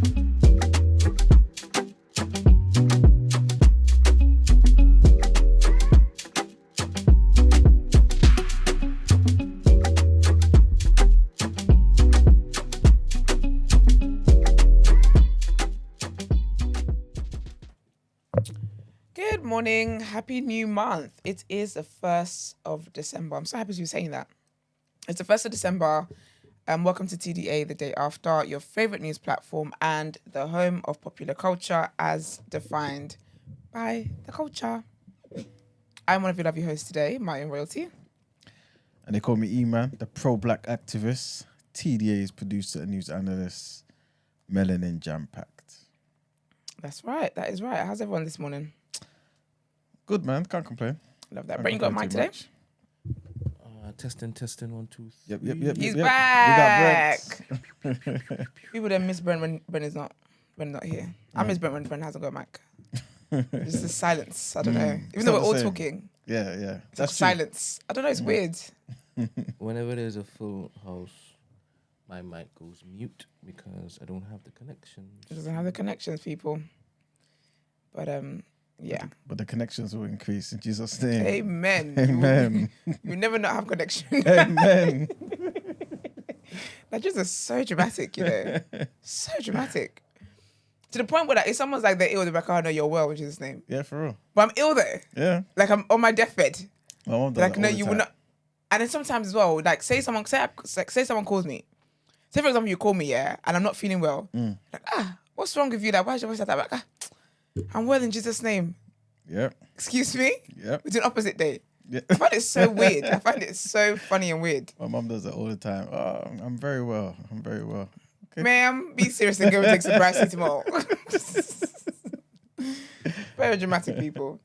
Good morning. Happy new month. It is the 1st of December. I'm so happy to be saying that. It's the 1st of December. Welcome to TDA, the day after, your favorite news platform and the home of popular culture as defined by the culture. I'm one of your lovely hosts today, my own royalty. And they call me E-Man, the pro-black activist, TDA's producer and news analyst, melanin jam-packed. That's right. That is right. How's everyone this morning? Good, man. Can't complain. Love that. Brent, you got a mic today? Testing, 1, 2, 3. Yep. He's back. We got Brent. People don't miss Brent when Brent is not here. I miss Brent when Brent hasn't got a mic. It's the silence. I don't know. Even though we're all talking. Yeah. It's like silence. I don't know. It's weird. Whenever there's a full house, my mic goes mute because I don't have the connections. It doesn't have the connections, people. But yeah. But the connections will increase in Jesus' name. Amen. Amen. You never not have connection. Amen. That just is so dramatic, you know. So dramatic. To the point where like, if someone's like they're ill, they're like, oh no, you're well in Jesus' name. Yeah, for real. But I'm ill though. Yeah. Like I'm on my deathbed. My mom does Like that no, all the you time. will not. And then sometimes as well, like say someone calls me. Say for example, you call me, yeah, and I'm not feeling well. Like, what's wrong with you? Like, why is your voice like that? I'm like, I'm well in Jesus' name. Yep. Excuse me? Yep. It's an opposite day. Yeah. I find it so weird. I find it so funny and weird. My mom does that all the time. Oh, I'm very well. Okay. Ma'am, be serious and go and take some paracetamol. Very dramatic people.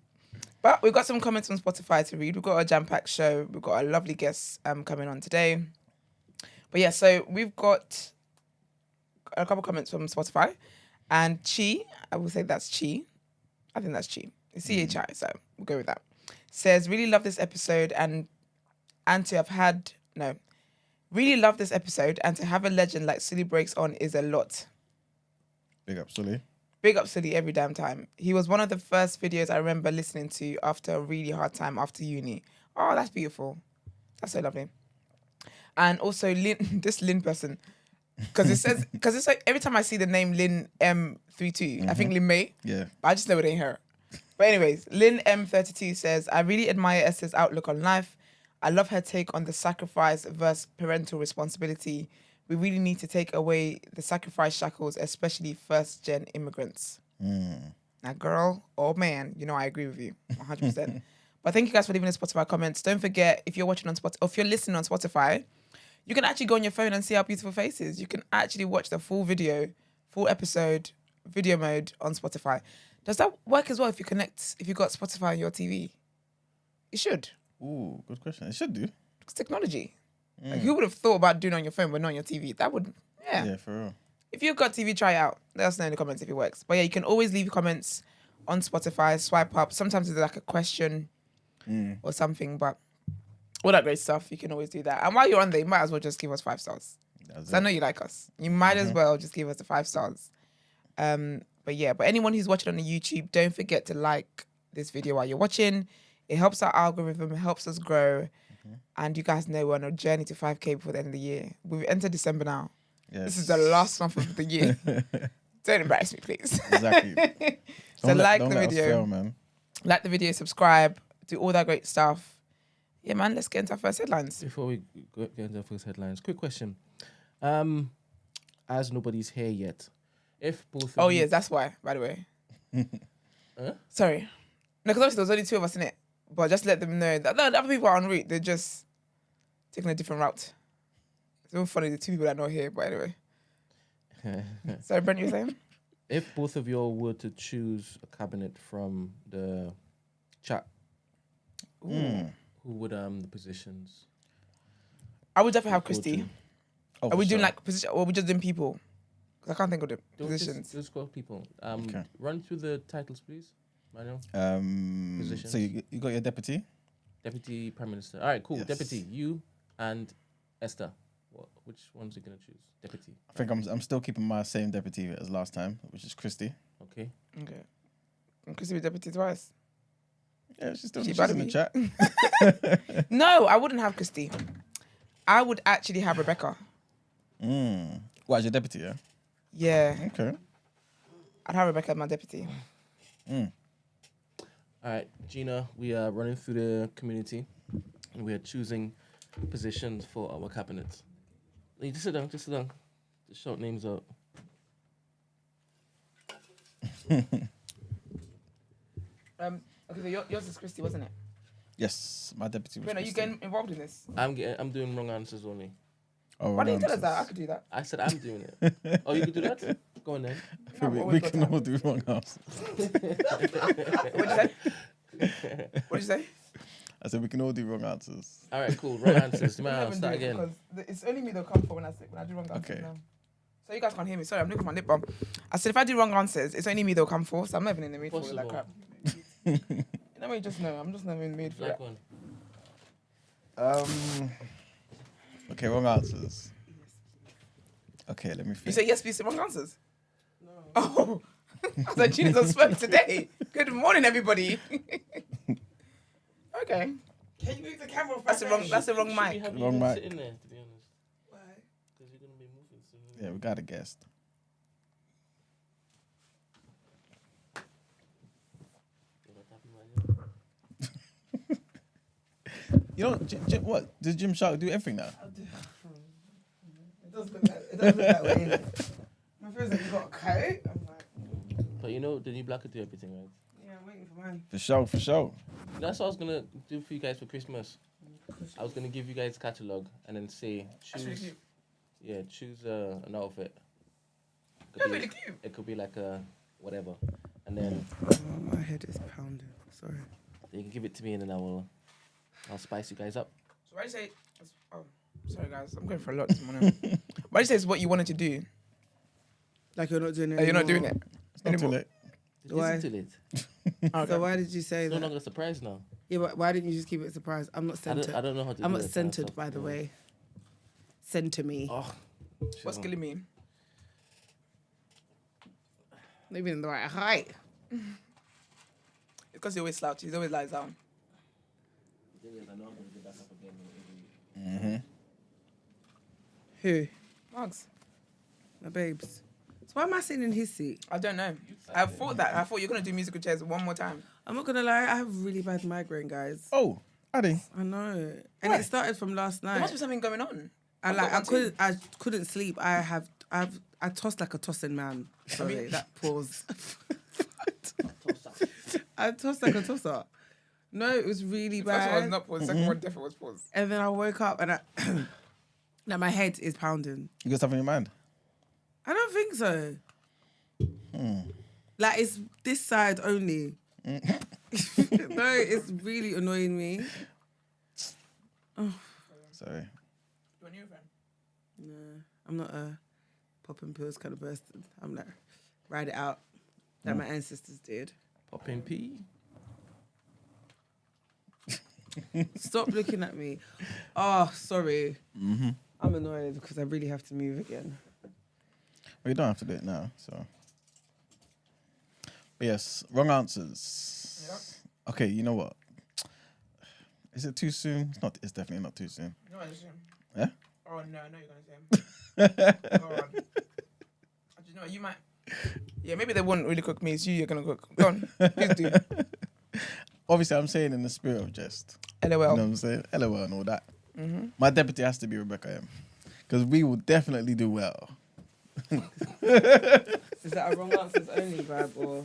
But we've got some comments on Spotify to read. We've got a jam-packed show. We've got a lovely guest coming on today. But yeah, so we've got a couple comments from Spotify. And Chi, I will say that's Chi. I think that's Chi. It's CHI, so we'll go with that. Says, really love this episode and to really love this episode and to have a legend like Sully Breaks On is a lot. Big up, Sully. Big up Sully every damn time. He was one of the first videos I remember listening to after a really hard time after uni. Oh, that's beautiful. That's so lovely. And also Lynn, this Lynn person, because it's like every time I see the name Lynn M32, I think Lynn May. Yeah. But I just know it ain't her. But anyways, Lynn M32 says, I really admire Esther's outlook on life. I love her take on the sacrifice versus parental responsibility. We really need to take away the sacrifice shackles, especially first-gen immigrants. Now, girl or man, you know I agree with you 100%. But thank you guys for leaving the Spotify comments. Don't forget, if you're watching on Spotify, or if you're listening on Spotify, you can actually go on your phone and see our beautiful faces. You can actually watch the full video, full episode, video mode on Spotify. Does that work as well if you got Spotify on your TV? It should. Ooh, good question. It should do. It's technology. Like, who would have thought about doing it on your phone but not on your TV? That would, yeah. Yeah, for real. If you've got TV, try it out. Let us know in the comments if it works. But yeah, you can always leave comments on Spotify, swipe up. Sometimes it's like a question or something, but all that great stuff, you can always do that. And while you're on there, you might as well just give us 5 stars. Because I know you like us. You might as well just give us the 5 stars. But anyone who's watching on the YouTube, don't forget to like this video while you're watching. It helps our algorithm, it helps us grow. And you guys know we're on a journey to 5K before the end of the year. We've entered December now. Yes. This is the last month of the year. Don't embarrass me, please. Exactly. So Don't like let the us video. fail, man. Like the video, subscribe, do all that great stuff. Yeah, man, let's get into our first headlines. Before we get into our first headlines, quick question. As nobody's here yet, if both of you... yes, that's why, by the way. Huh? Sorry. No, because obviously there was only 2 of us in it. But just let them know that the other people are en route. They're just taking a different route. It's so funny, the 2 people that are not here, but anyway. Sorry, Brent, you were saying? If both of you all were to choose a cabinet from the chat, who would the positions? I would definitely have Christy. Oh, Are we for doing sure. like position, or are we just doing people? Because I can't think of the Don't positions. Just go people. Okay. Run through the titles, please. Manuel. Positions. So you got your deputy? Deputy Prime Minister. All right, cool. Yes. Deputy, you and Esther. Which ones are you gonna choose? Deputy. I think I'm still keeping my same deputy as last time, which is Christy. Okay. Okay. And Chrissy be deputy twice. Yeah, she's still She she's better in the be. chat. No, I wouldn't have Christy. I would actually have Rebecca. What, as your deputy, yeah? Yeah. Okay. I'd have Rebecca as my deputy. All right, Gina, we are running through the community and we are choosing positions for our cabinet. Hey, just sit down. Just shout names out. Okay, so yours is Christy, wasn't it? Yes, my deputy was Wait, are you Christy. getting involved in this? I'm doing wrong answers only. Oh, Why didn't you tell us answers. that? I could do that. I said I'm doing it. Oh, you can do that? Go on then. I think we can all do wrong answers. What'd you say? I said we can all do wrong answers. All right, cool. Wrong answers. I'm I'll not start even doing it again. because it's only me they'll come for when I do wrong answers. Okay. Now. So you guys can't hear me. Sorry, I'm looking for my lip balm. I said if I do wrong answers, it's only me they'll come for. So I'm not even in the mood for it like crap. You know what you just know? I'm just not in the mood for Like it. one. Okay, wrong answers. Okay, let me You think. say yes, please. Wrong answers. No. Oh, I said Gina's on sperm today. Good morning, everybody. Okay. Can you move the camera? That's the wrong. That's the wrong mic. Wrong mic. Sit in there, to be honest. Why? Because you're gonna be moving soon. Yeah, we got a guest. You know, what? Does Jim Shark do everything now? It does look that way. Innit? My friends like, you got a coat? I'm like, But you know, the new black could do everything, right? yeah, I'm waiting for mine. For sure, for sure. That's what I was gonna do for you guys for Christmas. I was gonna give you guys a catalogue and then say That's really choose. cute. Yeah, choose an outfit. That's really cute. It could be like a whatever, and then Oh, my head is pounding. Sorry. you can give it to me, and then I'll spice you guys up. So why do you say? Oh, sorry guys, I'm going for a lot this morning. Why do you say it's what you wanted to do? Like you're not doing it. You're not anymore? doing it. It's not too Anymore. late. Why? Listen to it. Okay. So why did you say It's no that? longer a surprise now. Yeah, but why didn't you just keep it a surprise? I'm not I centered. don't know how to. I'm do not it centered, myself. by the way. Center me. Oh, What's killing me? Not even in the right height. It's because he always slouches. He always lies down. Who? Mugs. My babes. So why am I sitting in his seat? I don't know. I thought that. I thought you're gonna do musical chairs one more time. I'm not gonna lie, I have really bad migraine, guys. Oh, Addy. I know. And Why? it started from last There night. must be something going on. I I've got one too. couldn't sleep. I tossed like a tossing man. Sorry, that pause. I tossed like a tosser. No, it was really The first one was bad. not pause. The second one definitely was pause. And then I woke up and now my head is pounding. You got something in your mind? I don't think so. Like it's this side only. No, it's really annoying me. Sorry. You want a new friend? No, I'm not a popping pills kind of person. I'm like, ride it out like my ancestors did. popping pee. Stop looking at me. Oh, sorry. I'm annoyed because I really have to move again. Well, you don't have to do it now, so. But yes, wrong answers. Yeah. Okay, you know what? Is it too soon? It's not. It's definitely not too soon. No, I assume. Yeah? Oh no, I know you're gonna say. Go on. You know what, you might. Yeah, maybe they wouldn't really cook me. It's you're gonna cook. Go on, please do. Obviously, I'm saying in the spirit of jest. LOL. You know what I'm saying? LOL and all that. My deputy has to be Rebecca M. Because we will definitely do well. Is that a wrong answers only vibe or?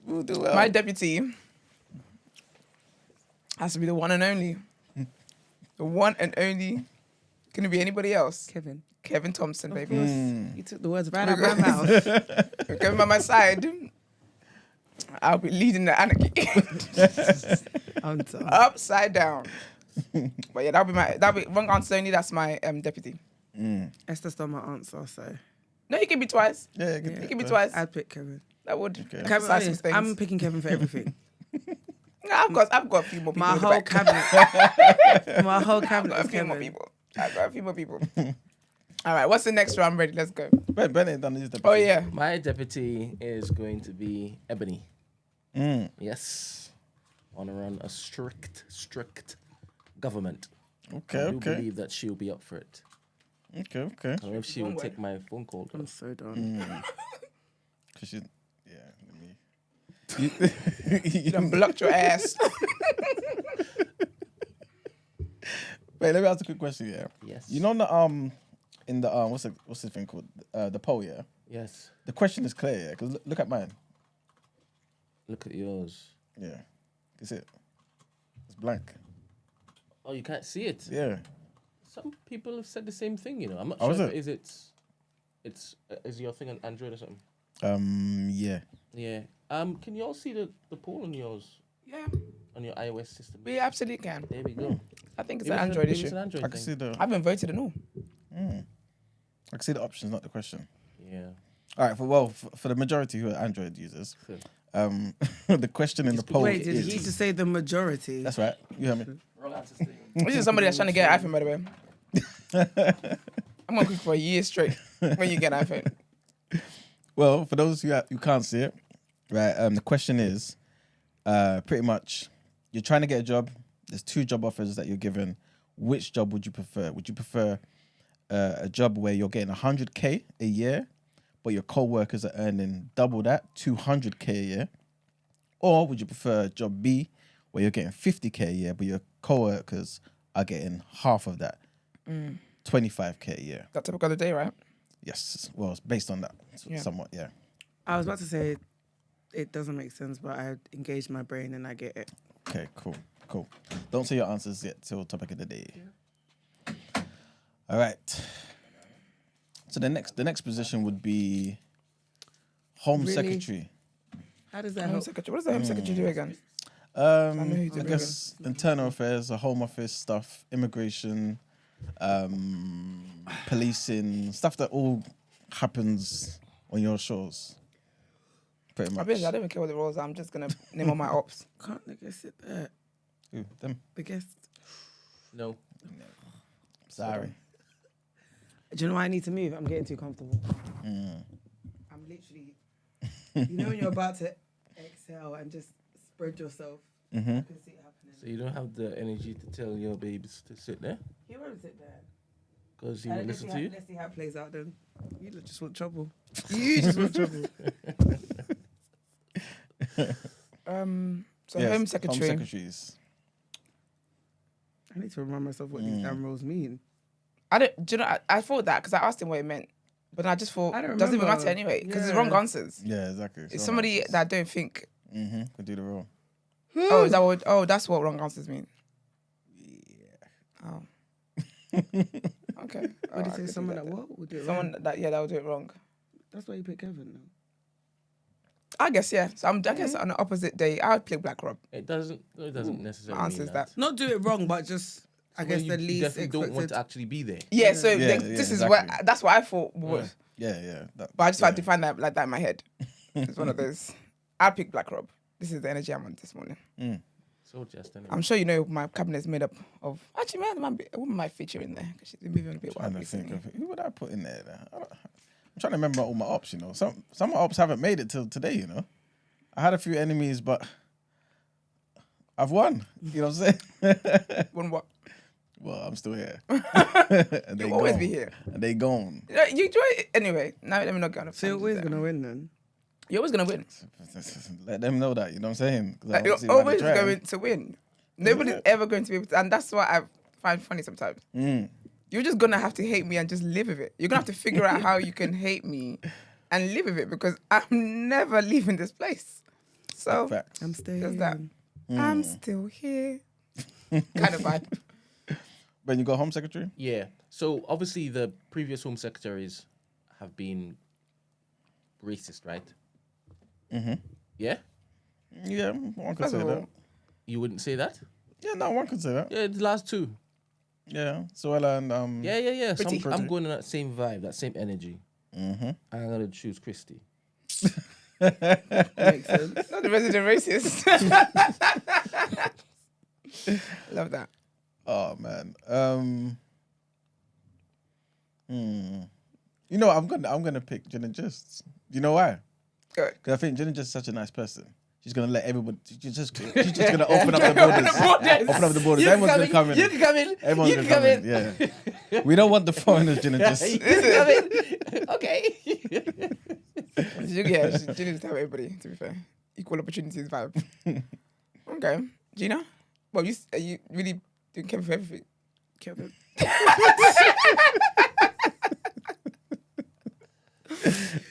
We'll do well. My deputy has to be the one and only. The one and only. Can it be anybody else? Kevin. Kevin Thompson, baby. You took the words right out of my mouth. With Kevin by my side, I'll be leading the anarchy. I'm done. Upside down. But yeah, that'll be wrong answer only. That's my deputy. Esther stole my answer, so No, you can be twice. Yeah, You can be twice. I'd pick Kevin. That would Okay. Kevin, emphasize some things. I'm picking Kevin for everything. No, I've got a few more people. My in the whole back. cabinet. My whole I've cabinet got a is few more Kevin. people. I've got a few more people. All right, what's the next round? I'm ready. Let's go. Bennett done his deputy. Oh yeah. My deputy is going to be Ebony. Mm. Yes. I want to run a strict government. Okay, I do okay. believe that she'll be up for it. Okay, okay. I don't know if she will take my phone call. I'm so done. Cause you, yeah. You done blocked your ass. Wait, let me ask a quick question. Yeah. Yes. You know the in the what's the thing called the poll? Yeah. Yes. The question is clear. Yeah. Cause look at mine. Look at yours. Yeah. Is it? It's blank. Oh, you can't see it. Yeah. Some people have said the same thing. You know, I'm not Oh, sure. is If is your thing on Android or something? Yeah. Yeah. Can you all see the poll on yours Yeah, on your iOS system? we absolutely can. There we go. I think it's Maybe an Android maybe issue. It's an Android I can thing. see the. I haven't voted and all. I can see the options, not the question. Yeah. All right. For the majority who are Android users, the question in the poll Wait, did is. he just say the majority? That's right. You heard me. This is somebody that's trying to get an iPhone, by the way. I'm gonna cook for a year straight when you get an iPhone. Well, for those who can't see it, right? The question is, pretty much, you're trying to get a job. There's 2 job offers that you're given. Which job would you prefer? Would you prefer a job where you're getting 100K a year, but your co-workers are earning double that, 200K a year? Or would you prefer job B, where you're getting 50K a year, but your co-workers are getting half of that, 25K a year? That typical of the day, right? Yes. Well, it's based on that, Yeah. somewhat, yeah. I was about to say it doesn't make sense, but I engaged my brain and I get it. Okay, cool. Don't say your answers yet till topic of the day. Yeah. All right. So the next position would be Home Really? Secretary. How does that Home help? Secretary. What does the Home Secretary do again? I know who to guess internal affairs, the Home Office stuff, immigration, policing, stuff that all happens on your shores. Pretty much. I don't even care what the roles are. I'm just gonna name all my ops. Can't the guest sit there? Ooh, them. The guest. No. Sorry. Do you know why I need to move? I'm getting too comfortable. I'm literally, you know, when you're about to exhale and just spread yourself. Mm-hmm. I can see it happening. So you don't have the energy to tell your babes to sit there He won't sit there. because he won't listen to you. Let's see how it plays out then. You just want trouble. You just want trouble. So Yes, Home Secretary. Home Secretaries. I need to remind myself what these damn roles mean. I don't. Do you know? I thought that because I asked him what it meant, but I just thought I don't it doesn't even remember. matter anyway because it's Yeah. wrong answers. Yeah, exactly. It's somebody that I don't think. Mm-hmm. Could do the role. Oh, is that what? Oh, that's what wrong answers mean. Yeah. Oh. Okay. What do you say? Someone that what would do it Someone wrong? that would do it wrong. That's why you pick Kevin. No? I guess yeah. So I guess on the opposite day I would pick Black Rob. It doesn't necessarily answers mean that. Not do it wrong, but just I guess you the least definitely don't want expected. to actually be there. Yeah. So Yeah, then yeah, this is exactly. what that's what I thought was. Yeah. But I just had to find that like that in my head. It's one of those. I'd pick Black Rob. This is the energy I'm on this morning. So just anyway. I'm sure you know my cabinet is made up of. Actually, man, a woman might feature in there because she's been moving a bit Trying wild to think recently. of who would I put in there. I'm trying to remember all my ops. You know, some of my ops haven't made it till today. You know, I had a few enemies, but I've won. You know what I'm saying? When what? Well, I'm still here. And You'll always be here. And they gone. You enjoy it anyway. Now let me not go on. So you're always gonna win then. You're always gonna win. Let them know that. You know what I'm saying? 'Cause I Like, don't you're see why they're always trying. going to win. Nobody's ever going to be able to, and that's what I find funny sometimes. You're just gonna have to hate me and just live with it. You're gonna have to figure out how you can hate me and live with it because I'm never leaving this place. So Facts. I'm staying. there's that. I'm still here. Kind of vibe. When you go Home Secretary? Yeah. So obviously the previous Home Secretaries have been racist, right? Mm-hmm. Yeah? Yeah, one could First say of that. all, You wouldn't say that? Yeah, no, one could say that. Yeah, the last two. Yeah, Suella and Yeah. Pretty. I'm going on that same vibe, that same energy. Mm-hmm. I'm going to choose Christy. Makes sense. not the resident racist. Love that. Oh man. You know, I'm gonna pick Gin and Just. You know why? Good. Because I think Gin and Just is such a nice person. She's gonna let everybody. She's just gonna open up the borders. Open up the borders. Everyone's gonna come in. You can come in. Everyone's You gonna can come in. Yeah. We don't want the foreigners, Gin and Just. You can come in. Okay. Yeah, she needs to have everybody, to be fair. Equal opportunities vibe. Okay. Gina? Well, are you really doing Kevin for everything? Kevin.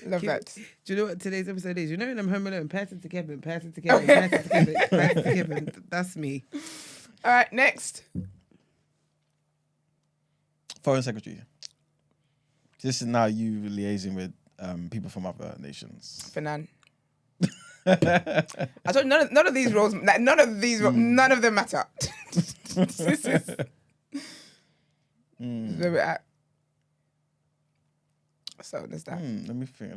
Love that. Do you know what today's episode is? You know when I'm home alone, pass it to Kevin, pass it to Kevin, pass it to Kevin, pass it to Kevin. That's me. All right, next. Foreign Secretary. This is now you liaising with people from other nations. Fanan. I told you, none of these roles, like, none of them matter. This is where we're at. So there's that. Let me think.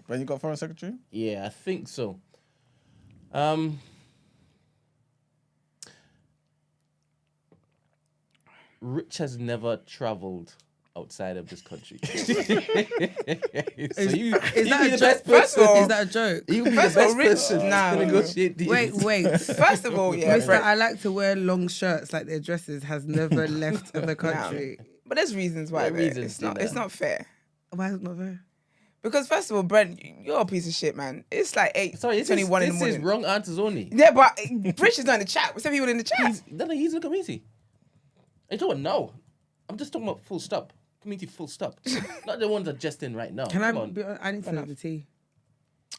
When you got Foreign Secretary? Yeah, I think so. Rich has never travelled outside of this country. Is that a joke? First of all, Is that a joke? You'll be the First of all, best Rich- person nah, to negotiate deals. Wait. First of all, yeah. Mr. I like to wear long shirts like their dresses has never left the country. But there's reasons why. There are there. reasons to It's that. not fair. Why is it not there? Because first of all, Brent, you're a piece of shit, man. It's like 8:21 in the This morning. is wrong answers only. Yeah, but Rich is not in the chat. What's people in the chat? He's in the community. Are you talking about now? I'm just talking about full stop. Community full stop. Not the ones that just in right now. Can Come I on. be I need to know the tea.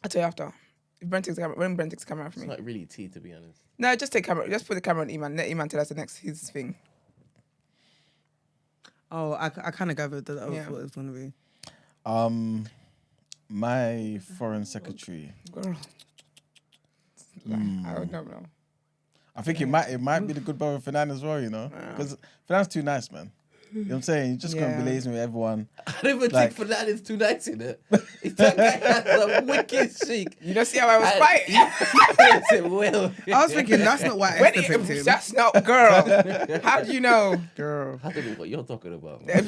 I'll tell you after. If Brent takes the camera, when Brent takes the camera for It's me. not really tea, to be honest. No, just take camera. Just put the camera on Iman. Let Iman tell us the next his thing. Oh, I kind of gathered that was Yeah. what it was going to be. My Foreign Secretary. Girl. I don't know. I think it might be the good brother Fernand as well, you know? Because Fernand's too nice, man. You know what I'm saying? You're just going to be liaising with everyone. I don't even Like- think Fernand is too nice in it. That guy has a wicked cheek. You don't see how I was fighting? Well, I was thinking that's not why Esther picked him. That's not, girl. How do you know? Girl. I don't know what you're talking about. I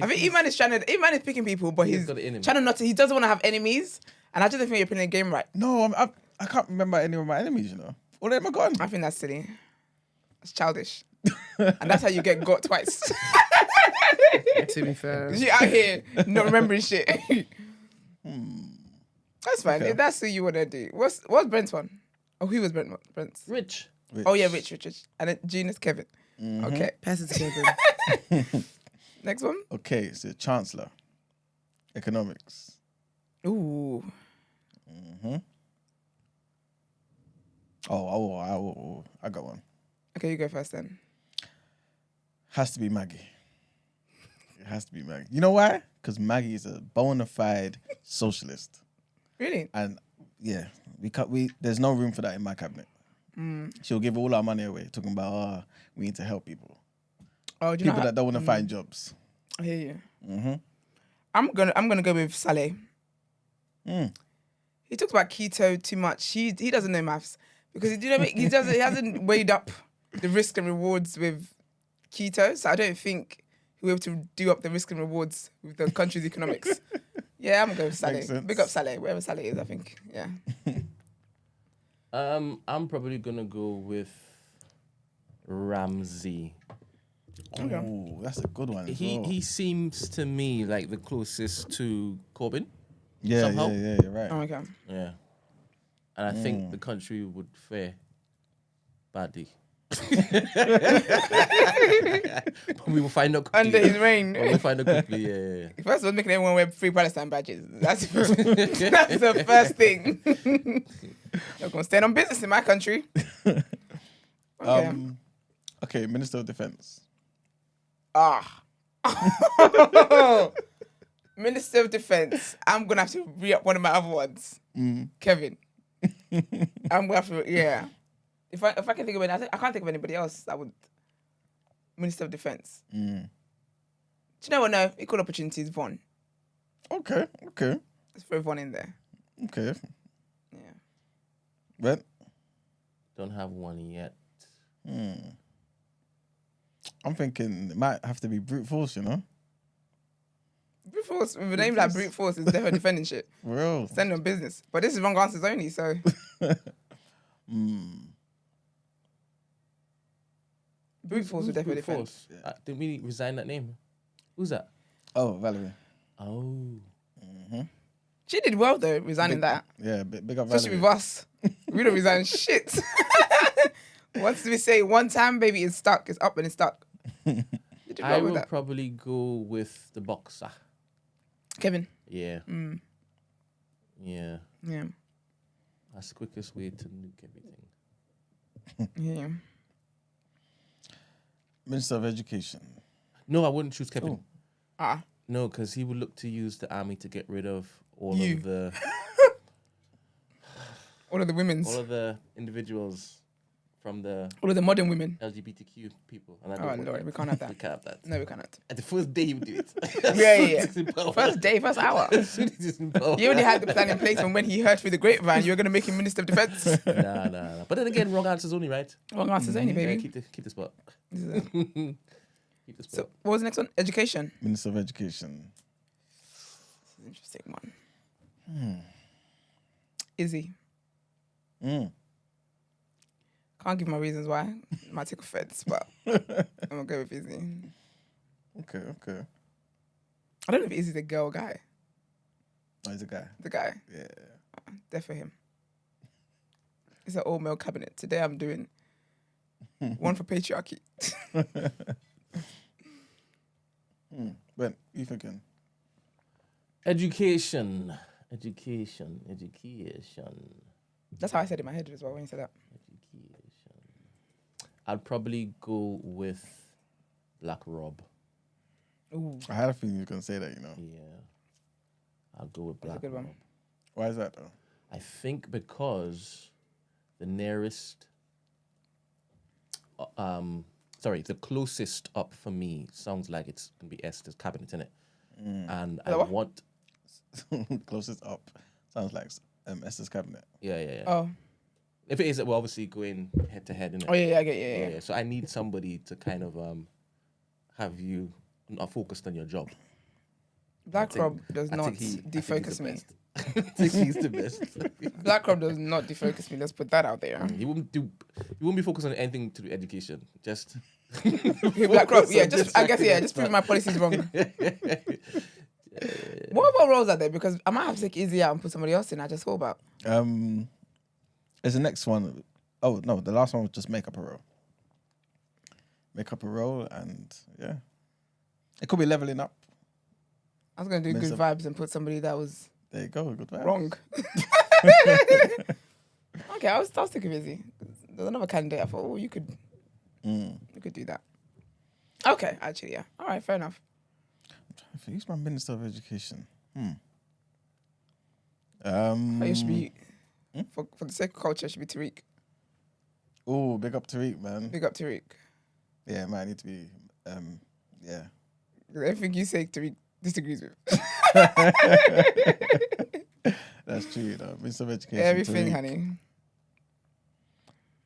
think Iman is picking people, but he's got it in him. trying not to. He doesn't want to have enemies, and I just don't think you're playing the game right. No, I can't remember any of my enemies, you know? All of them are gone. I think that's silly. It's childish, and that's how you get got twice. To be fair. You out here not remembering shit. That's fine. Okay. If that's who you want to do. What's Brent's one? Oh, who was Brent's? Rich. Oh yeah, Rich. And then Gina's Kevin. Okay. Pass it to Kevin. Next one. Okay, so Chancellor. Economics. Ooh. I got one. Okay, you go first then. Has to be Maggie. It has to be Maggie. You know why? Because Maggie is a bona fide socialist. Really? And yeah, there's no room for that in my cabinet. She'll give all our money away, talking about we need to help people. Oh, do you People know that don't want to find jobs. I hear you. I'm gonna go with Saleh. He talks about keto too much. He doesn't know maths because he hasn't weighed up the risk and rewards with keto. So I don't think he'll be able to do up the risk and rewards with the country's economics. Yeah, I'm gonna go with Saleh. Makes sense. Big up Saleh, wherever Saleh is. I think. Yeah. I'm probably gonna go with Ramsey. Oh, that's a good one. As well. He seems to me like the closest to Corbyn. yeah, somehow. you're right. Oh, okay. Yeah. And I think the country would fare badly. But we will find out quickly. Under his reign. We'll find out quickly, yeah. First of all, making everyone wear free Palestine badges. That's the first thing. You're gonna stand on business in my country. Okay. Okay, Minister of Defense. Minister of Defense. I'm gonna have to re-up one of my other ones. Kevin. I'm gonna have to, yeah. If I can think of any, I can't think of anybody else that would. Minister of Defense. Do you know what? No, equal opportunities. Von. Okay. Let's throw Von in there. Okay. Yeah. Well, Don't have one yet. I'm thinking it might have to be brute force, you know? Brute force with a name like brute force is definitely defending shit. For real. Send on business. But this is wrong answers only, so brute force would definitely defend. Force? Did we resign that name? Who's that? Oh, Valerie. Oh. She did well though, resigning that. Yeah, big up Especially Valerie. with us. We don't resign shit. Once we say one time, baby, it's stuck. It's up and it's stuck. You did I well with will that. probably go with the boxer. Kevin. Yeah. Yeah. Yeah. That's the quickest way to nuke everything. Yeah. Minister of Education. No, I wouldn't choose Kevin. Oh. Ah. No, because he would look to use the army to get rid of all You. of the All of the women's. all of the individuals from the All of the modern women. LGBTQ people. And I Oh, don't want Lord, that. we can't have We that. can't have that. No, we cannot. At the first day, he would do it. Yeah. As soon as he's in power. First day, first hour. As soon as he's in power. He already had the plan in place, and when he heard through the grapevine, you were going to make him Minister of Defence. Nah. But then again, wrong answers only, right? Wrong answers only, Yeah, baby. keep the spot. So, Keep the spot. what was the next one? Education. Minister of Education. This is an interesting one. Izzy. Can't give my reasons why. Might take offense, but I'm gonna go with Izzy. Okay. I don't know if Izzy's a girl or guy. Oh, he's a guy. The guy. Yeah. There for him. It's an all male cabinet. Today I'm doing one for patriarchy. When you thinking? Education. That's how I said it in my head as well when you said that. I'd probably go with Black Rob. Ooh, I had a feeling you were gonna say that. You know. Yeah. I'll go with that's a Black good Rob. one. Why is that though? I think because the closest up for me sounds like it's gonna be Esther's cabinet, innit? And I what? want, Closest up sounds like Esther's cabinet. yeah. Oh, If it is, we're obviously going head to head, innit? oh yeah, I get yeah. So I need somebody to kind of have you not focused on your job. Black Rob does I not think he's the defocus me. best. I think he's the best. Black Rob does not defocus me. Let's put that out there. He won't be focused on anything to do education. Just Black Rob, yeah. Just prove my policies wrong. What about roles are there? Because I might have to take Izzy out and put somebody else in. I just thought about. Is the next one? Oh no, the last one was just make up a role. Make up a role, and yeah, it could be leveling up. I was gonna do good vibes and put somebody that was There you go, good vibes. wrong. Okay, I was thinking Izzy. There's another candidate. I thought, oh, you could do that. Okay, actually, yeah. All right, fair enough. Who's my Minister of Education? It should be for the sake of culture. It should be Tariq. Oh, big up Tariq, man. Big up Tariq. Yeah, man, I need to be. Yeah. Everything you say, Tariq disagrees with. That's true, you know. Minister of Education. Everything, Tariq. honey.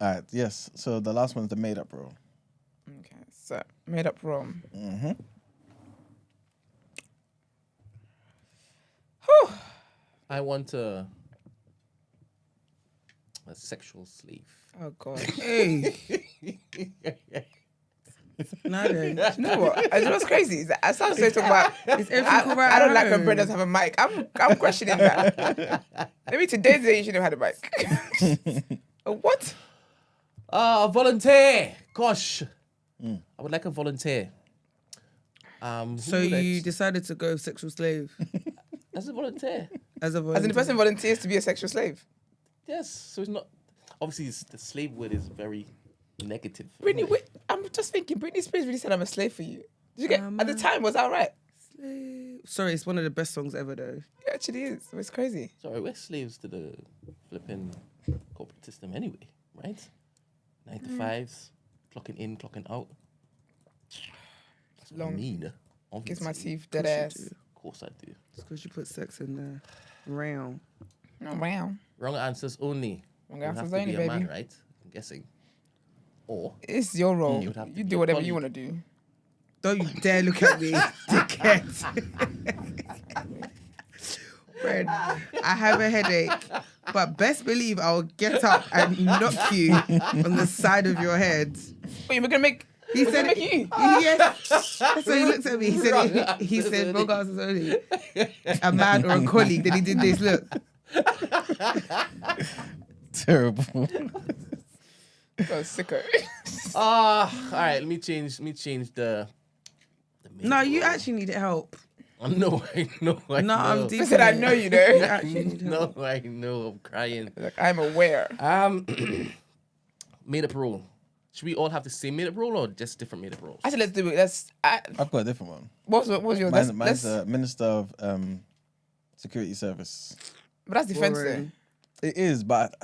All right, yes. So the last one's the made up role. Okay, so made up role. I want a sexual slave. Oh God. Hey. Nah, then. You know what? You know what's crazy? Is that I sound so talking about. Is everything all right I don't at like when home? brothers have a mic. I'm questioning that. Maybe today's day you should have had a mic. What? Volunteer. Gosh, I would like a volunteer. So you decided to go sexual slave as a volunteer? as a As in volunteer? the person volunteers to be a sexual slave. Yes. So it's not. Obviously, the slave word is very negative. Britney, wait, I'm just thinking. Britney Spears really said I'm a slave for you. Did you get at the time? Was that right? Slave. Sorry, it's one of the best songs ever, though. It actually is. It's crazy. Sorry, we're slaves to the flipping corporate system anyway, right? 9 to 5s, clocking in, clocking out. That's what I Long. need. Kiss my obviously. teeth, dead Of course you ass. do. Of course I do. It's because you put sex in the round. Oh, wow. Wrong answers only. Wrong You would answers have to only, be a man, baby. right? I'm guessing. Or It's your role. You would have to You be do a whatever you colleague. want to do. Don't you dare look at me, dickhead. Friend, I have a headache, but best believe I will get up and knock you on the side of your head. Wait, we're gonna make. He We're said, gonna make you. yes. That's what he looked at me. He said, Bogarts is only a man or a colleague. Then he did this. Look. Terrible. So sicko. All right. Let me change the No, you actually need help. No, I know. No, I'm deep. Listen, I know you You know. actually need help. No, I know. I'm crying. Like, I'm aware. Made up rule. Should we all have the same made up rule or just different made up rules? Actually, let's do it. I've got a different one. What was yours? Mine's Minister of Security Service. But that's defense Boring. though. It is, but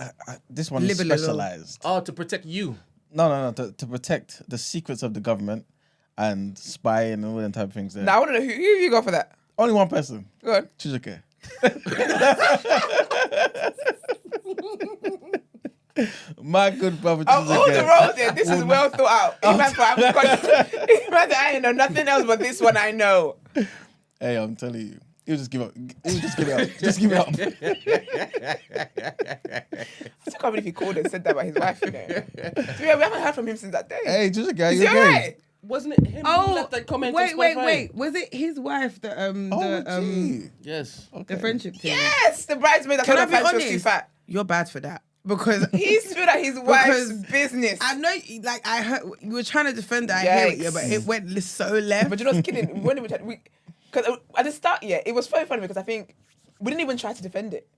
this one is Live a little. specialized. Oh, to protect you. No. To protect the secrets of the government and spying and all them type of things. There. Now, I want to know who you got for that. Only one person. Go on. Chizuke. My good brother Oh, all the Chizuke. roles there. This is well thought out. I ain't know nothing else but this one I know. Hey, I'm telling you. He'll just give up. He'll just give it up. Just give it up. I can't believe he called and said that about his wife, you know. So, yeah, we haven't heard from him since that day. Hey, Chizuke, Is you he okay? alright? Wasn't it him who Oh, left that comment on wait. Spotify? Was it his wife that Oh, gee. Yes. Okay. the friendship thing? Yes, the bridesmaid that Can told I her be pants was too honest? fat. You're bad for that because He stood at his wife's Because business. I know, like I heard you were trying to defend it. I hear it, yeah, but it went so left. But you know what's kidding? When because at the start, yeah, it was very funny because I think we didn't even try to defend it.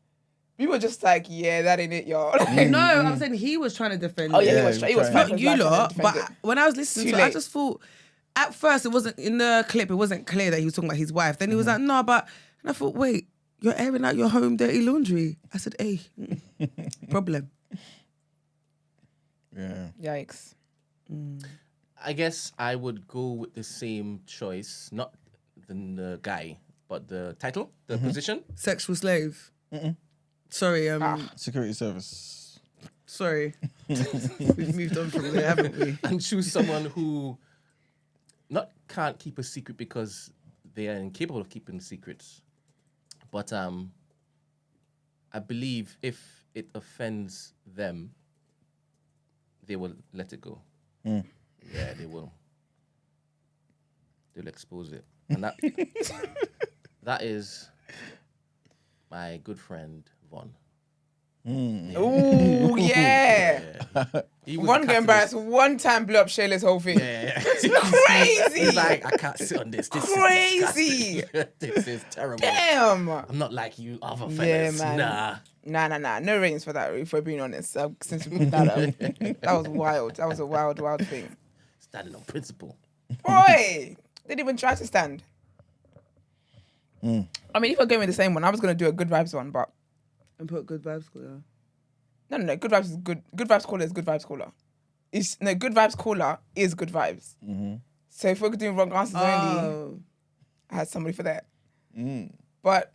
We were just like, yeah, that ain't it, y'all. Like, No, I'm saying he was trying to defend Oh it. yeah, Yeah, he was trying. trying. Not you lot, but when I was listening Too to it, I late. just thought at first it wasn't in the clip. It wasn't clear that he was talking about his wife. Then he was like, no, but and I thought, wait, you're airing out your home dirty laundry. I said, hey, problem. Yeah. Yikes. I guess I would go with the same choice, not the guy, but the title, the position. Sexual slave. Sorry, Security Service. sorry. We've moved on from there, haven't we? And choose someone who can't keep a secret because they are incapable of keeping secrets. But I believe if it offends them, they will let it go. Yeah, they will. They'll expose it. And that is my good friend Von. Ooh, yeah. He was One the got embarrassed. One time blew up Shayla's whole thing. Yeah. Crazy. He's like, I can't sit on this. This Crazy. Is disgusting. This is terrible. Damn. I'm not like you other Yeah, fellas. man. Nah. Nah. No ratings for that, if we're being honest. Since we put that up. That was wild. That was a wild thing. Standing on principle. Boy, they didn't even try to stand. I mean, if we're going with the same one, I was going to do a good vibes one, but And put good vibes caller. no. Good vibes is good. Good vibes caller is good vibes caller. Good vibes caller is good vibes. So if we're doing wrong answers only, I had somebody for that. But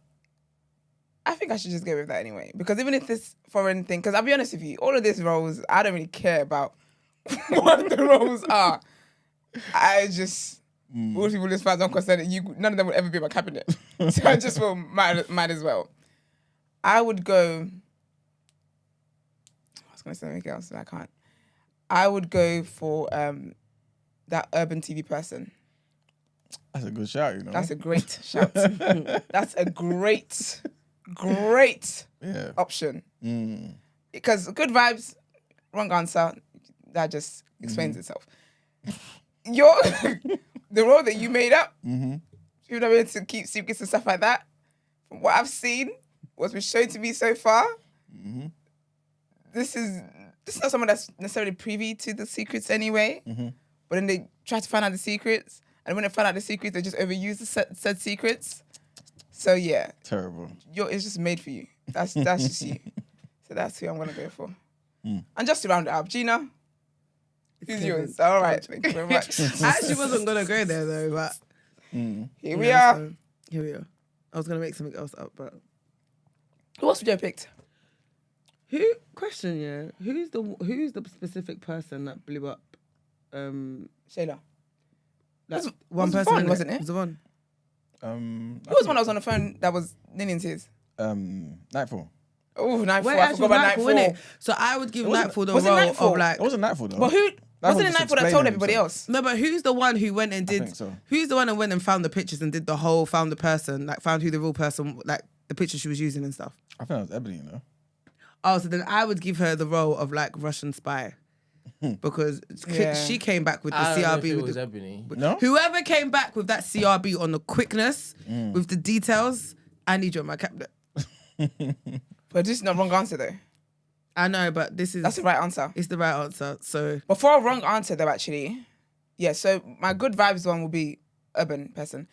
I think I should just go with that anyway. Because even if this foreign thing, because I'll be honest with you, all of these roles, I don't really care about what the roles are. I just, all people as far as I'm concerned, none of them will ever be in my cabinet. So I just might as well. I would go, I was going to say something else, but I can't. I would go for that urban TV person. That's a good shout, you know. That's a great shout. That's a great yeah. option. Because good vibes, wrong answer, that just explains itself. The role that you made up, you know, able to keep secrets and stuff like that, from what I've seen, what's been shown to me so far, this is not someone that's necessarily privy to the secrets anyway, but then they try to find out the secrets, and when they find out the secrets, they just overuse the said secrets. So yeah, Terrible. it's just made for you. That's just you. So that's who I'm gonna go for. And just to round it up, Gina, who's yours? All right, thank you very much. I actually wasn't gonna go there though, but Here we are. so here we are. I was gonna make something else up, but Who else would you have picked? who's the specific person that blew up? Shayla. Like, was one person, Von, innit? wasn't it? Was the one. Who was one I was on the phone that was Ninian's his? Nightfall. Oh, Nightfall. Wait, I actually, forgot about Nightfall, Nightfall. innit? So I would give wasn't- Nightfall the was it role Nightfall? of like. It wasn't Nightfall though. But who wasn't it was Nightfall that explaining told everybody himself. else? No, but who's the one who went and did? think so. Who's the one that went and found the pictures and did the whole found the person, like found who the real person, like the picture she was using and stuff. I think it was Ebony, you know. Oh, so then I would give her the role of like Russian spy because Yeah. she came back with the I don't know if CRB. it With was the, Ebony. No? whoever came back with that CRB on the quickness, with the details, I need you on my cabinet. But this is not wrong answer though. I know, but this is That's the right answer. it's the right answer. So But for a wrong answer though, actually, yeah. So my good vibes one will be urban person.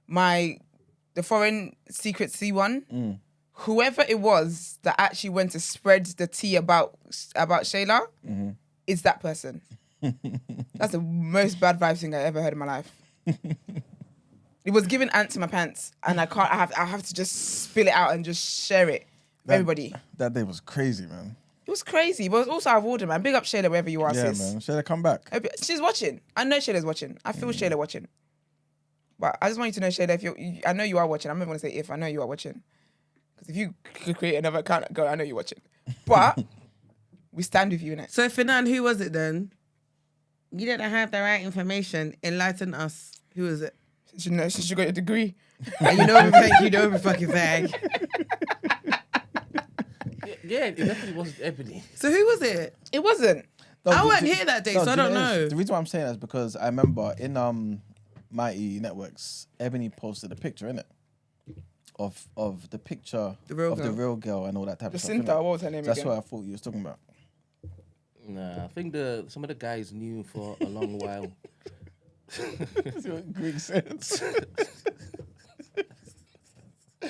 The foreign secret C one. Whoever it was that actually went to spread the tea about Shayla is that person. That's the most bad vibes thing I ever heard in my life. It was giving ant to my pants, and I have to just spill it out and just share it with everybody. That day was crazy, man. It was crazy, but it was also out of order, man. Big up Shayla wherever you are, Yeah, sis. man. Should I come back? She's watching. I know Shayla's watching. I feel Shayla watching. But I just want you to know, Shayla, I know you are watching. I'm not going to say if. I know you are watching. Because if you could create another account, go, I know you're watching. But we stand with you in it. So Finan, who was it then? You didn't have the right information. Enlighten us. Who was it? She knows she should got a degree. And you know everything. You know every fucking thing. Yeah, it definitely wasn't Ebony. So who was it? It wasn't. I wasn't here that day, so I do you don't what it is? know. The reason why I'm saying that is because I remember in Mighty Networks, Ebony posted a picture in it of the picture The real of the girl. real girl and all that type of stuff. Jacinta, innit? what was her name That's again? what I thought you was talking about. Nah, I think some of the guys knew for a long while. That's what Greek says.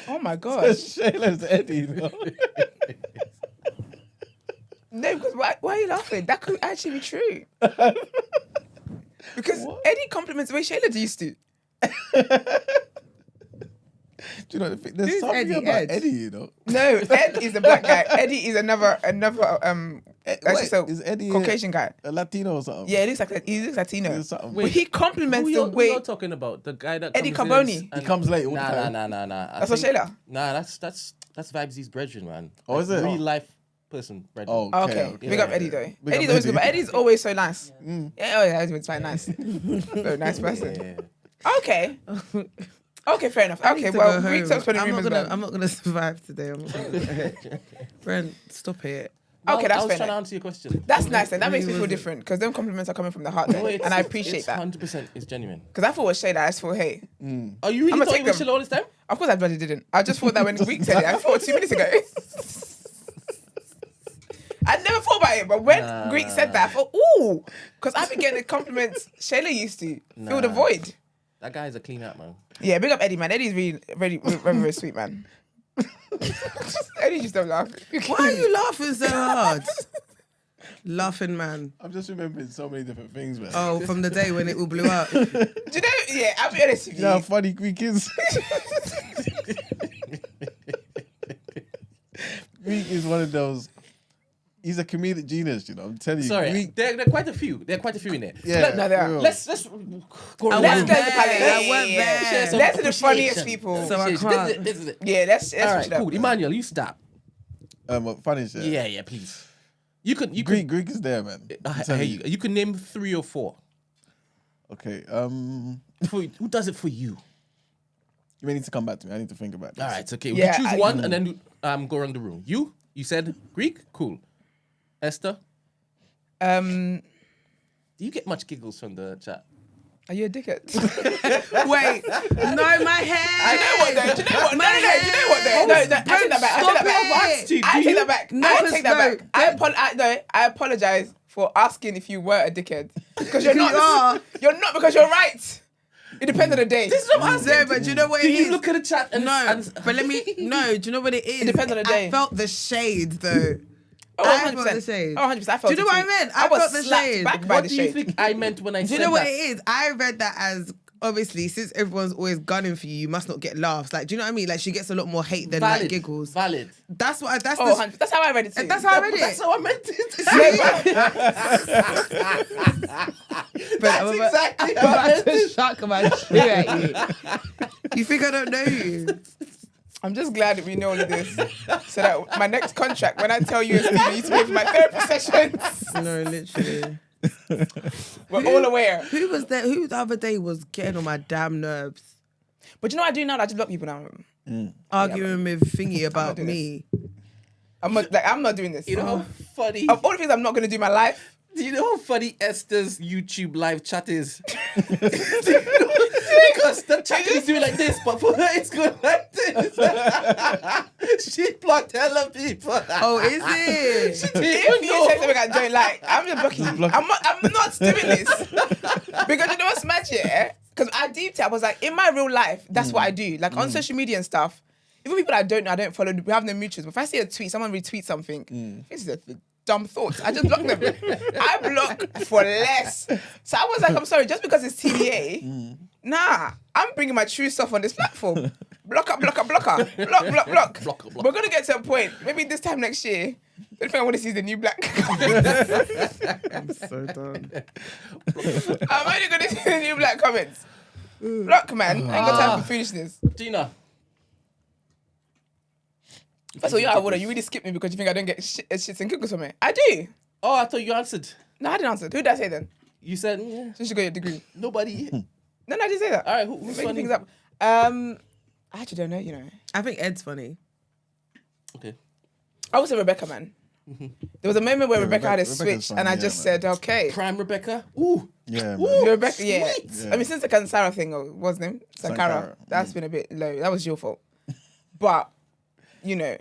Oh my God. Shayla's Eddie, though. No, because why are you laughing? That could actually be true. Because Eddie compliments the way Shayla used to. Do you know there's Who's something Eddie? about Ed? Eddie, you know? No, Ed is the black guy. Eddie is another that's Wait, just a is Eddie Caucasian guy. a Latino or something? Yeah, he looks Latino. Is something- But he compliments Who the you're way talking about? The guy that Eddie comes Carboni. in and- He comes late all the Nah, time. nah. That's what Shayla. Nah, that's Vibes' brethren, man. Oh, Like, is it? Real life person, brethren. Oh, Okay. okay. Big up Eddie though. Big Eddie's up always good, Eddie. but Eddie's always so nice. Yeah, oh yeah, he's quite nice. Very nice person. Yeah. Okay. Okay, fair enough. I need Okay, to well, go we home. talked about the I'm not rumors. gonna. I'm not gonna survive today. I'm not gonna. Brent, stop it. Okay, that's I was fair. trying to enough. answer your question. That's nice then. That makes me feel was it? different because them compliments are coming from the heart No, then, it's- and I appreciate it's that. 100% it's genuine. Because I thought it was Shayla. I just thought, hey. Oh, you really I'ma thought take it was them. Shayla all this time? Of course I bloody didn't. I just thought that when Greek said it. I thought 2 minutes ago. I never thought about it, but when Greek said that, I thought, ooh, because I've been getting the compliments Shayla used to fill the Nah. void. That guy's a clean out, man. Yeah, big up Eddie, man. Eddie's really, very sweet, man. Eddie just don't laugh. Why are you laughing so hard? Laughing man. I'm just remembering so many different things, man. Oh, from the day when it all blew up. Do you know? Yeah, I'll be honest with You know how you. funny Greek is? Greek is one of those. He's a comedic genius, you know. I'm telling you. Sorry, Greek, there are quite a few. There are quite a few in there. yeah. No, they are. for real. Let's go I around. Let's went go to there. Palace. I went there. Share some Let's do the funniest appreciation. people. So I This can't. is it. Yeah, let's All right, switch it up. cool. Emmanuel, you stop. What funny shit? Yeah, please. You could. Greek is there, man. I'm I hear telling you. You can name 3 or 4. Okay. Who does it for you? You may need to come back to me. I need to think about this. All right, okay. Yeah, we choose I- one and then go around the room. You said Greek? Cool. Esther, do you get much giggles from the chat? Are you a dickhead? Wait, no, my head. Do you know what though? Do you know what? No. Do you know what though? No, I take that back. Stop I take that back. No, I 'cause take that no, back. I apologize for asking if you were a dickhead because you're You not. are. You're not because you're right. It depends on the day. This is what I'm saying, but do you know what Do it you is? look at the chat and No, but let me. No, do you know what it is? It depends on the day. I felt the shade though. Oh, I 100%. felt the shade. Oh, 100%. I felt Do you know it what I too. meant? I was felt the slapped shade. back by what the do you shade. think I meant when I Do said you know what that? it is? I read that as obviously, since everyone's always gunning for you, you must not get laughs. Like, do you know what I mean? Like, she gets a lot more hate than like giggles. Valid. That's what. That's Oh, that's how I read it too. That's how I read it. That's how I meant it. That's exactly how I meant it. Shock my shit at you. You think I don't know you? I'm just glad that we know all of this, so that my next contract, when I tell you it's you need to pay for my therapy sessions, No, literally. we're all aware. Who was there? Who the other day was getting on my damn nerves? But you know what I do now? I just block people now. Arguing with Thingy not about doing me. I'm not doing this. You know how funny. Of all the things I'm not going to do in my life, Do you know how funny Esther's YouTube live chat is? Because the chat is doing like this, but for her it's going like this. She blocked hella people. Oh, is it? if you say something I don't like, I'm just blocking you. I'm not doing this. Because you know what's mad, yeah? Because I deep I was like, in my real life, that's what I do. Like on social media and stuff, even people I don't know, I don't follow, we have no mutuals. But if I see a tweet, someone retweets something, this is a dumb thoughts. I just block them. I block for less. So I was like, I'm sorry, just because it's TBA, nah, I'm bringing my true stuff on this platform. Blocker. Block. We're going to get to a point, maybe this time next year, the only thing I want to see is the new black. I'm so done. I'm only going to see the new black comments. Block, man. I ain't got time for foolishness. Dina. First of all, you're out of order. You really skip me because you think I don't get shits and giggles from it. I do. Oh, I thought you answered. No, I didn't answer. Who did I say then? You said, yeah, Since you got your degree. nobody. No, I didn't say that. All right, who's Making funny? things up. I actually don't know, you know. I think Ed's funny. Okay. I would say Rebecca, man. There was a moment where Rebecca had a Rebecca's switch funny, and I yeah, just man. said, okay. Prime Rebecca. Ooh. Yeah, man. Ooh. Rebecca, yeah. Sweet. I mean, since the Kansara thing, what's his name? Sankara. That's been a bit low. That was your fault. But, you know,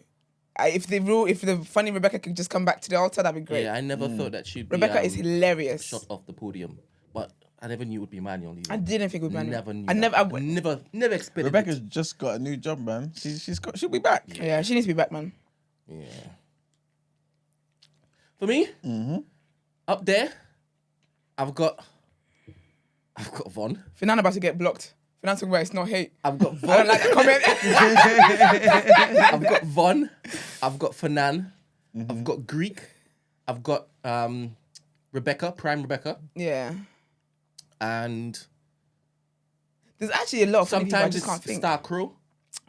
if the funny Rebecca could just come back to the altar, that'd be great. Yeah, I never thought that she'd be Rebecca is hilarious. shot off the podium. But I never knew it would be Manny on these. I didn't think it would be Manny. Never knew. I that. never. Never expected. Rebecca's it. just got a new job, man. She'll be back. Yeah, she needs to be back, man. Yeah. For me, up there, I've got Von. Finan about to get blocked. Finan talking about it's not hate. I've got I Von. don't like that comment. I've got Von. I've got Fanan. I've got Greek. I've got Rebecca, Prime Rebecca, Yeah. and There's actually a lot of funny people I sometimes just it's can't think. Star Crow.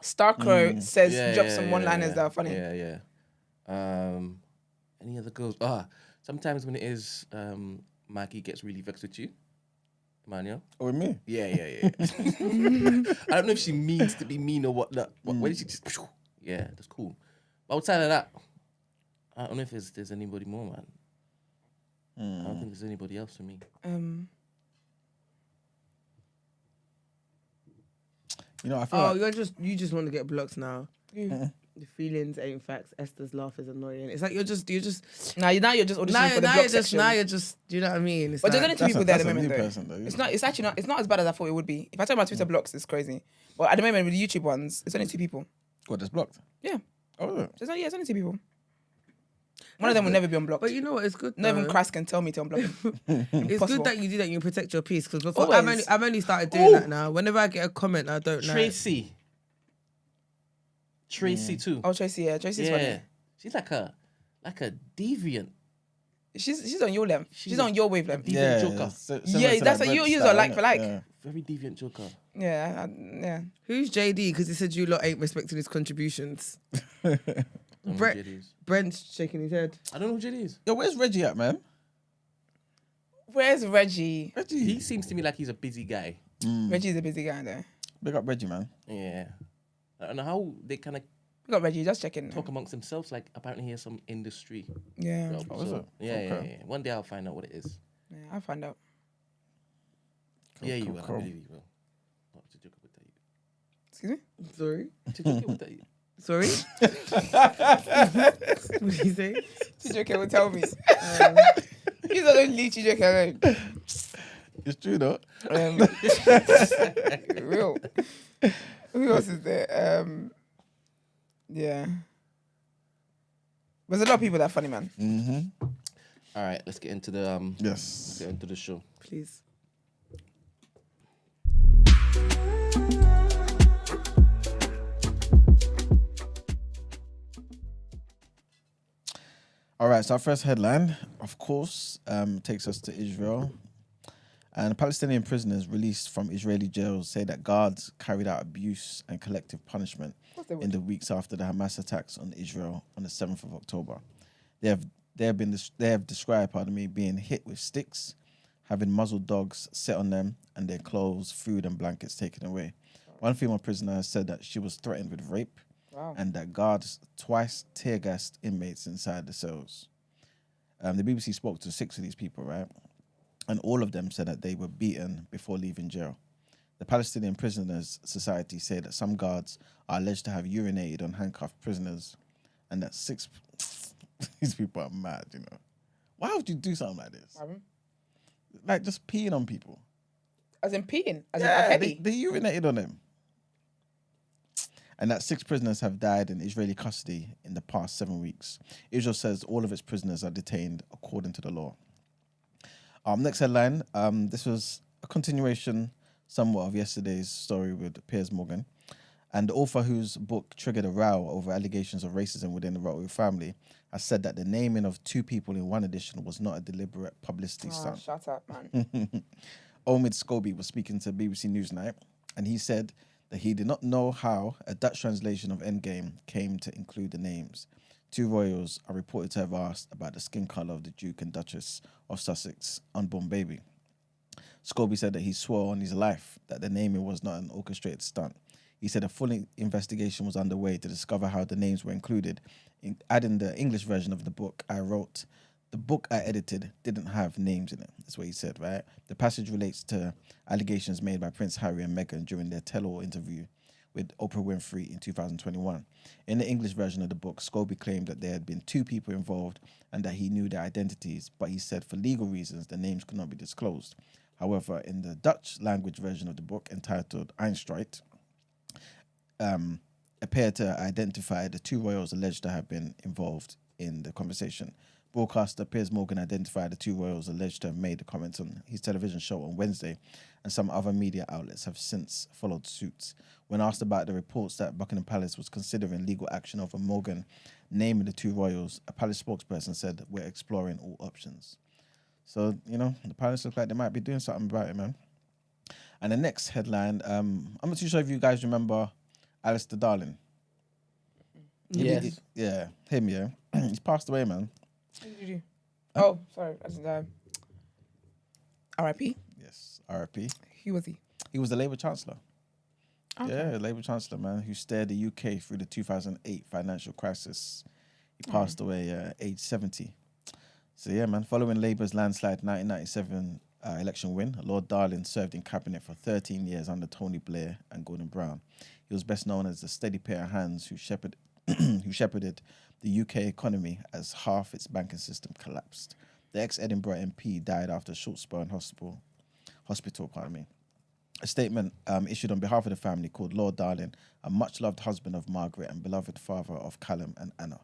Starcrow says, drop some one-liners that are funny. Yeah. Any other girls? Sometimes when it is Maggie gets really vexed with you, Emmanuel. Or with me. Yeah. I don't know if she means to be mean or whatnot. When she just, yeah, that's cool. But outside of that, I don't know if there's anybody more, man. I don't think there's anybody else for me. You know, I feel Oh, like you just want to get blocked now. The feelings ain't facts. Esther's laugh is annoying. It's like you're just Now you're just auditioning for the block section. now you're just, do you know what I mean? It's But there's like, only two people there at the that's a moment, new though. person, though, It's isn't not. It's actually not. It's not as bad as I thought it would be. If I talk about Twitter blocks, it's crazy. But at the moment with the YouTube ones, it's only two people. what, that's blocked. Yeah. Oh, is it? It's only two people. One of them will never be unblocked. but you know what? It's good. Not even though. Christ can tell me to unblock him. It's Impossible. good that you do that. You protect your peace because before Always. I've only started doing that now. Whenever I get a comment, I don't know. Tracy too. Oh, Tracy, yeah, Tracy's funny. She's like a deviant. She's on your length. She's on your wavelength. Deviant joker. Yeah, that's what you use her like for like. Yeah. Very deviant joker. Yeah, yeah. Who's JD? Because he said you lot ain't respecting his contributions. Brent's shaking his head. I don't know who JD is. Yo, where's Reggie at, man? Where's Reggie? He seems to me like he's a busy guy. Reggie's a busy guy though. Big up Reggie, man. Yeah. I don't know how they kind of We got Reggie, just checking. talk amongst themselves. Like apparently he has some industry. Yeah. job. Oh, is it? Yeah, Okay. yeah. One day I'll find out what it is. Yeah, I'll find out. Yeah, you cool, will. cool. I believe you will. Not to joke about that. Excuse me? Sorry. To joke about that. Sorry. What did you say? Chijoke will tell me. He's not going to leave Chijoke alone. It's true, though. Real. Who else is there? Yeah. There's a lot of people that are funny, man. All right, let's get into the Yes. get into the show. Please. All right, so our first headline, of course, takes us to Israel. And Palestinian prisoners released from Israeli jails say that guards carried out abuse and collective punishment in the weeks after the Hamas attacks on Israel on the 7th of October. They have described, being hit with sticks, having muzzled dogs set on them, and their clothes, food, and blankets taken away. One female prisoner has said that she was threatened with rape. Wow. And that guards twice tear-gassed inmates inside the cells. The BBC spoke to 6 of these people, right? And all of them said that they were beaten before leaving jail. The Palestinian Prisoners Society say that some guards are alleged to have urinated on handcuffed prisoners, and that 6... these people are mad, you know. Why would you do something like this? Like just peeing on people. As in peeing? As Yeah, in they urinated on them. And that 6 prisoners have died in Israeli custody in the past 7 weeks. Israel says all of its prisoners are detained according to the law. Next headline. This was a continuation somewhat of yesterday's story with Piers Morgan. And the author whose book triggered a row over allegations of racism within the royal family has said that the naming of 2 people in one edition was not a deliberate publicity stunt. Shut up, man. Omid Scobie was speaking to BBC Newsnight, and he said that he did not know how a Dutch translation of Endgame came to include the names. 2 royals are reported to have asked about the skin colour of the Duke and Duchess of Sussex unborn baby. Scobie said that he swore on his life that the naming was not an orchestrated stunt. He said a full investigation was underway to discover how the names were included. Adding the English version of the book I wrote, the book I edited didn't have names in it. That's what he said, right? The passage relates to allegations made by Prince Harry and Meghan during their tell-all interview with Oprah Winfrey in 2021. In the English version of the book, Scobie claimed that there had been 2 people involved and that he knew their identities, but he said for legal reasons the names could not be disclosed. However, in the Dutch language version of the book, entitled Eindstrijd, appeared to identify the 2 royals alleged to have been involved in the conversation. Broadcaster Piers Morgan identified the 2 royals alleged to have made the comments on his television show on Wednesday, and some other media outlets have since followed suit. When asked about the reports that Buckingham Palace was considering legal action over Morgan naming the 2 royals, a palace spokesperson said, "We're exploring all options." So, you know, the palace look like they might be doing something about it, man. And the next headline, I'm not too sure if you guys remember Alistair Darling. Yes. Yeah, him, yeah. He's passed away, man. What did you do? Oh, sorry. As in, R.I.P. Yes, R.I.P. Who was he? He was the Labour Chancellor. Okay. Yeah, Labour Chancellor, man, who steered the UK through the 2008 financial crisis. He passed away at age 70. So, yeah, man, following Labour's landslide 1997 election win, Lord Darling served in cabinet for 13 years under Tony Blair and Gordon Brown. He was best known as the steady pair of hands who shepherded the UK economy as half its banking system collapsed. The ex-Edinburgh MP died after a short spell in hospital. A statement issued on behalf of the family called Lord Darling, a much-loved husband of Margaret and beloved father of Callum and Anna.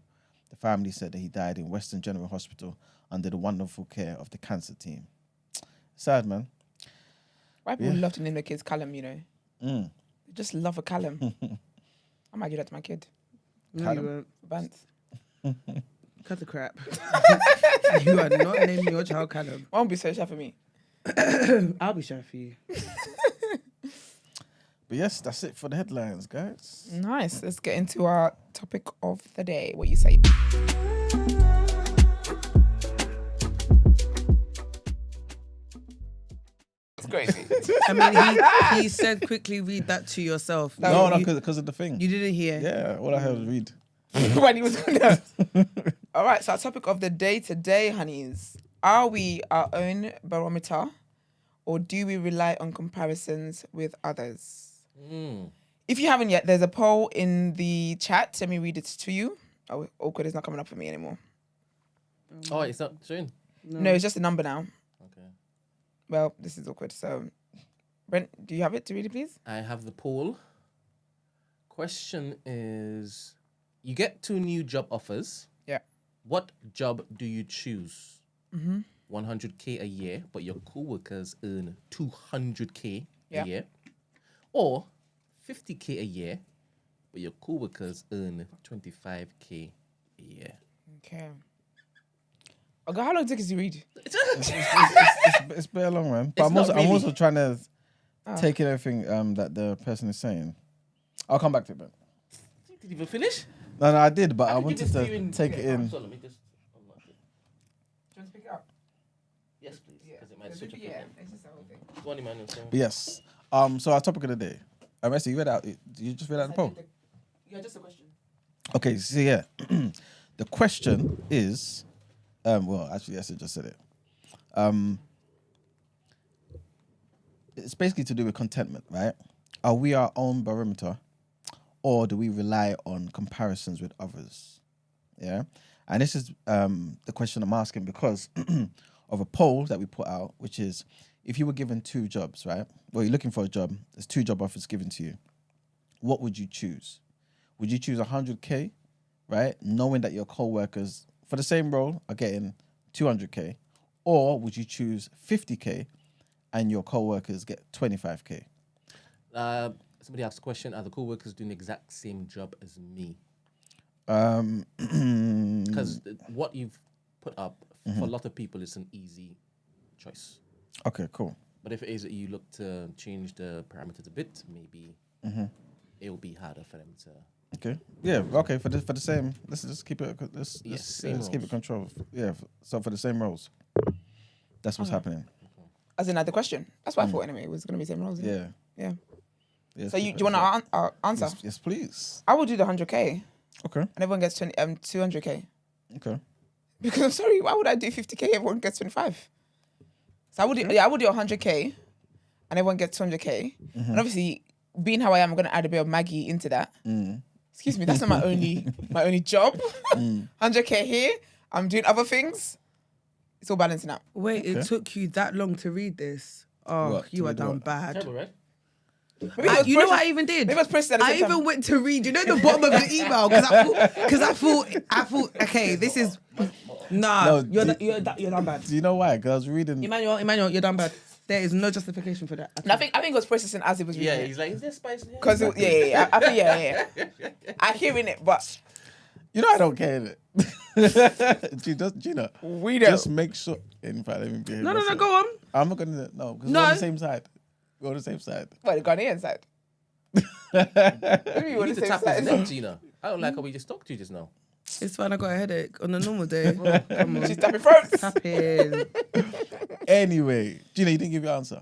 The family said that he died in Western General Hospital under the wonderful care of the cancer team. Sad, man. White people love to name their kids Callum, you know. They just love a Callum. I might give that to my kid. No, you won't. Bants. Cut the crap. You are not naming your child Callum. Won't be so shy for me. I'll be shy for you. But yes, that's it for the headlines, guys. Nice. Let's get into our topic of the day. What you say? It's crazy. I mean, he said quickly read that to yourself. No, because of the thing. You didn't hear. Yeah, all I heard was read. When he was gonna. All right, so our topic of the day today, honeys. Are we our own barometer, or do we rely on comparisons with others? If you haven't yet, there's a poll in the chat. Let me read it to you. Oh, awkward is not coming up for me anymore. Oh, it's not soon. No, it's just a number now. Okay. Well, this is awkward. So, Brent, do you have it to read it, please? I have the poll. Question is, you get 2 new job offers. Yeah. What job do you choose? 100K a year, but your co-workers earn 200K a year. or 50k a year, but your co-workers earn 25k a year. Okay. Okay, how long did you read? It's been long, man. But I'm also trying to take in everything that the person is saying. I'll come back to it, man. Did you even finish? No, I did, but I wanted to take it in. So let me just unlock it. Do you want to pick it up? Yes, please. Because it might switch up Yeah, again. it's just the whole thing. Go on, Emmanuel. But yes. So our topic of the day. Esther, you read out. You just read out the poll. Yeah, just a question. Okay, so yeah, the question is, well, actually, Esther just said it. It's basically to do with contentment, right? Are we our own barometer, or do we rely on comparisons with others? Yeah, and this is the question I'm asking because of a poll that we put out, which is, if you were given two jobs, right? Well, you're looking for a job. There's two job offers given to you. What would you choose? Would you choose 100K, right? Knowing that your co-workers for the same role are getting 200K, or would you choose 50K and your co-workers get 25K? Somebody asked a question, are the co-workers doing the exact same job as me? Because what you've put up, for a lot of people, it's an easy choice. Okay, cool. But if it is that you look to change the parameters a bit, maybe it will be harder for them to... Okay. Yeah. Okay. For the same, let's just keep it. Let's keep it controlled. Yeah. So for the same roles, that's what's happening. As in, like the question. That's what I thought anyway. It was going to be the same roles. Yeah. Yeah. Yes, So do you want to answer? Yes, please. I would do the 100K, Okay. and everyone gets 200K. Okay. Because I'm sorry, why would I do 50K? Everyone gets 25. So I would do, I would do 100K, and everyone gets 200K. And obviously, being how I am, I'm going to add a bit of Maggie into that. Excuse me, that's not my only job. 100K here. I'm doing other things. It's all balancing out. Wait, it took you that long to read this? Oh, What? you To are read down what? bad. Terrible, right? You know what I even did? Maybe it was processed at the I same time. even went to read. You know the bottom of the email because I thought. Okay, this is No, You're done bad. Do you know why? Because I was reading. Emmanuel, you're done bad. There is no justification for that. And I think it was processing as it was reading Yeah, it. he's like, is there spice in here? Because I think I hearing it, but You know I don't care. Innit? Gina, we don't. just make sure. In fact, let me behave No, myself. go on. I'm not gonna. No, because No. we're on the same side. We're on the same side. What, the Ghanaian side? What do you You want need to to say tap his side? neck, Gina. I don't like how we just talked to you just now. It's fine. I got a headache on a normal day. Come on, She's tapping throats. tap in. Anyway, Gina, you didn't give your answer.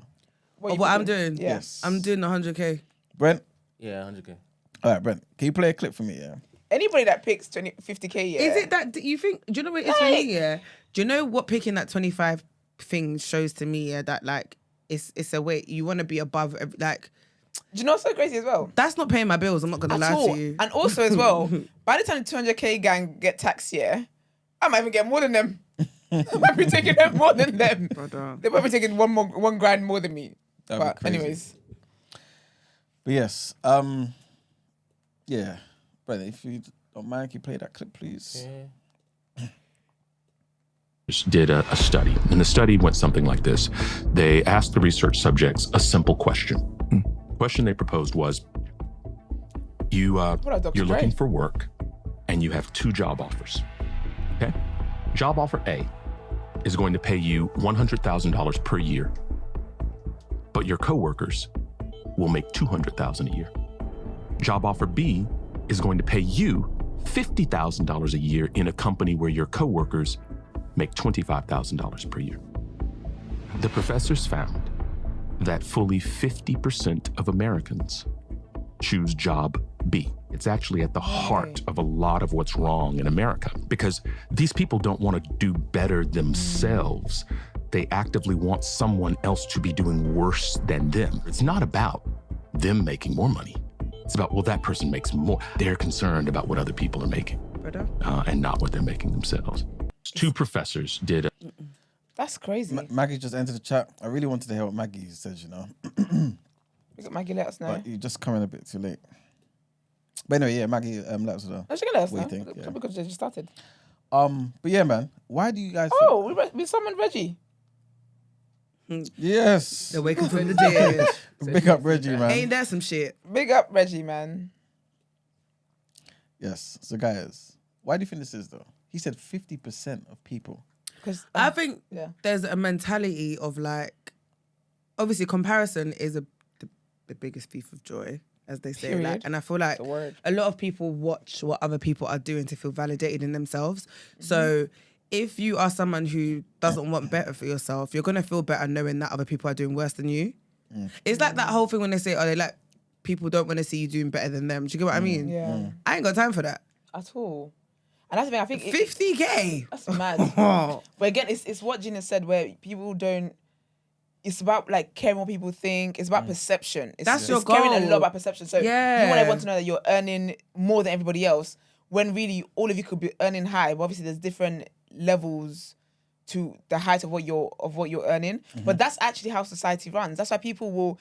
What I'm doing? Yeah. Yes. I'm doing 100K. Brent. Yeah, 100k. All right, Brent. Can you play a clip for me? Yeah. Anybody that picks 50K, yeah. Is it that you think? Do you know what it is for Like- me? Yeah. Do you know what picking that 25 thing shows to me? Yeah, that like it's a way you want to be above. Like Do you know what's so crazy as well? that's not paying my bills. I'm not gonna At lie all. to you. And also as well, by the time the 200K gang get taxed, yeah, I might even get more than them. I might be taking them more than them. Brother. They might be taking one grand more than me. That'd be But crazy. anyways, But yes. Yeah. Brent, if you don't mind, can you play that clip, please? Yeah. Did a study, and the study went something like this. They asked the research subjects a simple question. The question they proposed was, you're Dr. looking Dre? for work, and you have two job offers. Okay? Job offer A is going to pay you $100,000 per year, but your coworkers will make $200,000 a year. Job offer B is going to pay you $50,000 a year in a company where your coworkers make $25,000 per year. The professors found that fully 50% of Americans choose job B. It's actually at the heart of a lot of what's wrong in America because these people don't want to do better themselves. They actively want someone else to be doing worse than them. It's not about them making more money. It's about, well, that person makes more. They're concerned about what other people are making Brother. and not what they're making themselves. Two professors did that's crazy. Maggie just entered the chat. I really wanted to hear what Maggie says, you know. Maggie, let us know. But you're just coming a bit too late. But anyway, yeah, Maggie, let us know. No, she can let us What know. do you think? Yeah. Because they just started. But yeah, man, why do you guys Oh, we summoned Reggie. Yes. They're waking from the dead. Big up Reggie, man. Ain't that some shit? Big up Reggie, man. Yes. So guys, why do you think this is though? He said 50% of people. Because I think yeah. there's a mentality of like, obviously comparison is the biggest thief of joy, as they say. Period. Like, and I feel like The word. a lot of people watch what other people are doing to feel validated in themselves. So if you are someone who doesn't want better for yourself, you're gonna feel better knowing that other people are doing worse than you. It's like that whole thing when they say, oh, they like people don't want to see you doing better than them. Do you get what I mean? Yeah. I ain't got time for that. At all. And that's the thing, I think 50K. that's mad. But again, it's what Gina said, where people don't. It's about like caring what people think. It's about perception. That's your it's caring a goal. lot about perception. So Yeah. you want everyone to know that you're earning more than everybody else, when really all of you could be earning high. But obviously, there's different levels to the height of what you're earning. But that's actually how society runs. That's why people will.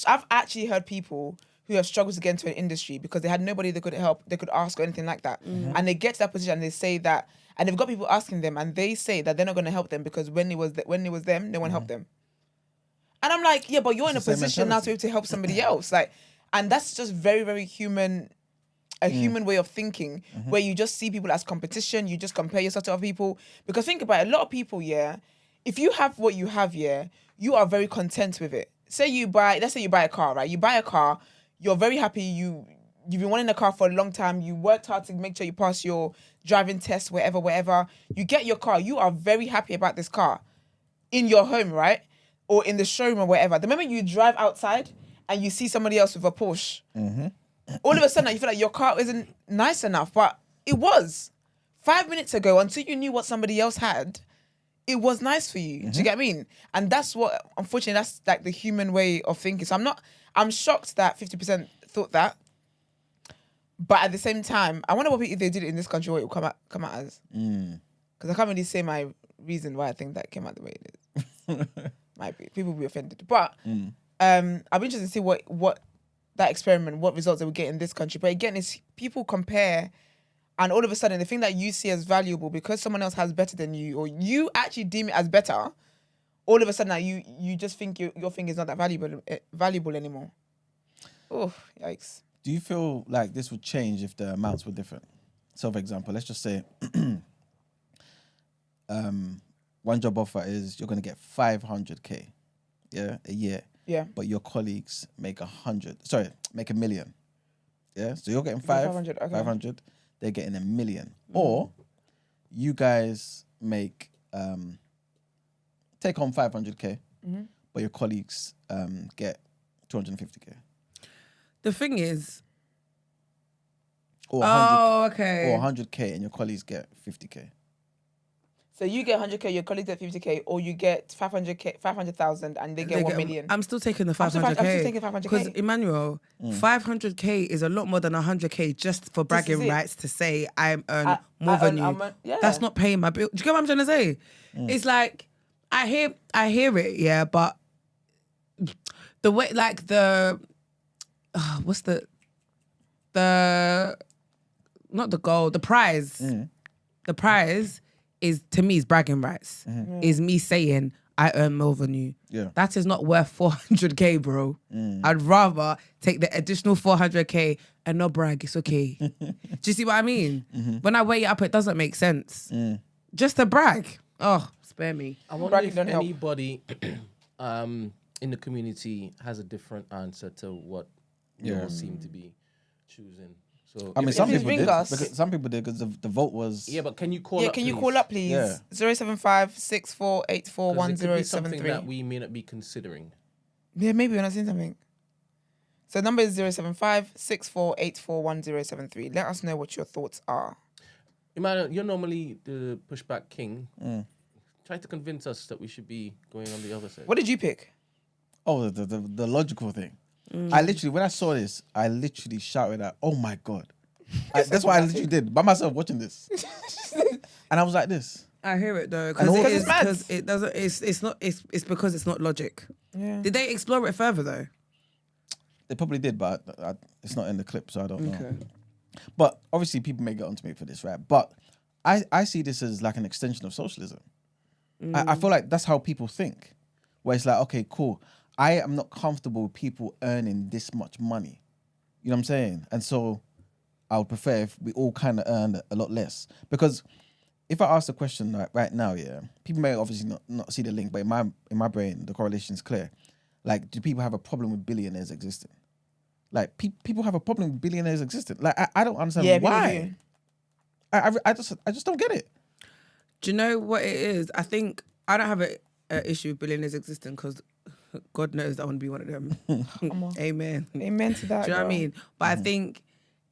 I've actually heard people who have struggled to get into an industry because they had nobody they could help, they could ask or anything like that. And they get to that position and they say that, and they've got people asking them and they say that they're not going to help them because when it was them, no one helped them. And I'm like, yeah, but you're in a It's the same position now to be able to help somebody else. Like, and that's just very, very human, human way of thinking, where you just see people as competition, you just compare yourself to other people. Because think about it, a lot of people, yeah, if you have what you have, yeah, you are very content with it. Let's say you buy a car, right? You buy a car, you're very happy, you've been wanting a car for a long time, you worked hard to make sure you pass your driving test, wherever. You get your car, you are very happy about this car in your home, right? Or in the showroom or wherever. The moment you drive outside and you see somebody else with a Porsche, all of a sudden you feel like your car isn't nice enough, but it was. 5 minutes ago, until you knew what somebody else had, it was nice for you. Do you get what I mean? And that's what, unfortunately, that's like the human way of thinking. So I'm shocked that 50% thought that. But at the same time, I wonder if they did it in this country, what it would come out as. Because I can't really say my reason why I think that came out the way it is. Might be. People will be offended. But I'll be interested to see what that experiment, what results they would get in this country. But again, it's people compare, and all of a sudden the thing that you see as valuable because someone else has better than you, or you actually deem it as better, all of a sudden now you just think your thing is not that valuable anymore. Oh, yikes. Do you feel like this would change if the amounts were different? So, for example, let's just say one job offer is you're going to get 500K, yeah, a year. Yeah. But your colleagues make $1 million. Yeah. So you're getting 500, okay. 500, they're getting $1 million. Or you guys make, take home 500K, but your colleagues get 250K. The thing is, Or 100, okay. Or 100K and your colleagues get 50K. So you get 100K, your colleagues get 50K, or you get 500,000 and they get 1 million. I'm still taking the I'm still 500K. taking 500K. Because Emmanuel, 500K is a lot more than 100K just for bragging it. rights to say I earn more than you. Yeah. That's not paying my bill. Do you get what I'm trying to say? It's like I hear it, yeah, but the way like what's the not the goal, the prize. The prize is, to me, is bragging rights. Is me saying I earn more than you. Yeah. That is not worth 400K, bro. I'd rather take the additional 400K and not brag. It's okay. Do you see what I mean? When I weigh it up, it doesn't make sense. Just to brag. Oh, spare me. I wonder Bragging if don't help. anybody in the community has a different answer to what you all seem to be choosing. So I mean, if some you people ring did. us- Because some people did because the vote was. yeah, but can you call Yeah, up? can you please? call up, please? Yeah. 075 6484 'Cause it could be something 1073. that we may not be considering. Yeah, maybe we're not saying something. So the number is 075 6484 1073. Let us know what your thoughts are. Emmanuel, you're normally the pushback king. Try to convince us that we should be going on the other side. What did you pick? Oh, the logical thing. I literally, when I saw this, I literally shouted out, "Oh my God." That's what I literally did by myself watching this. And I was like this. I hear it though, And all- because it doesn't. It's because it's not logic. Yeah. Did they explore it further though? They probably did, but it's not in the clip, so I don't know. But obviously people may get onto me for this, right? But I see this as like an extension of socialism. I feel like that's how people think. where it's like, okay, cool. I am not comfortable with people earning this much money. You know what I'm saying? And so I would prefer if we all kind of earn a lot less. Because if I ask the question right now, yeah, people may obviously not see the link, but in my brain, the correlation is clear. Like, do people have a problem with billionaires existing? Like, people have a problem with billionaires existing. Like, I don't understand why. I just don't get it. Do you know what it is? I think I don't have an issue with billionaires existing because God knows I want to be one of them. Amen. Amen to that. Do you know what I mean? But I think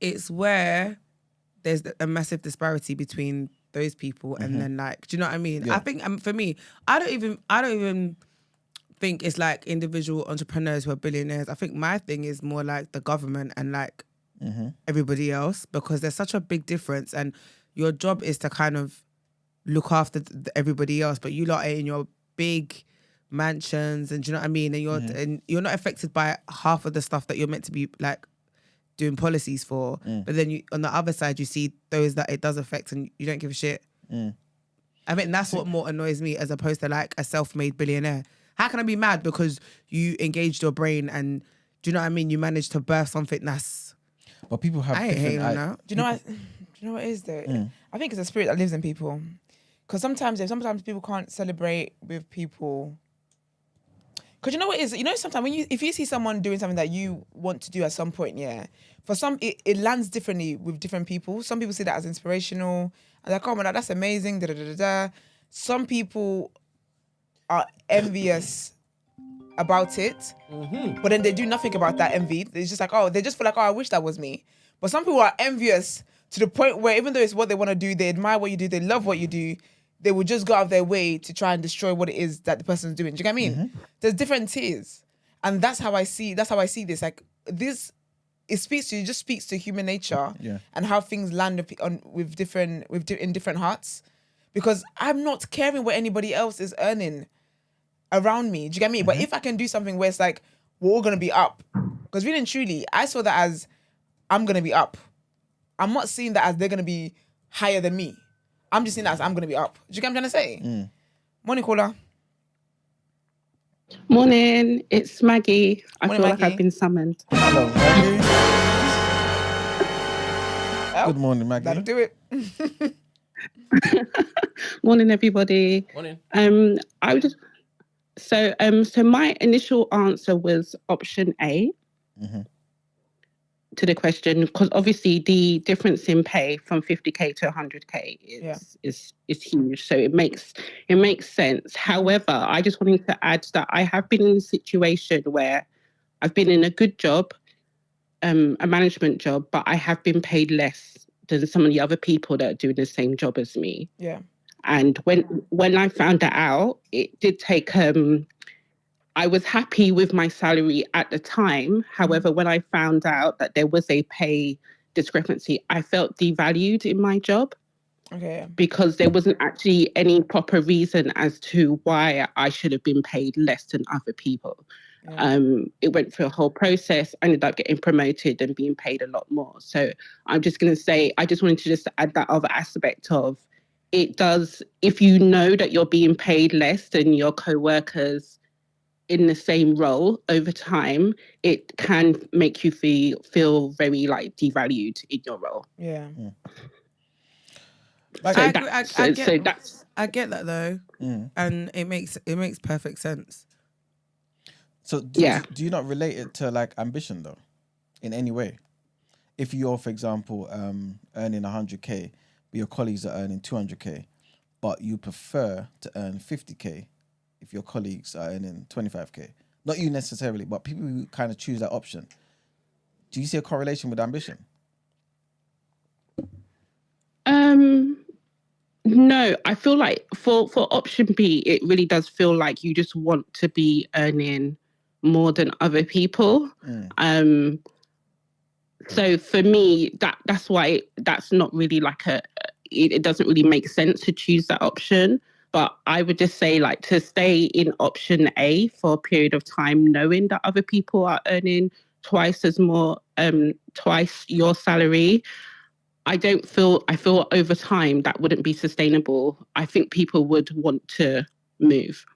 it's where there's a massive disparity between those people and then like, do you know what I mean? Yeah. I think for me, I don't even think it's like individual entrepreneurs who are billionaires. I think my thing is more like the government and like everybody else, because there's such a big difference, and your job is to kind of look after everybody else, but you lot are in your big mansions, and do you know what I mean? And you're not affected by half of the stuff that you're meant to be like doing policies for. But then you, on the other side, you see those that it does affect and you don't give a shit. I think that's what more annoys me, as opposed to like a self-made billionaire. How can I be mad because you engaged your brain and, do you know what I mean? You managed to birth something that's... But people have I ain't hating on that. Do you know what it is though? I think it's a spirit that lives in people. Because sometimes people can't celebrate with people. Because you know what it is? You know, sometimes if you see someone doing something that you want to do at some point, yeah, for some, it lands differently with different people. Some people see that as inspirational. And like, oh my God, that's amazing. Da, da, da, da, da. Some people are envious about it, but then they do nothing about that envy. It's just like, oh, they just feel like, oh, I wish that was me. But some people are envious to the point where even though it's what they want to do, they admire what you do, they love what you do, they will just go out of their way to try and destroy what it is that the person's doing. Do you get what I mean? There's different tiers. And that's how I see this. Like this, it just speaks to human nature and how things land in different hearts. Because I'm not caring what anybody else is earning around me. Do you get me? But if I can do something where it's like, we're all going to be up. Because really and truly, I saw that as, I'm going to be up. I'm not seeing that as they're going to be higher than me. I'm just seeing that as I'm going to be up. Do you get what I'm trying to say? Morning, caller. Morning, it's Maggie. I Morning, feel Maggie. like I've been summoned. Hello, Maggie. Good morning, Maggie. That'll do it. Morning, everybody. Morning. I would just so my initial answer was option A to the question, because obviously the difference in pay from 50k to 100k is huge. So it makes sense. However, I just wanted to add that I have been in a situation where I've been in a good job, a management job, but I have been paid less than some of the other people that are doing the same job as me. Yeah. And when I found that out, it did take I was happy with my salary at the time. However, when I found out that there was a pay discrepancy, I felt devalued in my job. Okay. Because there wasn't actually any proper reason as to why I should have been paid less than other people. Yeah. It went through a whole process. I ended up getting promoted and being paid a lot more. So I'm just going to say, I just wanted to just add that other aspect of it does, if you know that you're being paid less than your co-workers in the same role over time, it can make you feel very like devalued in your role. Yeah. Like, I get that though, and it makes perfect sense. So do you not relate it to like ambition though, in any way? If you're, for example, earning 100k, but your colleagues are earning 200k, but you prefer to earn 50k if your colleagues are earning 25k. Not you necessarily, but people who kind of choose that option. Do you see a correlation with ambition? No, I feel like for option B, it really does feel like you just want to be earning more than other people. So for me, that's why that's not really like it doesn't really make sense to choose that option. But I would just say, like, to stay in option A for a period of time, knowing that other people are earning twice your salary, I feel over time that wouldn't be sustainable. I think people would want to move.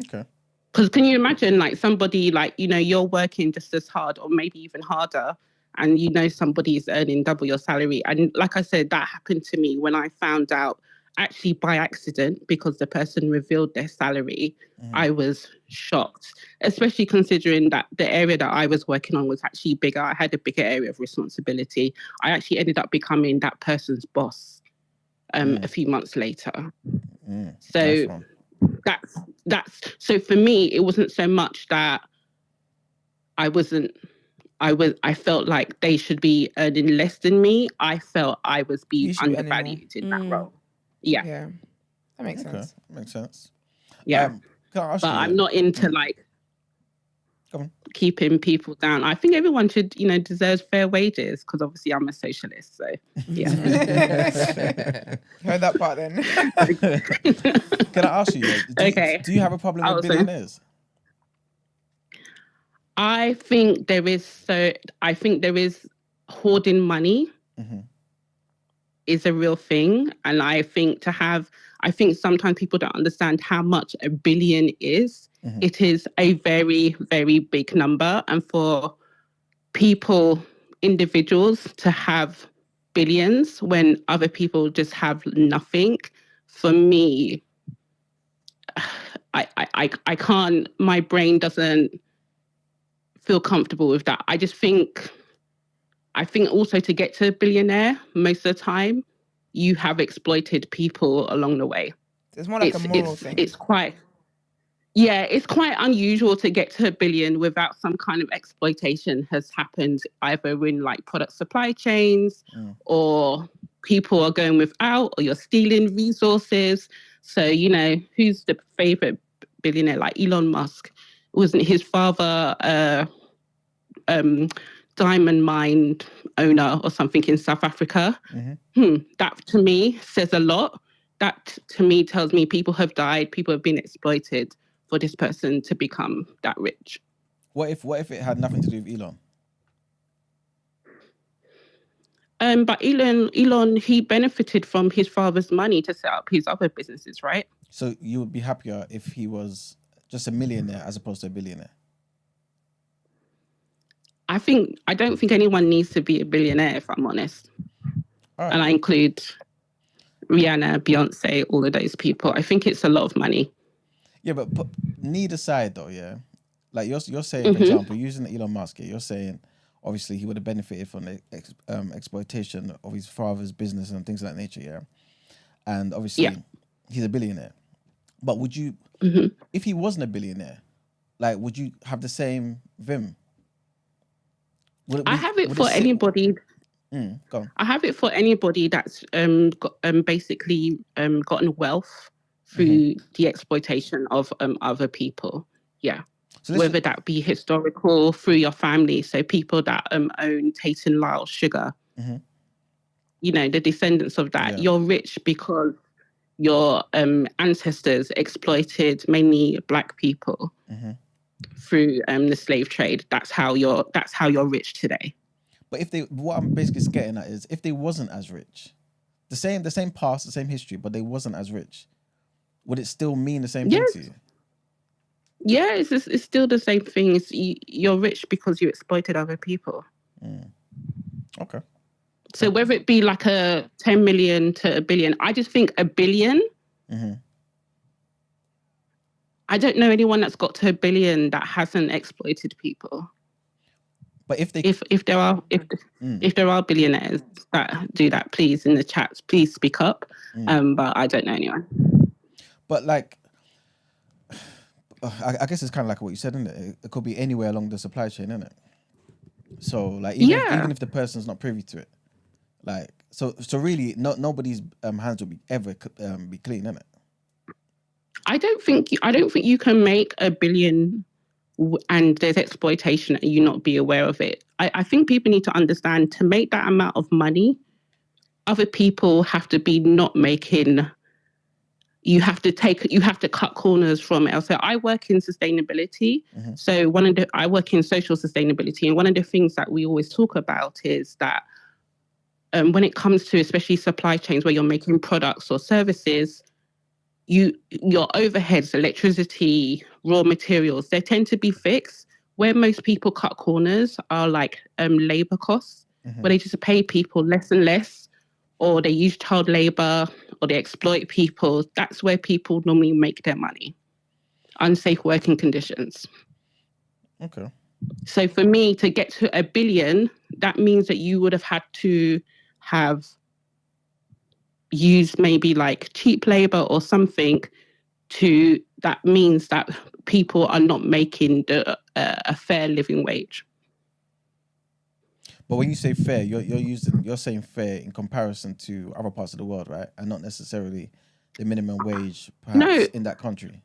Okay. Because can you imagine, like, somebody, like, you know, you're working just as hard or maybe even harder, and you know somebody is earning double your salary. And like I said, that happened to me when I found out, actually by accident, because the person revealed their salary. I was shocked, especially considering that the area that I was working on was actually bigger. I had a bigger area of responsibility. I actually ended up becoming that person's boss a few months later. So that's so for me, it wasn't so much that I felt like they should be earning less than me. I felt I was being undervalued in that role. Yeah. Yeah. That makes sense. Makes sense. Yeah. Can I ask But you, I'm not into like keeping people down. I think everyone should, you know, deserve fair wages, because obviously I'm a socialist. So yeah. Heard that part then. Can I ask you, do you have a problem with billionaires? I think there is hoarding money is a real thing. And I think sometimes people don't understand how much a billion is. It is a very, very big number. And for individuals to have billions when other people just have nothing, for me, I can't, my brain doesn't feel comfortable with that. I think also to get to a billionaire, most of the time, you have exploited people along the way. It's more like a moral thing. It's quite unusual to get to a billion without some kind of exploitation has happened, either in like product supply chains or people are going without, or you're stealing resources. So, you know, who's the favorite billionaire? Like Elon Musk. Wasn't his father diamond mine owner or something in South Africa? That to me says a lot. That to me tells me people have died, people have been exploited for this person to become that rich. What if it had nothing to do with Elon? But Elon, he benefited from his father's money to set up his other businesses, right? So you would be happier if he was just a millionaire as opposed to a billionaire? I don't think anyone needs to be a billionaire, if I'm honest. All right. And I include Rihanna, Beyonce, all of those people. I think it's a lot of money. Yeah, but need aside though, yeah. Like you're saying, for example, using Elon Musk, you're saying obviously he would have benefited from the exploitation of his father's business and things of that nature, yeah. And obviously he's a billionaire. But would you, if he wasn't a billionaire, like would you have the same vim? I have it for anybody. Go on. I have it for anybody that's basically gotten wealth through the exploitation of other people. Yeah. So whether that be historical, through your family. So people that own Tate and Lyle Sugar, you know, the descendants of that. You're rich because your ancestors exploited mainly Black people through the slave trade. That's how you're rich today. But what I'm basically getting at is, if they wasn't as rich, the same past, the same history, but they wasn't as rich, would it still mean the same thing to you? Yeah, it's still the same thing. You're rich because you exploited other people. Okay. So whether it be like a 10 million to a billion, I just think a billion. I don't know anyone that's got to a billion that hasn't exploited people. But if there are billionaires that do that, please in the chats, please speak up. But I don't know anyone. But like, I guess it's kind of like what you said, isn't it? It could be anywhere along the supply chain, isn't it? So like, even if the person's not privy to it, like, so really, nobody's hands will ever be clean, isn't it? I don't think you can make a billion and there's exploitation and you not be aware of it. I think people need to understand, to make that amount of money, other people have to be not making. You have to cut corners from it. So I work in sustainability. So I work in social sustainability, and one of the things that we always talk about is that when it comes to especially supply chains where you're making products or services, your overheads, electricity, raw materials, they tend to be fixed. Where most people cut corners are like labor costs, where they just pay people less and less, or they use child labor, or they exploit people. That's where people normally make their money. Unsafe working conditions. Okay. So for me to get to $1 billion, that means that you would have had to have used maybe like cheap labor or something that means that people are not making a fair living wage. But when you say fair, you're saying fair in comparison to other parts of the world, right? And not necessarily the minimum wage perhaps in that country.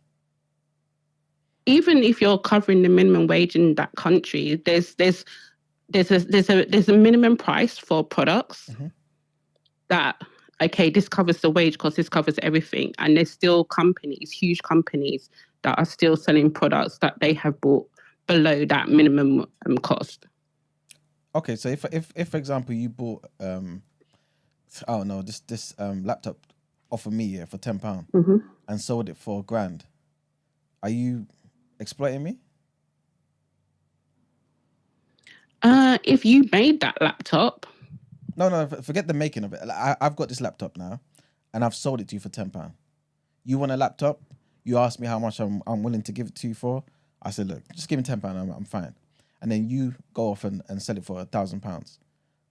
Even if you're covering the minimum wage in that country, there's a minimum price for products that, okay, this covers the wage cost, this covers everything. And there's still companies, huge companies, that are still selling products that they have bought below that minimum cost. Okay, so if for example you bought I don't know, this laptop off of me for £10 and sold it for £1,000, are you exploiting me? If you made that laptop. No, forget the making of it. I've got this laptop now, and I've sold it to you for £10. You want a laptop? You asked me how much I'm willing to give it to you for. I said, look, just give me £10. I'm fine. And then you go off and sell it for £1,000.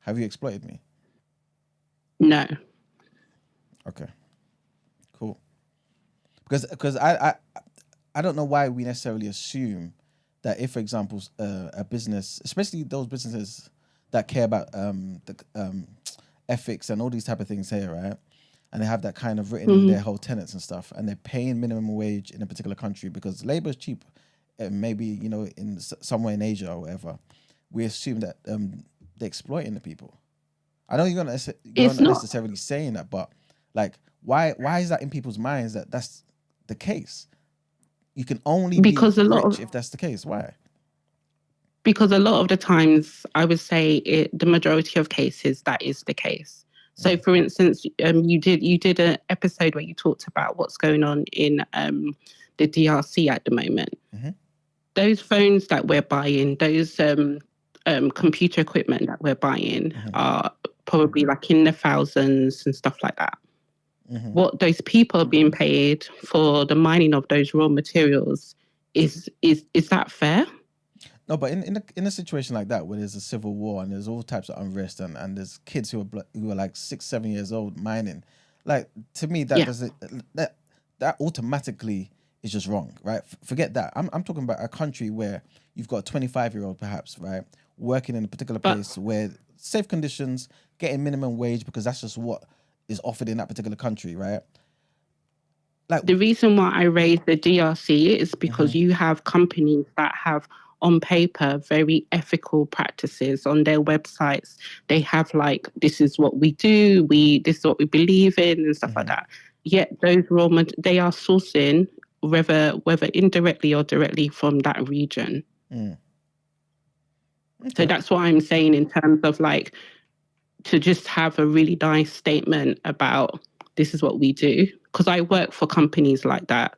Have you exploited me? No. Okay. Cool. Because I don't know why we necessarily assume that if, for example, a business, especially those businesses that care about the ethics and all these type of things here, right? And they have that kind of written in their whole tenets and stuff, and they're paying minimum wage in a particular country because labor is cheap. Maybe, you know, in somewhere in Asia or whatever, we assume that they're exploiting the people. I know you're not necessarily saying that, but like, why is that in people's minds that that's the case? You can only be rich if that's the case. Why? Because a lot of the times, I would say the majority of cases, that is the case. So, for instance, you did an episode where you talked about what's going on in the DRC at the moment. Those phones that we're buying, those computer equipment that we're buying are probably like in the thousands and stuff like that. What those people are being paid for the mining of those raw materials, is that fair? No, but in a situation like that where there's a civil war and there's all types of unrest and there's kids who are like 6-7 years old mining, like, to me that automatically is just wrong, right? Forget that. I'm talking about a country where you've got a 25-year-old perhaps, right, working in a particular place where safe conditions, getting minimum wage because that's just what is offered in that particular country, right? Like, the reason why I raised the DRC is because you have companies that have on paper very ethical practices on their websites. They have like, this is what we do, this is what we believe in and stuff like that. Yet those they are sourcing whether indirectly or directly from that region. Okay. So that's what I'm saying in terms of like, to just have a really nice statement about this is what we do. Because I work for companies like that,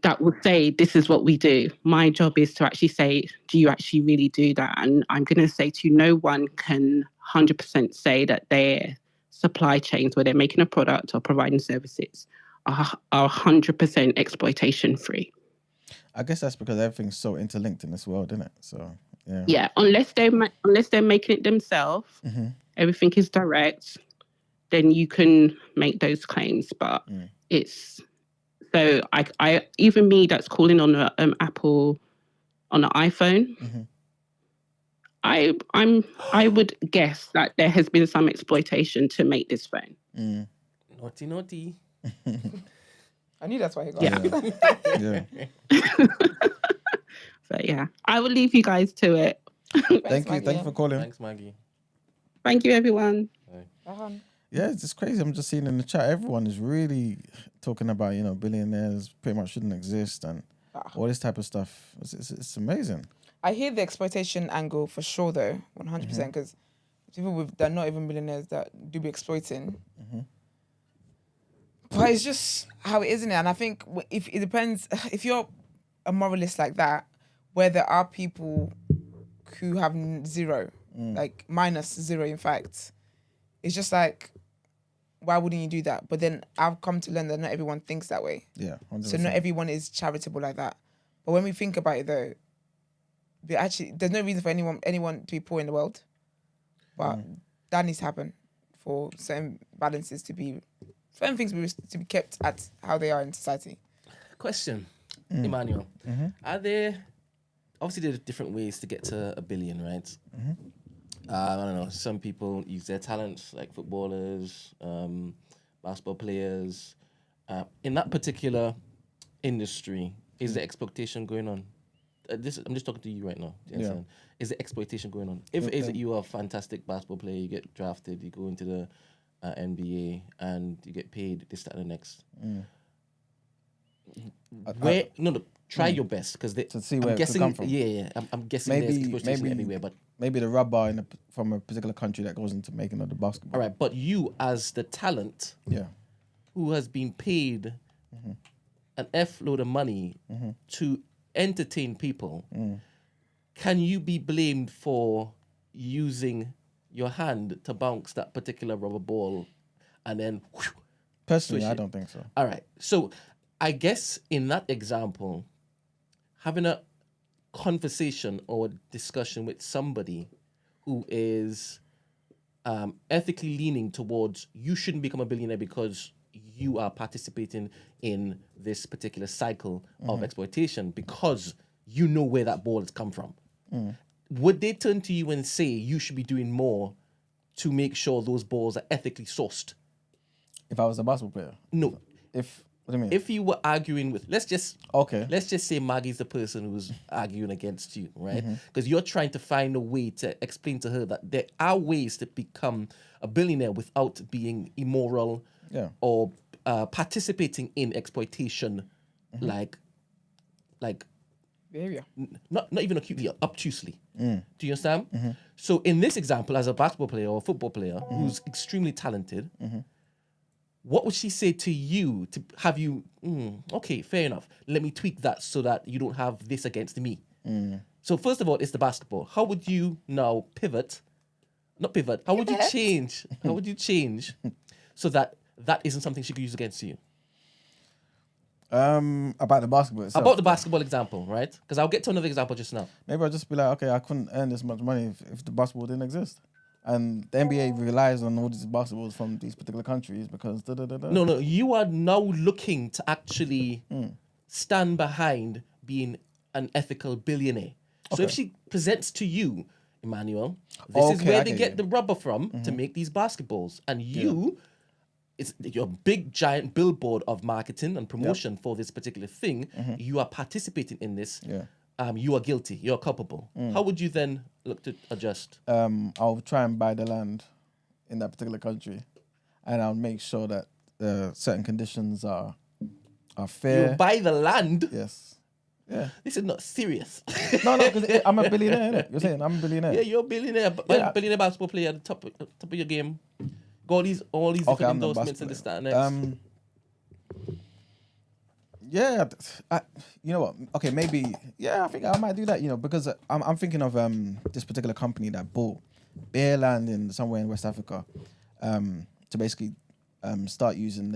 that would say, this is what we do. My job is to actually say, do you actually really do that? And I'm going to say to you, no one can 100% say that their supply chains where they're making a product or providing services are 100% exploitation free. I guess that's because everything's so interlinked in this world, isn't it? So, yeah. Yeah, unless they're making it themselves, everything is direct, then you can make those claims. But it's... So I even me that's calling on an Apple, on an iPhone, I would guess that there has been some exploitation to make this phone. Naughty. I knew that's why he got it. But yeah, I will leave you guys to it. Thank you for calling. Thanks, Maggie. Thank you, everyone. Yeah, it's just crazy. I'm just seeing in the chat, everyone is really talking about, you know, billionaires pretty much shouldn't exist and all this type of stuff. It's amazing. I hear the exploitation angle for sure, though, 100%, because people that are not even millionaires that do be exploiting. But it's just how it is, isn't it? And I think if it depends, if you're a moralist like that, where there are people who have zero, like -0, in fact, it's just like, why wouldn't you do that? But then I've come to learn that not everyone thinks that way. Yeah, 100%. So not everyone is charitable like that. But when we think about it, though, there's no reason for anyone to be poor in the world. But that needs to happen for certain balances to be, certain things to be kept at how they are in society. Question, Emmanuel. Are there, obviously there are different ways to get to $1 billion, right? I don't know, some people use their talents, like footballers, basketball players. In that particular industry, is the exploitation going on? I'm just talking to you right now. Do you understand? Is the exploitation going on? If it is that you are a fantastic basketball player, you get drafted, you go into the NBA, and you get paid this, that, and the next. Try your best, because to see where it could come from. I'm guessing there's exploitation everywhere, but maybe the rubber from a particular country that goes into making of the basketball. all right. But you, as the talent, who has been paid an F load of money to entertain people, can you be blamed for using your hand to bounce that particular rubber ball and then Personally, I don't think so. All right. So I guess in that example, having a conversation or discussion with somebody who is ethically leaning towards you shouldn't become a billionaire because you are participating in this particular cycle of exploitation because you know where that ball has come from. Would they turn to you and say you should be doing more to make sure those balls are ethically sourced? If I was a basketball player? No. What do you mean? If you were arguing with, let's just say Maggie's the person who's arguing against you, right? Because you're trying to find a way to explain to her that there are ways to become a billionaire without being immoral or participating in exploitation, like Behavior. not even acutely, obtusely. Do you understand? So in this example, as a basketball player or a football player who's extremely talented, what would she say to you to have you, okay, fair enough. Let me tweak that so that you don't have this against me. So first of all, it's the basketball. How would you now how would you change? How would you change so that isn't something she could use against you? About the basketball itself. About the basketball example, right? Because I'll get to another example just now. Maybe I'll just be like, okay, I couldn't earn this much money if the basketball didn't exist. And the NBA relies on all these basketballs from these particular countries because No, you are now looking to actually stand behind being an ethical billionaire. So if she presents to you, Emmanuel, this is where they get the rubber from to make these basketballs. And it's your big giant billboard of marketing and promotion for this particular thing. You are participating in this. You are guilty. You're culpable. How would you then look to adjust? I'll try and buy the land in that particular country, and I'll make sure that certain conditions are fair. You buy the land? Yes. Yeah. This is not serious. No, because I'm a billionaire, innit? You're saying I'm a billionaire. Yeah, you're a billionaire. Billionaire basketball player at the top of your game. Got all these different endorsements and this, that, and next. Yeah, you know what? Okay, maybe. Yeah, I think I might do that. You know, because I'm thinking of this particular company that bought bare land in somewhere in West Africa, to basically start using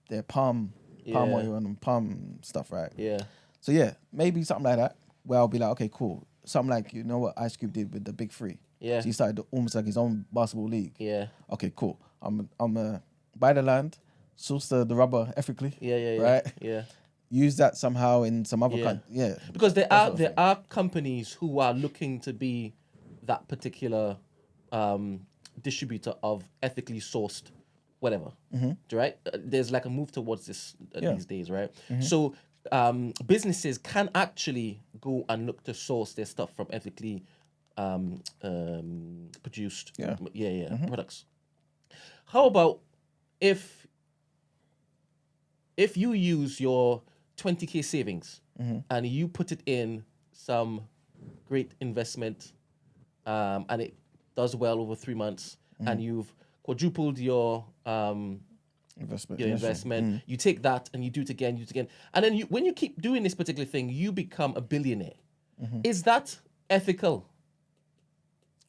their palm oil and palm stuff, right? Yeah. So yeah, maybe something like that where I'll be like, okay, cool. Something like what Ice Cube did with the Big Three. Yeah. So he started almost like his own basketball league. Yeah. Okay, cool. I'm buy the land, source the rubber ethically. Yeah. Right. Yeah. Use that somehow in some other country. Yeah. Because there are companies who are looking to be that particular distributor of ethically sourced whatever. Right? There's like a move towards this these days, right? So businesses can actually go and look to source their stuff from ethically produced products. How about if you use your 20k savings and you put it in some great investment and it does well over 3 months and you've quadrupled your Investment. your yeah, sure. investment. You take that and you do it again, and then when you keep doing this particular thing, you become a billionaire. Is that ethical?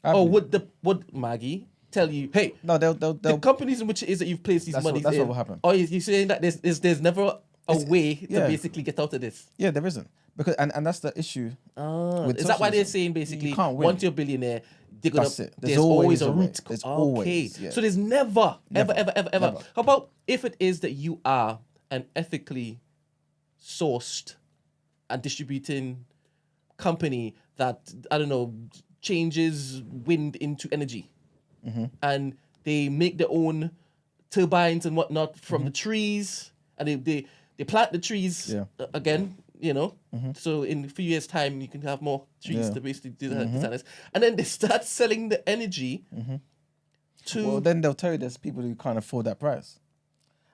Or would Maggie tell you, hey, No, they'll the companies in which it is that you've placed these monies that's in, what will happen. or you're saying that there's never a way to yeah. basically get out of this? Yeah, there isn't. Because and that's the issue. with Is that why they're socialism. saying basically You can't win. once you're a billionaire, they're gonna, That's it. there's always a route? There's Okay. always, yeah. So there's never. Never. How about if it is that you are an ethically sourced and distributing company that, I don't know, changes wind into energy, and they make their own turbines and whatnot from the trees, and they plant the trees again, you know. So in a few years' time, you can have more trees to basically do that. And then they start selling the energy to. Well, then they'll tell you there's people who can't afford that price,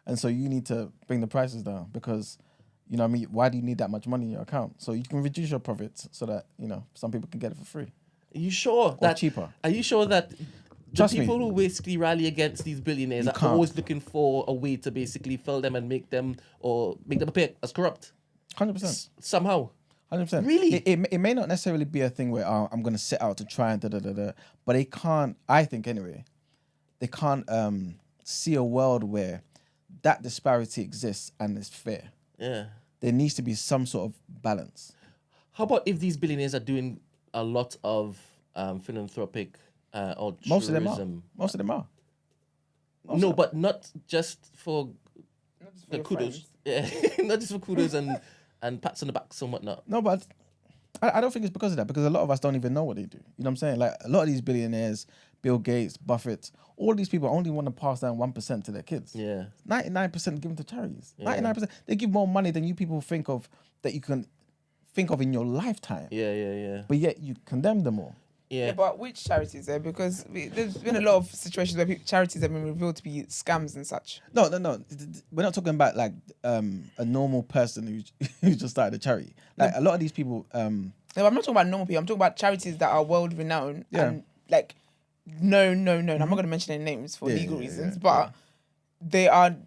and so you need to bring the prices down because, you know, what I mean, why do you need that much money in your account? So you can reduce your profits so that, you know, some people can get it for free. Are you sure Or that cheaper. Are you sure that the Trust me. people who basically rally against these billionaires You are can't. always looking for a way to basically fill them and make them appear as corrupt 100%. somehow? 100%. Really? It may not necessarily be a thing where I'm going to set out to try and da-da-da-da, but they can't, I think anyway, they can't see a world where that disparity exists and it's fair. Yeah. There needs to be some sort of balance. How about if these billionaires are doing a lot of philanthropic altruism? Most of them are. No, but not just for the your kudos. Yeah, not just for kudos and pats on the backs and whatnot. No, but I don't think it's because of that, because a lot of us don't even know what they do. You know what I'm saying? Like, a lot of these billionaires, Bill Gates, Buffett, all these people only want to pass down 1% to their kids. Yeah. 99% give them to charities. 99%. They give more money than you people think of that you can think of in your lifetime. Yeah. But yet you condemn them all. Yeah, but which charities there? Because there's been a lot of situations where charities have been revealed to be scams and such. No. We're not talking about like a normal person who just started a charity. Like a lot of these people. No, I'm not talking about normal people. I'm talking about charities that are world renowned and like no. I'm not going to mention any names for legal reasons, but they are.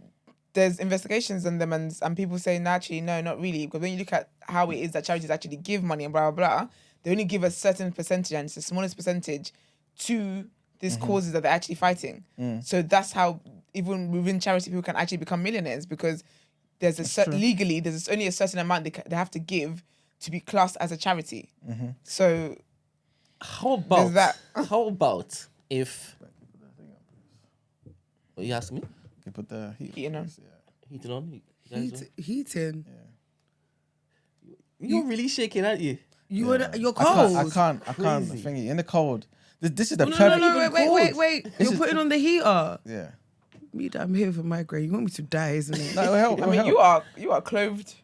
There's investigations on them and people saying actually no, not really, because when you look at how it is that charities actually give money and blah blah blah, they only give a certain percentage, and it's the smallest percentage to these causes that they're actually fighting. So that's how even within charity people can actually become millionaires, because there's legally there's only a certain amount they have to give to be classed as a charity. So How about that. How about if? What you asking me? They put the heating on. Heating on? You guys on? Heating. You're really shaking, aren't you? You're I cold. can't thingy in the cold. This is the No, perfect. wait. You're putting on the heater. Yeah. Me, I'm here for migraine. You want me to die, isn't it? No, it'll help. I mean, you are clothed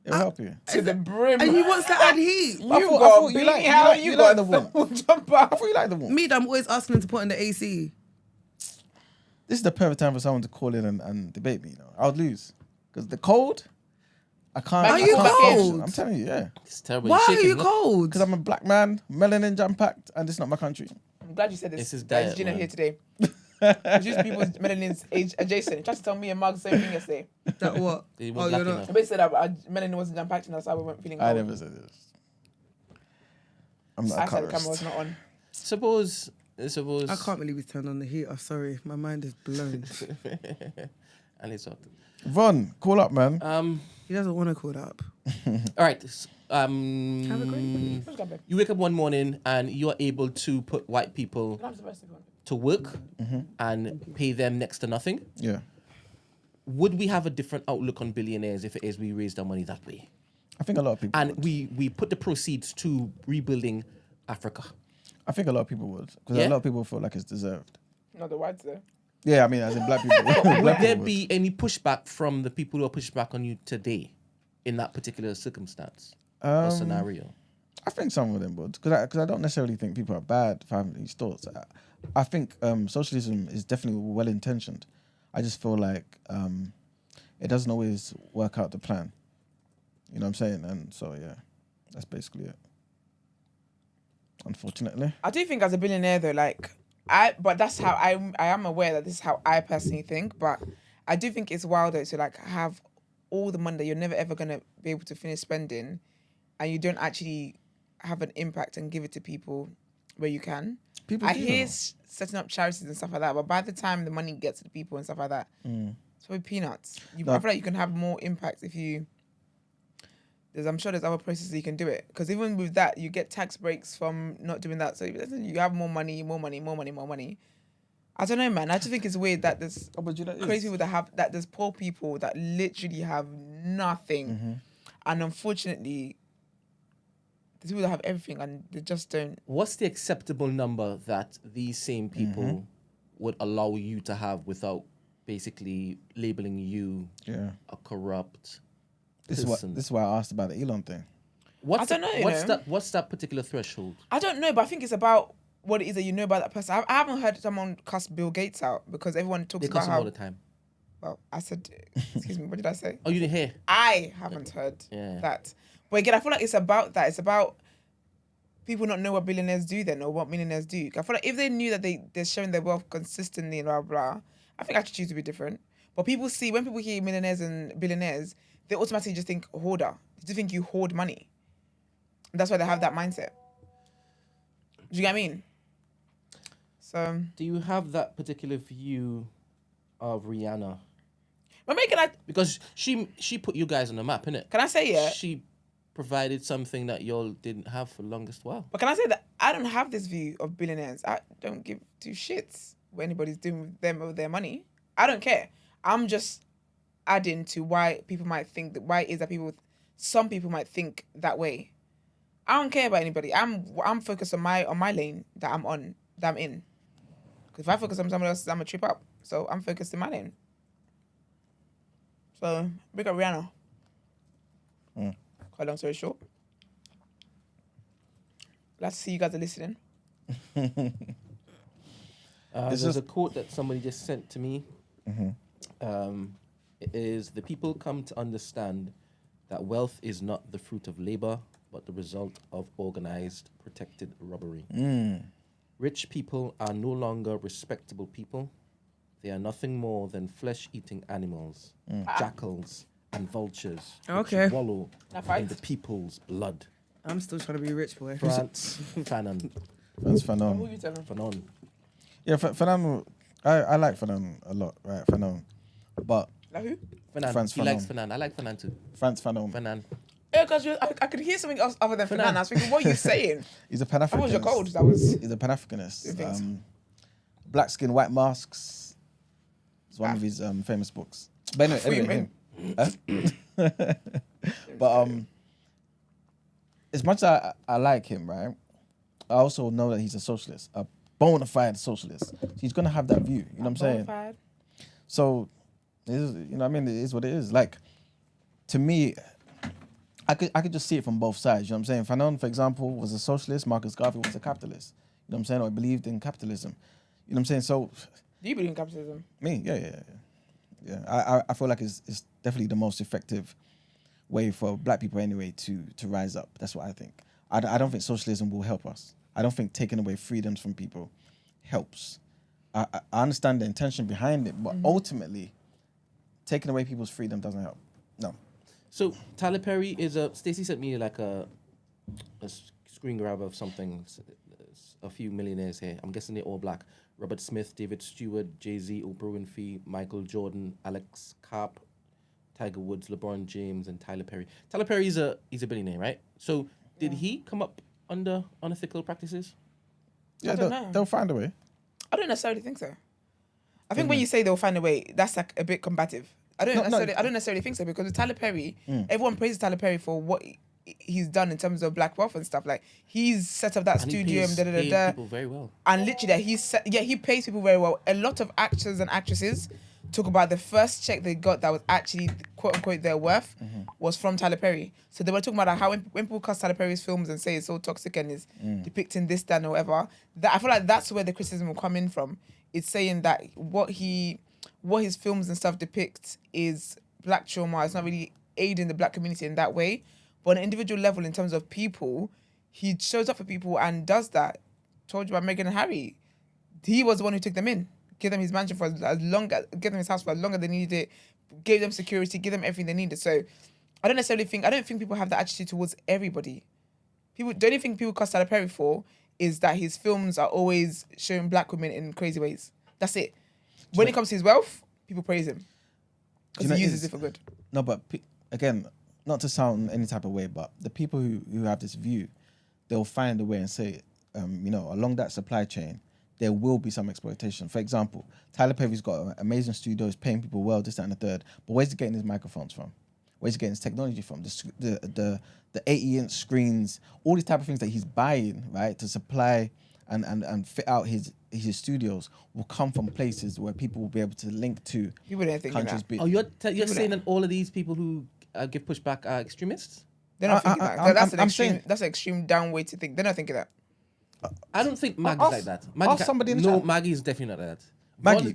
It'll help you. to the brim. And he wants to add heat. You I got thought you beanie like- you how like- you you got like the thermal jumper. I thought you liked the warm. Me, I'm always asking him to put on the AC. This is the perfect time for someone to call in and debate me. You know, I would lose because the cold. I can't. Are I you can't cold? function. I'm telling you, yeah. It's terrible. Why You're are shaking, you look. cold? Because I'm a black man, melanin jam packed, and this is not my country. I'm glad you said this. It's his That diet, is Gina man. here today. It's just people's melanin's age adjacent. You tried to tell me and Mark the same thing yesterday. That what? He Oh, was you're black not. enough. I basically said that our melanin wasn't jam packed and that's why we weren't feeling cold. I never said this. I'm not a I said the camera colorist. was not on. Suppose. I can't believe he's turned on the heater. Sorry, my mind is blown. And it's hot. Ron, call up, man. He doesn't want to call that up. All right. Have a great Let's go, babe. You wake up one morning and you are able to put white people Can I have the rest of it? to work and pay them next to nothing. Yeah, Would we have a different outlook on billionaires if it is we raise our money that way? I think a lot of people. And would. we put the proceeds to rebuilding Africa. I think a lot of people would because Yeah? a lot of people feel like it's deserved. Not the whites though. Yeah, I mean, as in black people. Would black there people be any pushback from the people who are pushing back on you today in that particular circumstance or scenario? I think some of them would, because I don't necessarily think people are bad for having these thoughts. I think socialism is definitely well intentioned. I just feel like it doesn't always work out the plan. You know what I'm saying? And so yeah, that's basically it. Unfortunately, I do think as a billionaire though, but that's how I am aware that this is how I personally think, but I do think it's wild though to like have all the money that you're never ever gonna be able to finish spending, and you don't actually have an impact and give it to people where you can. People I do, hear though. setting up charities and stuff like that, but by the time the money gets to the people and stuff like that, it's probably peanuts. I feel like you can have more impact if you. I'm sure there's other processes you can do it, because even with that, you get tax breaks from not doing that. So you have more money. I don't know, man. I just think it's weird that there's crazy people that there's poor people that literally have nothing, and unfortunately, there's people that have everything and they just don't. What's the acceptable number that these same people would allow you to have without basically labeling you a corrupt person? This is why I asked about the Elon thing. I don't know. What's that particular threshold? I don't know, but I think it's about what it is that you know about that person. I haven't heard someone cuss Bill Gates out, because everyone talks They about cuss him how. all the time. Well, I said, excuse me, what did I say? Oh, you didn't hear? I haven't heard Yeah. that. But again, I feel like it's about that. It's about people not know what billionaires do then, or what millionaires do. I feel like if they knew that they're sharing their wealth consistently and blah, blah, I think attitudes would be different. But when people hear millionaires and billionaires, they automatically just think hoarder. They just think you hoard money. And that's why they have that mindset. Do you get what I mean? So, Do you have that particular view of Rihanna? Because she put you guys on the map, innit? Can I say, yeah? She provided something that y'all didn't have for the longest while. But can I say that I don't have this view of billionaires. I don't give two shits what anybody's doing with them or their money. I don't care. I'm just adding to why people might think that, why it is that some people might think that way. I don't care about anybody. I'm focused on my lane that I'm in. Because if I focus on someone else, I'm gonna trip up. So I'm focused in my lane. So big up Rihanna. Quite long story short. Glad to see you guys are listening. There's a quote that somebody just sent to me. It is, the people come to understand that wealth is not the fruit of labor, but the result of organized, protected robbery. Rich people are no longer respectable people. They are nothing more than flesh-eating animals, jackals and vultures, which wallow in the people's blood. I'm still trying to be rich, boy. France Fanon. That's Who Fanon. you telling? Fanon. Yeah, Fanon. I like Fanon a lot, right? Fanon, but Like who? Fanon. France He likes Fanon. Fanon. I like Fanon too. France Fanon. Fanon. Yeah, because I could hear something else other than Fanon. I was thinking, what are you saying? He's a That was Pan-Africanist. your code. That was. He's a Pan-Africanist. You think so? Black Skin, White Masks. It's one of his famous books. But anyway, him. But as much as I like him, right, I also know that he's a socialist, a bona fide socialist. He's gonna have that view. You know what I'm saying? Bonafide. So, it is, you know what I mean? It is what it is. Like, to me, I could just see it from both sides. You know what I'm saying? Fanon, for example, was a socialist. Marcus Garvey was a capitalist. You know what I'm saying? Or believed in capitalism. You know what I'm saying? So, Do you believe in capitalism? me, yeah. I feel like it's definitely the most effective way for black people anyway to rise up. That's what I think. I don't think socialism will help us. I don't think taking away freedoms from people helps. I understand the intention behind it, but ultimately, taking away people's freedom doesn't help. No. So Tyler Perry is Stacey sent me like a screen grab of something. A few millionaires here. I'm guessing they're all black. Robert Smith, David Stewart, Jay-Z, Oprah Winfrey, Michael Jordan, Alex Karp, Tiger Woods, LeBron James, and Tyler Perry. Tyler Perry he's a billionaire, right? So did he come up under unethical practices? Yeah, don't know. they'll find a way. I don't necessarily think so. I think when you say they'll find a way, that's like a bit combative. I don't necessarily think so, because with Tyler Perry, everyone praises Tyler Perry for what he's done in terms of black wealth and stuff. Like, he's set up that And studio he and pays people very well. and literally he pays people very well. A lot of actors and actresses talk about the first check they got that was actually quote unquote their worth was from Tyler Perry. So they were talking about how when people cuss Tyler Perry's films and say it's so toxic and is depicting this, that, or whatever, that I feel like that's where the criticism will come in from. It's saying that what his films and stuff depict is black trauma. It's not really aiding the black community in that way. But on an individual level, in terms of people, he shows up for people and does that. Told you about Meghan and Harry. He was the one who took them in. give them his mansion for as long as, give them his house for as long as they needed it, gave them security, give them everything they needed. So I don't think people have that attitude towards everybody. The only thing people cuss Tyler Perry for is that his films are always showing black women in crazy ways. That's it. When it comes to his wealth, people praise him because he uses it for good. No, but again, not to sound any type of way, but the people who have this view, they'll find a way and say, along that supply chain, there will be some exploitation. For example, Tyler Perry's got amazing studios, paying people well, this, that, and the third. But where's he getting his microphones from? Where's he getting his technology from? The 80-inch screens, all these type of things that he's buying, right, to supply and fit out his studios will come from places where people will be able to link to. People don't think countries. that. Oh, you're saying that all of these people who give pushback are extremists? They're not thinking that. That's an extreme down way to think. They're not thinking that. I don't think Maggie's like that. Maggie's definitely not like that.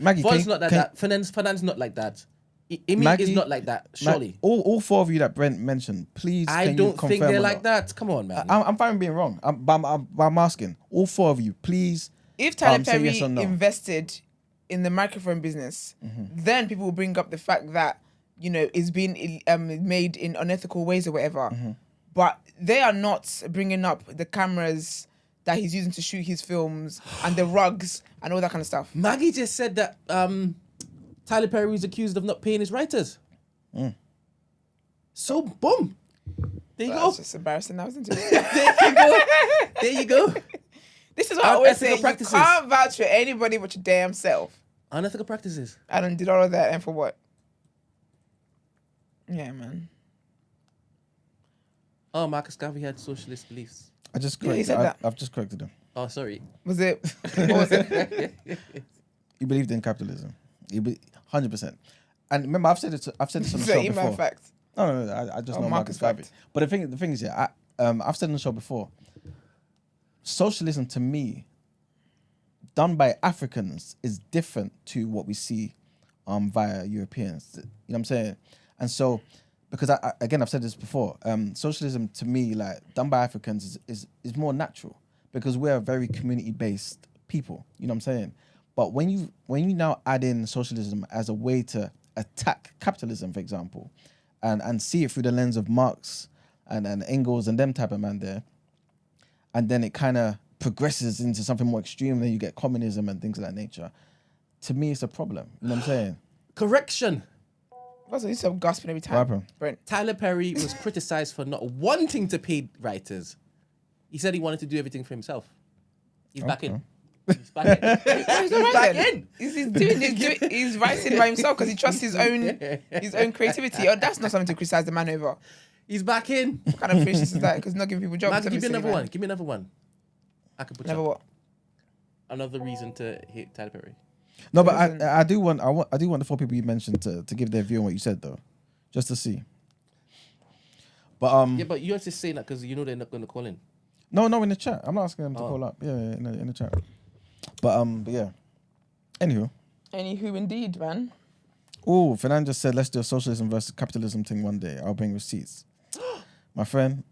Maggie, Von's not like that. Fernand's not like that. Imi is not like that. Surely. All four of you that Brent mentioned, please. I don't think they're like that. Come on, man. I'm fine with being wrong. I'm asking all four of you, please. If Tyler Perry yes or no. invested in the microphone business, then people will bring up the fact that it's being made in unethical ways or whatever. But they are not bringing up the cameras that he's using to shoot his films and the rugs and all that kind of stuff. Maggie just said that Tyler Perry is accused of not paying his writers. So, boom. There you go. That's just embarrassing now, isn't it? There you go. This is what I always say. You practices. can't vouch for anybody but your damn self. Unethical practices. I done did all of that, and for what? Yeah, man. Oh, Marcus Garvey had socialist beliefs. I just Yeah, he corrected. said that. I've just corrected him. Oh, sorry. Was it? What was it? He believed in capitalism. 100%. And remember, I've said this on the So show email before. fact. No, I just know Marcus Garvey. fact. But the thing is, yeah, I've said on the show before. Socialism to me, done by Africans, is different to what we see via Europeans. You know what I'm saying? And so, because I've said this before, socialism to me, like done by Africans, is more natural because we're a very community-based people. You know what I'm saying? But when you now add in socialism as a way to attack capitalism, for example, and see it through the lens of Marx and Engels and them type of man there, and then it kind of progresses into something more extreme, and then you get communism and things of that nature. To me, it's a problem. You know what I'm saying? Correction. Also, you stop gasping every What time. happened? Brent. Tyler Perry was criticized for not wanting to pay writers. He said he wanted to do everything for himself. He's back in. He's back in. He's back in. He's writing by himself because he trusts his own creativity. Oh, that's not something to criticize the man over. He's back in. What kind of foolishness is that? Because he's not giving people jobs. Mag, Don't give be me silly, another man. one. Give me another one. I could put Never you what? another reason to hate Tyler Perry. No, but I do want the four people you mentioned to give their view on what you said though, just to see. But Yeah, but you're just saying that because you know they're not going to call in. no, in the chat. I'm not asking them to call up. Yeah, in the chat. But yeah. Anywho, Indeed, man. oh, Fernand just said let's do a socialism versus capitalism thing one day. I'll bring receipts. My friend,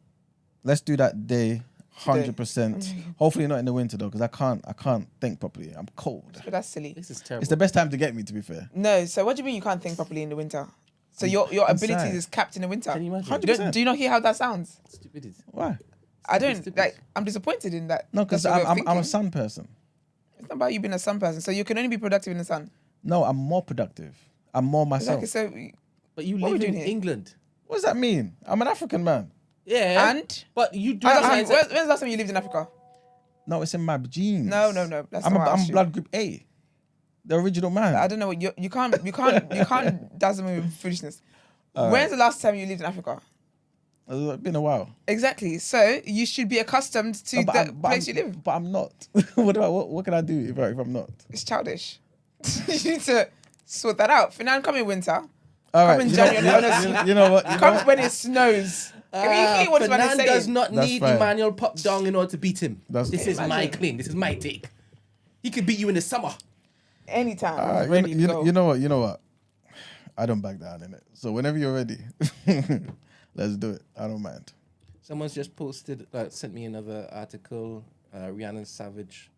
let's do that day. 100%. Hopefully not in the winter though, because I can't think properly. I'm cold. But that's silly. This is terrible. It's the best time to get me, to be fair. No, so what do you mean you can't think properly in the winter? So your abilities is capped in the winter. Can you imagine? Do you not hear how that sounds? Stupidity. Why? I don't like. I'm disappointed in that. No, because That's your way of I'm a thinking. sun person. It's not about you being a sun person. So you can only be productive in the sun. No, I'm more productive. I'm more myself. Exactly. So But you What are we live in doing here? England. What does that mean? I'm an African man. Yeah. and But you do when's the last time you lived in Africa? No, it's in my genes. No. That's I'm not what I I'm asked you. blood group A. The original man. I don't know what you can't dazzle me with foolishness. When's the last time you lived in Africa? It's been a while. Exactly. So you should be accustomed to the place you live. But I'm not. What can I do if I'm not? It's childish. You need to sort that out. Fernand, come in winter. All right. in You know, January, honestly. you know what? You know Come what? when it snows. If you hear what this man is Fernand does saying. not That's need fine. Emmanuel Pop Dong in order to beat him. That's This fine. is my claim. This is my take. He could beat you in the summer. Anytime. All right, ready to go. you know what? I don't back down in it. So whenever you're ready, let's do it. I don't mind. Someone's just sent me another article. Rhiannon Savage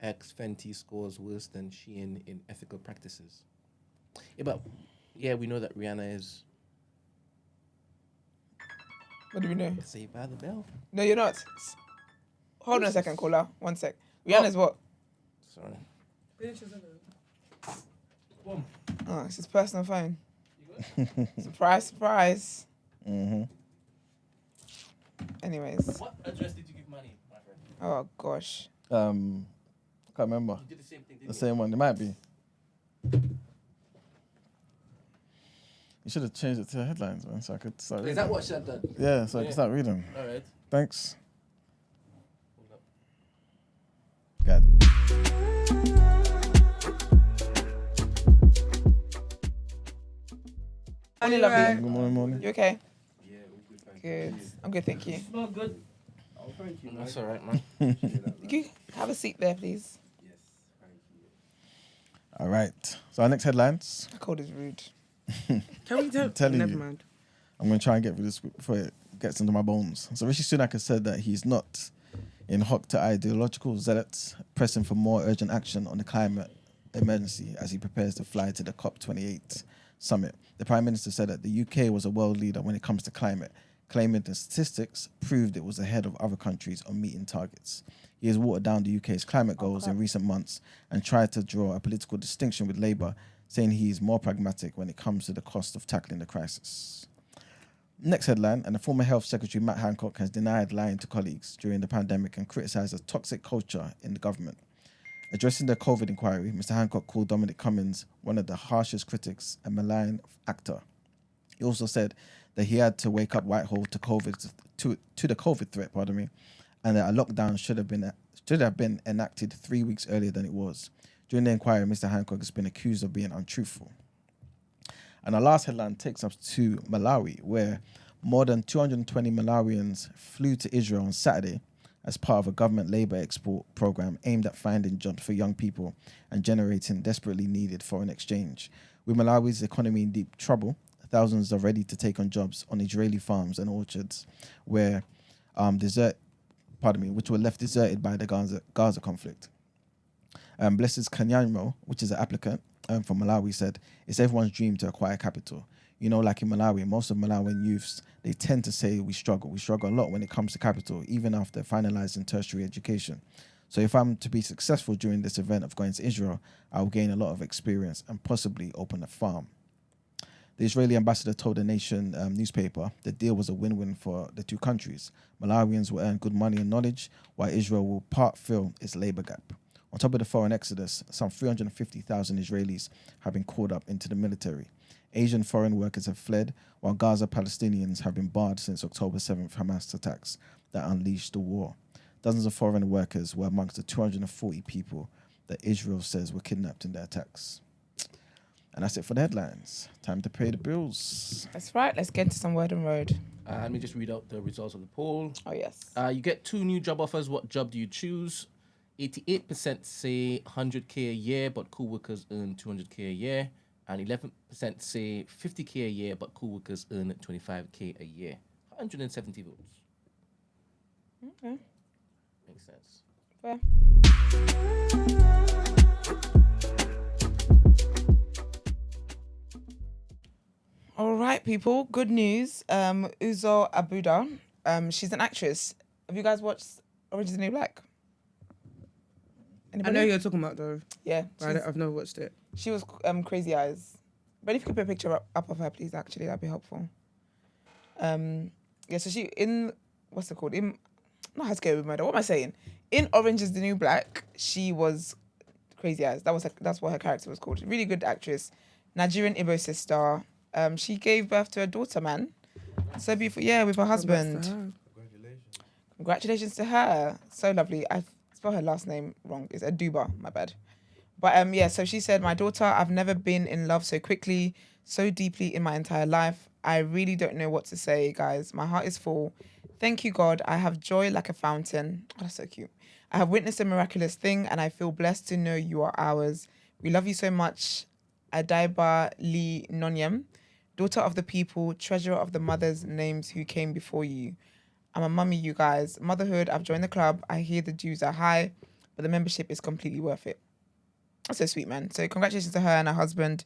X Fenty scores worse than Shein in ethical practices. Yeah, but we know that Rihanna is What do we know? Saved by the Bell. No, you're not. Hold on a second, caller. 1 sec. Rihanna's what? Sorry. Oh, it's his personal phone. Surprise, surprise. Mm-hmm. Anyways. What address did you give Manny, my friend? Oh, gosh. Can't remember. You did the same thing, didn't The same one. It might be. You should have changed it to headlines, man, so I could start you? reading. Is that what she had done? Yeah, so I could start reading. All right. Thanks. Hold up. God. Morning, lovely. Good morning. You okay? Yeah, all good, thank Good. I'm good, thank you. Smell good. Oh, thank you, man. That's all right, man. Could you have a seat there, please? Yes, thank you. All right. So our next headlines. That cold is rude. Can we tell? telling Never you. mind. I'm going to try and get through this before it gets into my bones. So Rishi Sunak has said that he's not in hock to ideological zealots, pressing for more urgent action on the climate emergency as he prepares to fly to the COP28 summit. The Prime Minister said that the UK was a world leader when it comes to climate, claiming the statistics proved it was ahead of other countries on meeting targets. He has watered down the UK's climate goals in recent months and tried to draw a political distinction with Labour, saying he is more pragmatic when it comes to the cost of tackling the crisis. Next headline, and the former Health Secretary Matt Hancock has denied lying to colleagues during the pandemic and criticised a toxic culture in the government. Addressing the COVID inquiry, Mr. Hancock called Dominic Cummings one of the harshest critics and malign actor. He also said that he had to wake up Whitehall to the COVID threat, and that a lockdown should have been enacted 3 weeks earlier than it was. During the inquiry, Mr. Hancock has been accused of being untruthful. And our last headline takes us to Malawi, where more than 220 Malawians flew to Israel on Saturday as part of a government labour export program aimed at finding jobs for young people and generating desperately needed foreign exchange. With Malawi's economy in deep trouble, thousands are ready to take on jobs on Israeli farms and orchards, which were left deserted by the Gaza conflict. Blessed Kanyamo, which is an applicant from Malawi, said, "It's everyone's dream to acquire capital. You know, like in Malawi, most of Malawian youths, they tend to say we struggle. We struggle a lot when it comes to capital, even after finalizing tertiary education. So if I'm to be successful during this event of going to Israel, I'll gain a lot of experience and possibly open a farm." The Israeli ambassador told the Nation newspaper the deal was a win-win for the two countries. Malawians will earn good money and knowledge, while Israel will part-fill its labour gap. On top of the foreign exodus, some 350,000 Israelis have been called up into the military. Asian foreign workers have fled, while Gaza Palestinians have been barred since October 7th Hamas attacks that unleashed the war. Dozens of foreign workers were amongst the 240 people that Israel says were kidnapped in their attacks. And that's it for the headlines. Time to pay the bills. That's right. Let's get into some word on road. Let me just read out the results of the poll. Oh, yes. You get 2 new job offers. What job do you choose? 88% say 100k a year, but co-workers earn 200k a year. And 11% say 50k a year, but co-workers earn 25k a year. 170 votes. Okay. Makes sense. Fair. All right, people. Good news. Uzo Abuda. She's an actress. Have you guys watched Orange is the New Black? I know who you're talking about though. Yeah. But I've never watched it. She was Crazy Eyes. But if you could put a picture up of her, please, actually, that'd be helpful. So she what's it called? Not High Scale Murder. What am I saying? In Orange is the New Black, she was Crazy Eyes. That's what her character was called. Really good actress. Nigerian Igbo sister. She gave birth to a daughter, man. So beautiful. Yeah, with her husband. Congratulations to her. So lovely. I spelled her last name wrong. It's Aduba, my bad. But so she said, "My daughter, I've never been in love so quickly, so deeply in my entire life. I really don't know what to say, guys. My heart is full. Thank you, God. I have joy like a fountain." Oh, that's so cute. "I have witnessed a miraculous thing, and I feel blessed to know you are ours. We love you so much. Adaiba Lee Nonyem, daughter of the people, treasurer of the mothers' names who came before you. I'm a mummy, you guys. Motherhood, I've joined the club. I hear the dues are high, but the membership is completely worth it. That's so sweet, man. So congratulations to her and her husband,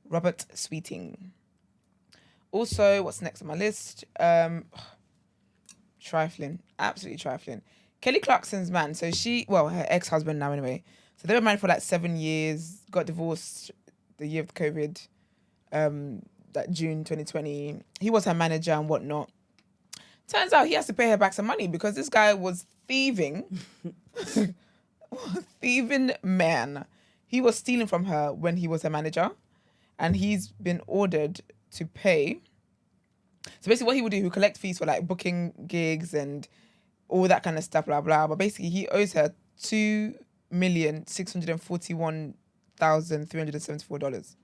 Robert Sweeting. Also, what's next on my list? Trifling, absolutely trifling. Kelly Clarkson's man. So her ex-husband now anyway. So they were married for like 7 years, got divorced the year of COVID, that June 2020. He was her manager and whatnot. Turns out he has to pay her back some money because this guy was thieving. Thieving man. He was stealing from her when he was her manager, and he's been ordered to pay. So basically what he would do, he would collect fees for like booking gigs and all that kind of stuff, blah, blah. But basically he owes her $2,641,374.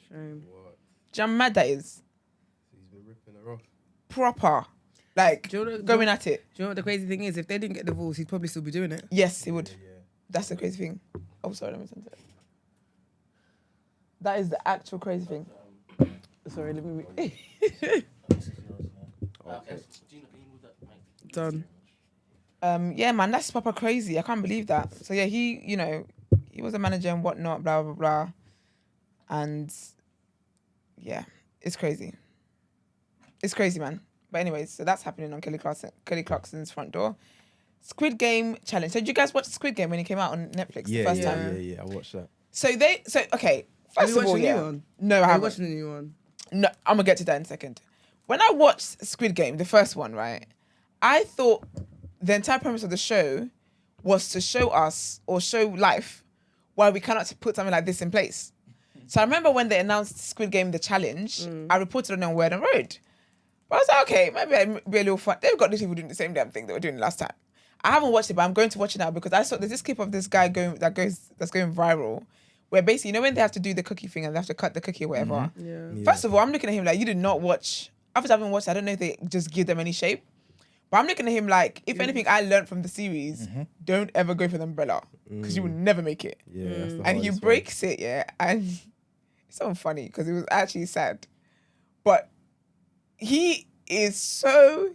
Shame. What? Do you know how mad that is? He's been ripping her off. Proper. Like, Do you know- going at it. Do you know what the crazy thing is? If they didn't get divorced, he'd probably still be doing it. Yes, he would. Yeah. That's the crazy thing. Oh, sorry, let me send it. That is the actual crazy thing. Sorry, let me... Okay. Gina, can you move that mic? Done. Yeah, man, that's proper crazy. I can't believe that. So yeah, he was a manager and whatnot, blah, blah, blah. And yeah, it's crazy. It's crazy, man. But anyways, so that's happening on Kelly Clarkson's front door. Squid Game challenge. So did you guys watch Squid Game when it came out on Netflix the first time? Yeah. I watched that. Okay. Have First you of all, watched the yeah. new one? No, I Are you haven't. watching the new one? No, I'm gonna get to that in a second. When I watched Squid Game, the first one, right, I thought the entire premise of the show was to show us or show life why we cannot put something like this in place. So I remember when they announced Squid Game, the challenge, I reported on it on Word and Road. But I was like, okay, maybe it'd be a little fun. They've got these people doing the same damn thing they were doing last time. I haven't watched it, but I'm going to watch it now because I saw there's this clip of this guy that's going viral, where basically, when they have to do the cookie thing and they have to cut the cookie or whatever. Yeah. First of all, I'm looking at him like, you did not watch. After I haven't watched, I don't know if they just give them any shape. But I'm looking at him like, if anything I learned from the series, don't ever go for the umbrella because you will never make it. Yeah. That's the And he hardest breaks it, yeah, and it's so funny because it was actually sad. But he is so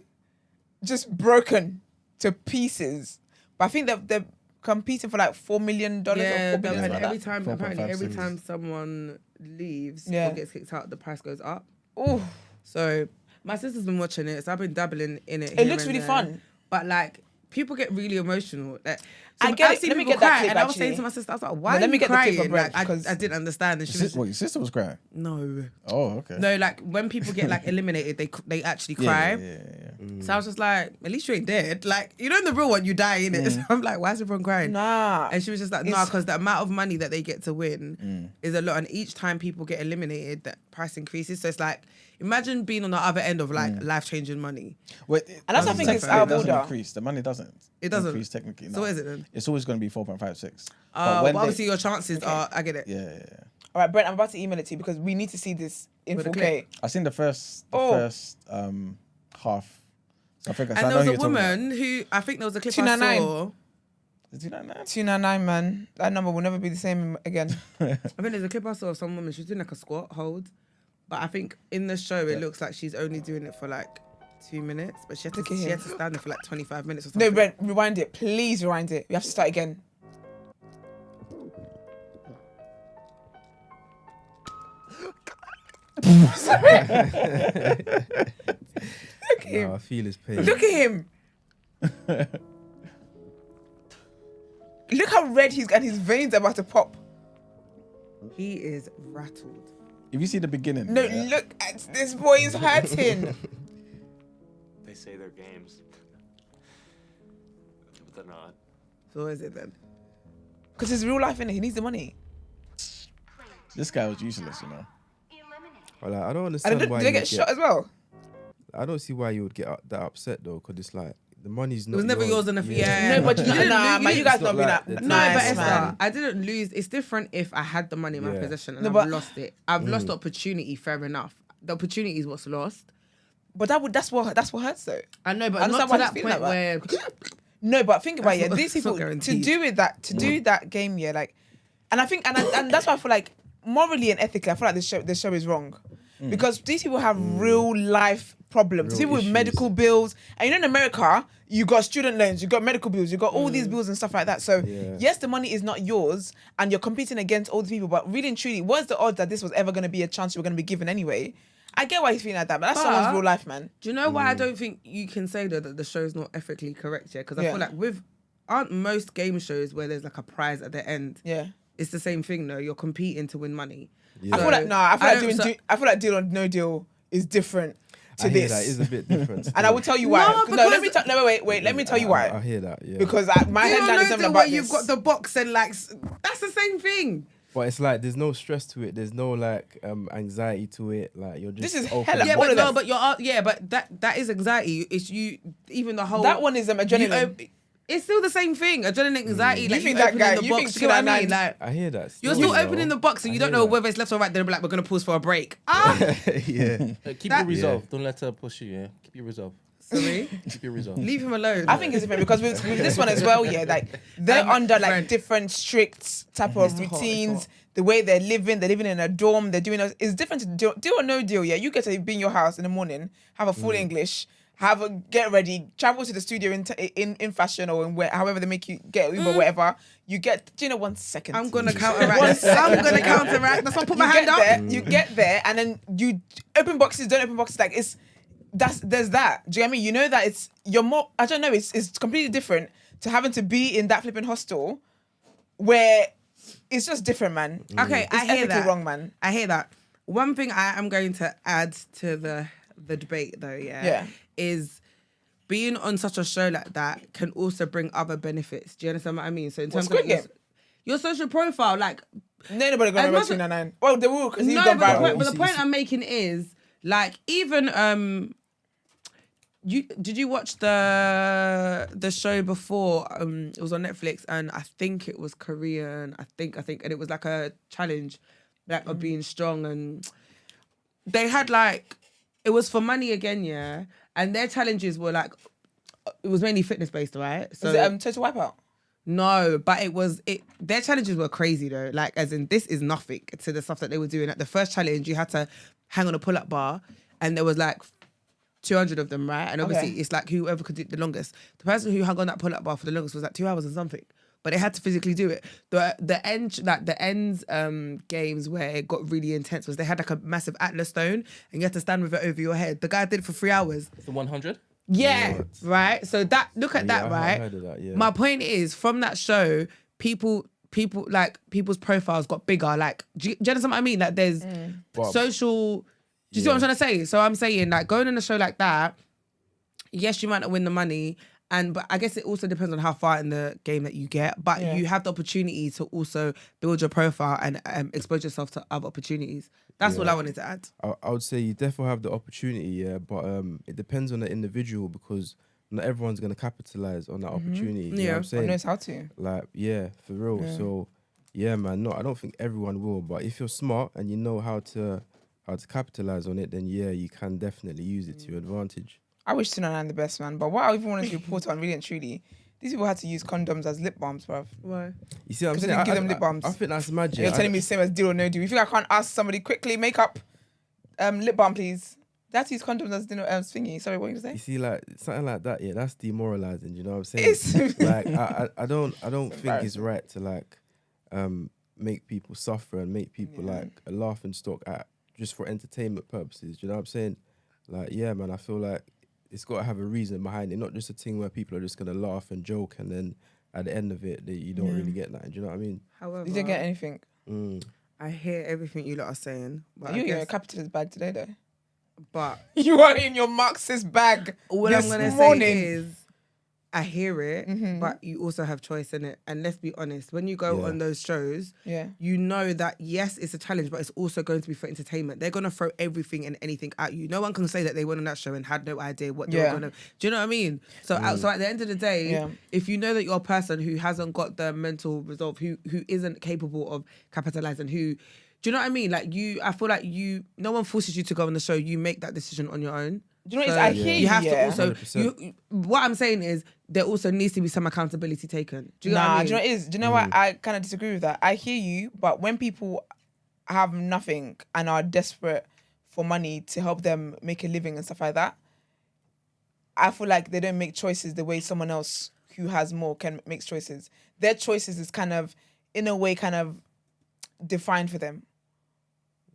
just broken to pieces. But I think they're competing for like $4 million or $4 billion. and Like every that. time, 4.5 apparently, every series. time someone leaves Yeah. or gets kicked out, the price goes up. Ooh, So my sister's been watching it, so I've been dabbling in it. it here looks and really there. fun. But like, people get really emotional. Like, I get I've it. seen Let me people get that cry, clip, and I was saying actually. to my sister, I was like, "Why No, are let me you get the clip crying?" of Brent, Like, because- I didn't understand, and she was Your sister was crying. no, Oh, okay. no. Like when people get like eliminated, they actually Yeah, cry. yeah. So I was just like, at least you ain't dead. Like, you know, in the real one, you die in it. So I'm like, why is everyone crying? Nah. And she was just like, It's- because the amount of money that they get to win is a lot. And each time people get eliminated, that price increases. So it's like, imagine being on the other end of like life-changing money. Wait, And that's what I think it's out of doesn't order. increase. The money doesn't. It doesn't? increase technically. So what is it then? It's always going to be 4.56. But obviously your chances are, I get it. Yeah. All right, Brent, I'm about to email it to you because we need to see this in With a 4K. clip. I seen the first half. So I think And there was a woman who, I think there was a clip I 299. saw. Is it like that? 299, man. That number will never be the same again. I think there's a clip I saw of some woman, she was doing like a squat hold. But I think in the show, it looks like she's only doing it for like 2 minutes. But she had Look at to him. stand there for like 25 minutes or No, something. Brent, rewind it. Please rewind it. We have to start again. Look at him. I feel his pain. Look at him. Look how red he's got. His veins are about to pop. He is rattled. If you see the beginning. No, yeah, look at this boy is hurting. They say they're games, but they're not. So what is it then? Because it's real life, innit? He needs the money. This guy was useless, you know. Like, I don't And understand did why they you get would shot as well? I don't see why you would get that upset though, because it's like the money's not. It was never yours in the yeah. No, but you didn't nah, lose- man, you guys it's not not been like that the- No, nice, but Esther, man. I didn't lose. It's different if I had the money in my Yeah. possession and No, I've but- lost it. I've lost the opportunity, fair enough. The opportunity is what's lost. But that's what hurts though. I know, but I not understand to why that he's point feeling like where... No, but think about it. Yeah, That's these not people to guaranteed. do that game, yeah, like, and I think and that's why I feel like morally and ethically, I feel like this show is wrong, because these people have real life problems. Real People with issues. medical bills, and you know in America you got student loans, you got medical bills, you got all these bills and stuff like that. So yes, the money is not yours, and you're competing against all these people. But really and truly, what's the odds that this was ever going to be a chance you were going to be given anyway? I get why he's feeling like that, but that's someone's real life, man. Do you know why I don't think you can say that the show's not ethically correct yet? Because I feel like aren't most game shows where there's like a prize at the end? Yeah. It's the same thing though. You're competing to win money. I feel like I feel like Deal or No Deal is different to I hear this. that is a bit different. And I will tell you why. No, let me wait. Let me tell you why. I hear that. Yeah. Because my head down is something where about you've got the box and like that's the same thing. But it's like there's no stress to it. There's no like anxiety to it. Like you're just. This is open. hella- Yeah, All but of no, them. but but that is anxiety. It's you. Even the whole That one is adrenaline. it's still the same thing. Adrenaline, anxiety. You Like think you that opening guy- the you box. think Do you know what I mean? 299 Like I hear that. you're still opening the box and you don't know whether it's left or right. They'll be like, we're gonna pause for a break. Yeah. Keep your resolve. Don't let her push you. Yeah, keep your resolve. Sorry, Keep your resolve. leave him alone. I think it's different because with this one as well, yeah, like they're under like friend. different strict type of It's hot, it's routines. hot. The way they're living in a dorm. They're doing it's different to deal or no deal. Yeah, you get to be in your house in the morning, have a full English, get ready, travel to the studio in fashion or in however they make you get Uber, whatever. You get. Do you know 1 second? I'm gonna counteract. I'm gonna counteract. That's why I put my hand up. You get there, and then you open boxes, don't open boxes. Like there's that. Do you get me? You know that you're more. I don't know. It's completely different to having to be in that flipping hostel, where it's just different, man. Okay, I hear ethically that. wrong, man. I hear that. One thing I am going to add to the debate, though, is being on such a show like that can also bring other benefits. Do you understand what I mean? So in terms Squid of Game? your social profile, like Nobody gonna As remember much- 299. Well, they will because he's no, gone but viral. the point I'm making is like even did you watch the show before? It was on Netflix and I think it was Korean. I think and it was like a challenge like of being strong and they had like it was for money again, yeah. And their challenges were like it was mainly fitness based, right? So Was it Total Wipeout? no, but their challenges were crazy though. Like as in this is nothing to the stuff that they were doing. At the first challenge, you had to hang on a pull-up bar and there was like 200 of them, right? And obviously it's like whoever could do it the longest. The person who hung on that pull-up bar for the longest was like 2 hours and something. But they had to physically do it. The ends games where it got really intense was they had like a massive Atlas stone and you had to stand with it over your head. The guy did it for 3 hours. The 100. Yeah, right. So look at that, I right? heard of that, yeah. My point is, from that show, people's profiles got bigger. Like, do you understand what I mean? Like, there's social. Do you see what I'm trying to say? So I'm saying, like, going on a show like that, yes, you might not win the money, but I guess it also depends on how far in the game that you get. But you have the opportunity to also build your profile and expose yourself to other opportunities. That's all I wanted to add. I would say you definitely have the opportunity, yeah, but it depends on the individual because not everyone's gonna capitalize on that opportunity. You know what I'm Or saying? knows how to. Like, yeah, for real. Yeah. So, yeah, man. No, I don't think everyone will, but if you're smart and you know how to capitalize on it, then yeah, you can definitely use it to your advantage. I wish 299 the best, man. But what I even wanted to report on, really and truly, these people had to use condoms as lip balms, bruv. Why? You see what I'm 'Cause they saying? didn't give them lip balms. I think that's magic. You're telling me same as deal or no deal. You think I can't ask somebody quickly, makeup, lip balm, please? That's use condoms as thingy. Sorry, what you You say? see, like something like that, yeah, that's demoralizing. You know what I'm saying? It's Like, I don't think it's right to like, make people suffer and make people like a laughing stock at just for entertainment purposes. You know what I'm saying? Like, yeah, man, I feel like it's got to have a reason behind it, not just a thing where people are just gonna laugh and joke and then at the end of it, you don't really get that. Do you know what I mean? However, You didn't get anything. I hear everything you lot are saying, but I You're in a guess, capitalist bag today, though. but You are in your Marxist bag. all this I'm gonna morning. say is, I hear it, but you also have choice in it. And let's be honest, when you go on those shows, you know that yes, it's a challenge, but it's also going to be for entertainment. They're gonna throw everything and anything at you. No one can say that they went on that show and had no idea what they were gonna. Do you know what I mean? So, so at the end of the day, if you know that you're a person who hasn't got the mental resolve, who isn't capable of capitalizing, do you know what I mean? Like I feel like no one forces you to go on the show. You make that decision on your own. Do you know what it is? I hear You have to also. 100%. What I'm saying is, there also needs to be some accountability taken. Do you know what I mean? Do you know what it is? Do you know why I kind of disagree with that? I hear you, but when people have nothing and are desperate for money to help them make a living and stuff like that, I feel like they don't make choices the way someone else who has more can make choices. Their choices is kind of, in a way, kind of defined for them.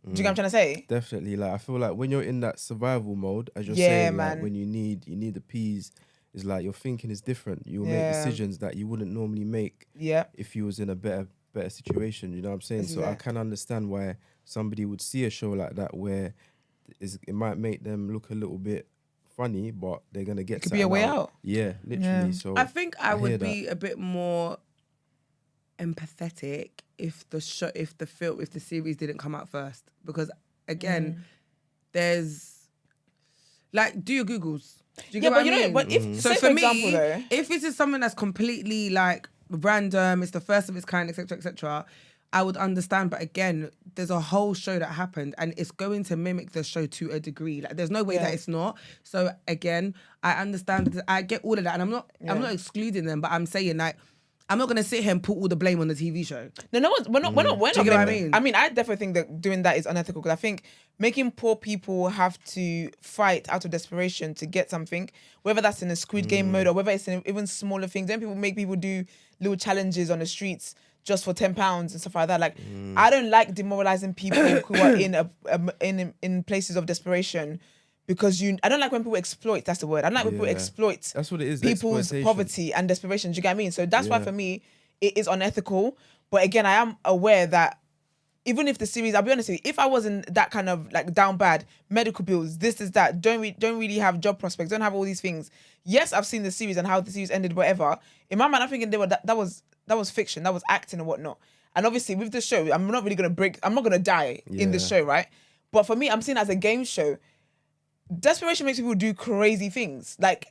Do you get what I'm trying to say? Definitely. Like, I feel like when you're in that survival mode, as you're Yeah, saying, man. like when you need the peas, it's like your thinking is different. You'll make decisions that you wouldn't normally make if you was in a better situation. You know what I'm saying? So I can understand why somebody would see a show like that where it might make them look a little bit funny, but they're gonna get. It could be a way out. Yeah, literally. Yeah. So I think I hear would that. be a bit more empathetic if the series didn't come out first, because again, there's like, do your Googles. Do you get what I mean? But if So say for for me, example, though, if this is something that's completely like random, it's the first of its kind, etc., etc., I would understand. But again, there's a whole show that happened, and it's going to mimic the show to a degree. Like, there's no way that it's not. So again, I understand. I get all of that, and I'm not excluding them, but I'm saying, like, I'm not gonna sit here and put all the blame on the TV show. No, we're not. Do you get what I mean? I mean, I definitely think that doing that is unethical, because I think making poor people have to fight out of desperation to get something, whether that's in a Squid Game mode or whether it's in even smaller things. Then people make people do little challenges on the streets just for £10 and stuff like that. Like, I don't like demoralizing people who are in places of desperation, because I don't like when people exploit. That's the word. I don't like when people exploit. That's what it is. People's poverty and desperation. Do you get what I mean? So that's why for me it is unethical. But again, I am aware that even if the series, I'll be honest with you, if I wasn't that kind of like down bad, medical bills, this is that, don't really have job prospects, don't have all these things. Yes, I've seen the series and how the series ended, whatever. In my mind, I'm thinking that was fiction, that was acting and whatnot. And obviously with the show, I'm not gonna die in the show, right? But for me, I'm seeing it as a game show. Desperation makes people do crazy things. Like,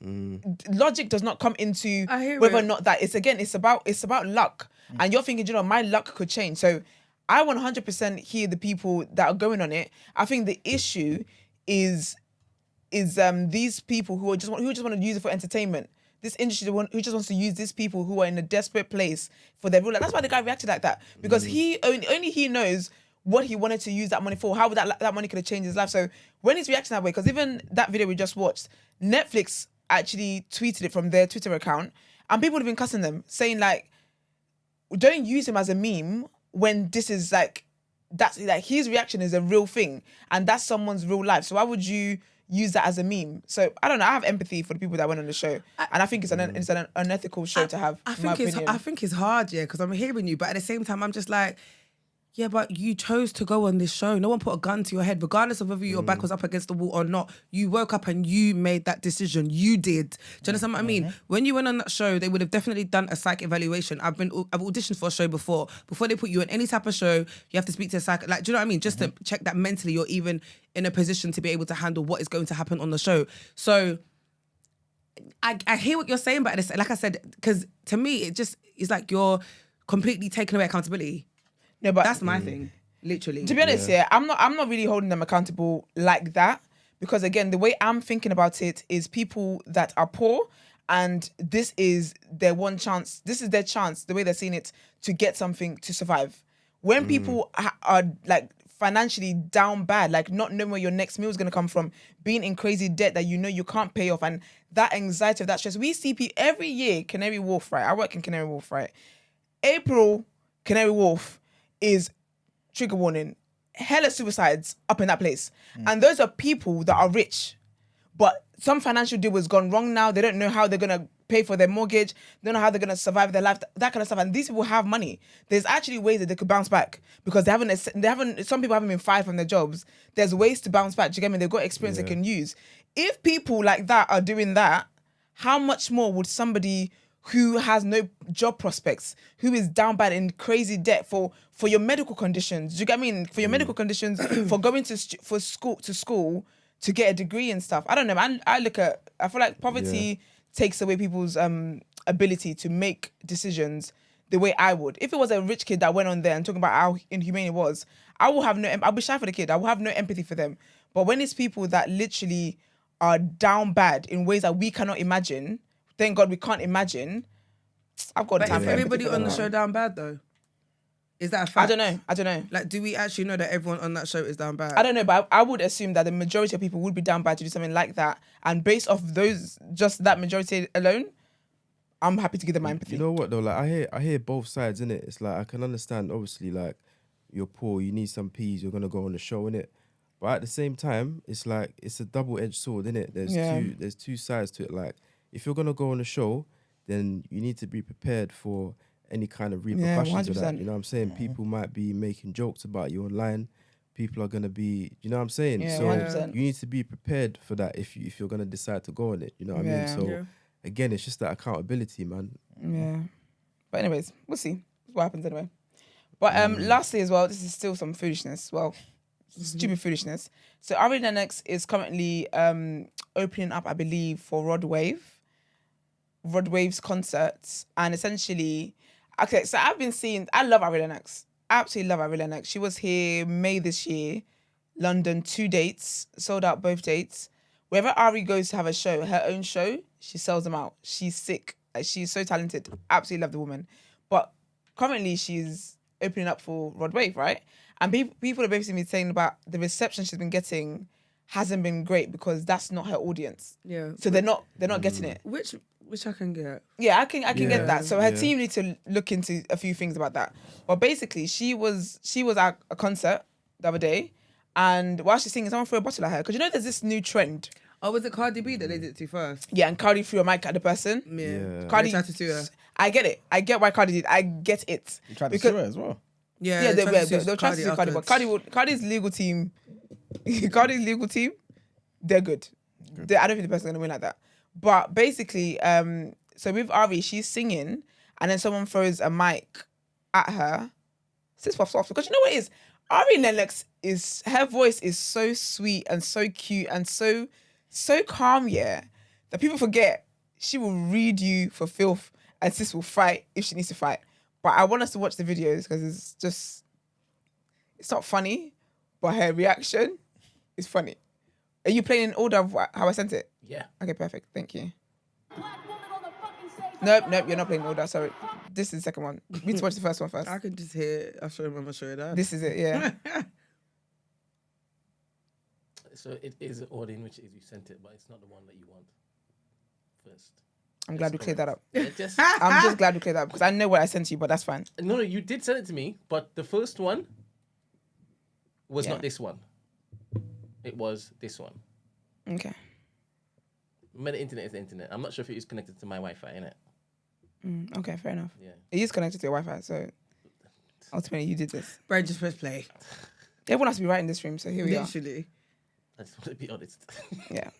logic does not come into whether or not that. It's about luck. And you're thinking, my luck could change. So I 100% hear the people that are going on it. I think the issue is these people who just want to use it for entertainment. This industry who just wants to use these people who are in a desperate place for their real life. That's why the guy reacted like that, because only he knows what he wanted to use that money for, how that money could have changed his life. So when he's reacting that way, because even that video we just watched, Netflix actually tweeted it from their Twitter account, and people have been cussing them, saying like, don't use him as a meme when this is like, that's like, his reaction is a real thing, and that's someone's real life. So why would you use that as a meme? So I don't know. I have empathy for the people that went on the show, and I think it's an unethical show to have. I think it's hard, because I'm hearing you, but at the same time, I'm just like, yeah, but you chose to go on this show. No one put a gun to your head, regardless of whether your back was up against the wall or not. You woke up and you made that decision. You did. Do you understand what I mean? When you went on that show, they would have definitely done a psych evaluation. I've auditioned for a show before. Before they put you on any type of show, you have to speak to a psych. Like, do you know what I mean? Just to check that mentally you're even in a position to be able to handle what is going to happen on the show. So I hear what you're saying, but like I said, because to me, it's like you're completely taking away accountability. No, but that's my thing, literally. To be honest, I'm not really holding them accountable like that, because again, the way I'm thinking about it is people that are poor, and this is their one chance. This is their chance, the way they're seeing it, to get something to survive. When people are like financially down bad, like not knowing where your next meal is going to come from, being in crazy debt that you can't pay off, and that anxiety of that stress. We see people every year, Canary Wharf, right? I work in Canary Wharf, right? April, Canary Wharf is, trigger warning, hella suicides up in that place. And those are people that are rich, but some financial deal has gone wrong now. They don't know how they're going to pay for their mortgage. They don't know how they're going to survive their life, that kind of stuff. And these people have money. There's actually ways that they could bounce back, because some people haven't been fired from their jobs. There's ways to bounce back. Do you get me? They've got experience they can use. If people like that are doing that, how much more would somebody who has no job prospects, who is down bad in crazy debt for your medical conditions? Do you get what I mean? For your medical conditions, for going to school to get a degree and stuff. I don't know, man. I feel like poverty takes away people's ability to make decisions the way I would. If it was a rich kid that went on there and talking about how inhumane it was, I'll be shy for the kid. I will have no empathy for them. But when it's people that literally are down bad in ways that we cannot imagine, thank God we can't imagine, I've got time for everybody empathy for on the them. show down bad though. Is that a fact? I don't know. Like, do we actually know that everyone on that show is down bad? I don't know, but I would assume that the majority of people would be down bad to do something like that. And based off just that majority alone, I'm happy to give them my empathy. You know what though? Like I hear both sides, innit? It's like I can understand, obviously, like you're poor, you need some peas, you're gonna go on the show, innit? But at the same time, it's like it's a double-edged sword, innit? There's two sides to it. Like if you're gonna go on the show, then you need to be prepared for any kind of repercussions of that. You know what I'm saying? People might be making jokes about you online. People are gonna be, you know what I'm saying? Yeah, so 100%. you need to be prepared for that if you're gonna decide to go on it. You know what I mean? So again, it's just that accountability, man. Yeah. But anyways, we'll see what happens anyway. But lastly as well, this is still some foolishness. Well, stupid foolishness. So Ari Lennox is currently opening up, I believe, for Rod Wave's concerts. And essentially, okay, so I love Ari Lennox. Absolutely love Ari Lennox. She was here May this year, London, 2 dates, sold out both dates. Wherever Ari goes to have a show, her own show, she sells them out. She's sick. She's so talented. Absolutely love the woman. But currently she's opening up for Rod Wave, right? And people are basically saying about the reception she's been getting hasn't been great because that's not her audience. Yeah. So they're not getting it. Which I can get. Yeah, I can get that. So her team need to look into a few things about that. But basically, she was at a concert the other day, and while she's singing, someone threw a bottle at her. Because you know there's this new trend. Oh, was it Cardi B that they did it to first? Yeah, and Cardi threw a mic at the person. Yeah. Cardi tried to sue her. I get it. I get why Cardi did. I get it. You tried to sue her as well. Yeah, they were trying to sue Cardi, but Cardi's legal team, they're good. I don't think the person's gonna win like that. But basically, so with Ari, she's singing, and then someone throws a mic at her. Sis pops off because you know what it is. Ari Lennox her voice is so sweet and so cute and so calm, yeah, that people forget she will read you for filth, and sis will fight if she needs to fight. But I want us to watch the videos because it's not funny, but her reaction is funny. Are you playing in order of how I sent it? Yeah. Okay, perfect. Thank you. Nope, you're not playing in order. Sorry. This is the second one. We need to watch the first one first. I can just hear. I'm gonna show you that. This is it, yeah. So it is an order in which you sent it, but it's not the one that you want first. I'm glad we cleared that up. Yeah, I'm just glad we cleared that up because I know what I sent you, but that's fine. No, you did send it to me, but the first one was not this one. It was this one. Okay. But the internet is the internet. I'm not sure if it is connected to my Wi-Fi, innit? Okay, fair enough. Yeah. It is connected to your Wi-Fi, so ultimately you did this. Bro, just press play. Everyone has to be right in this room, so here we are. Literally. I just want to be honest. Yeah,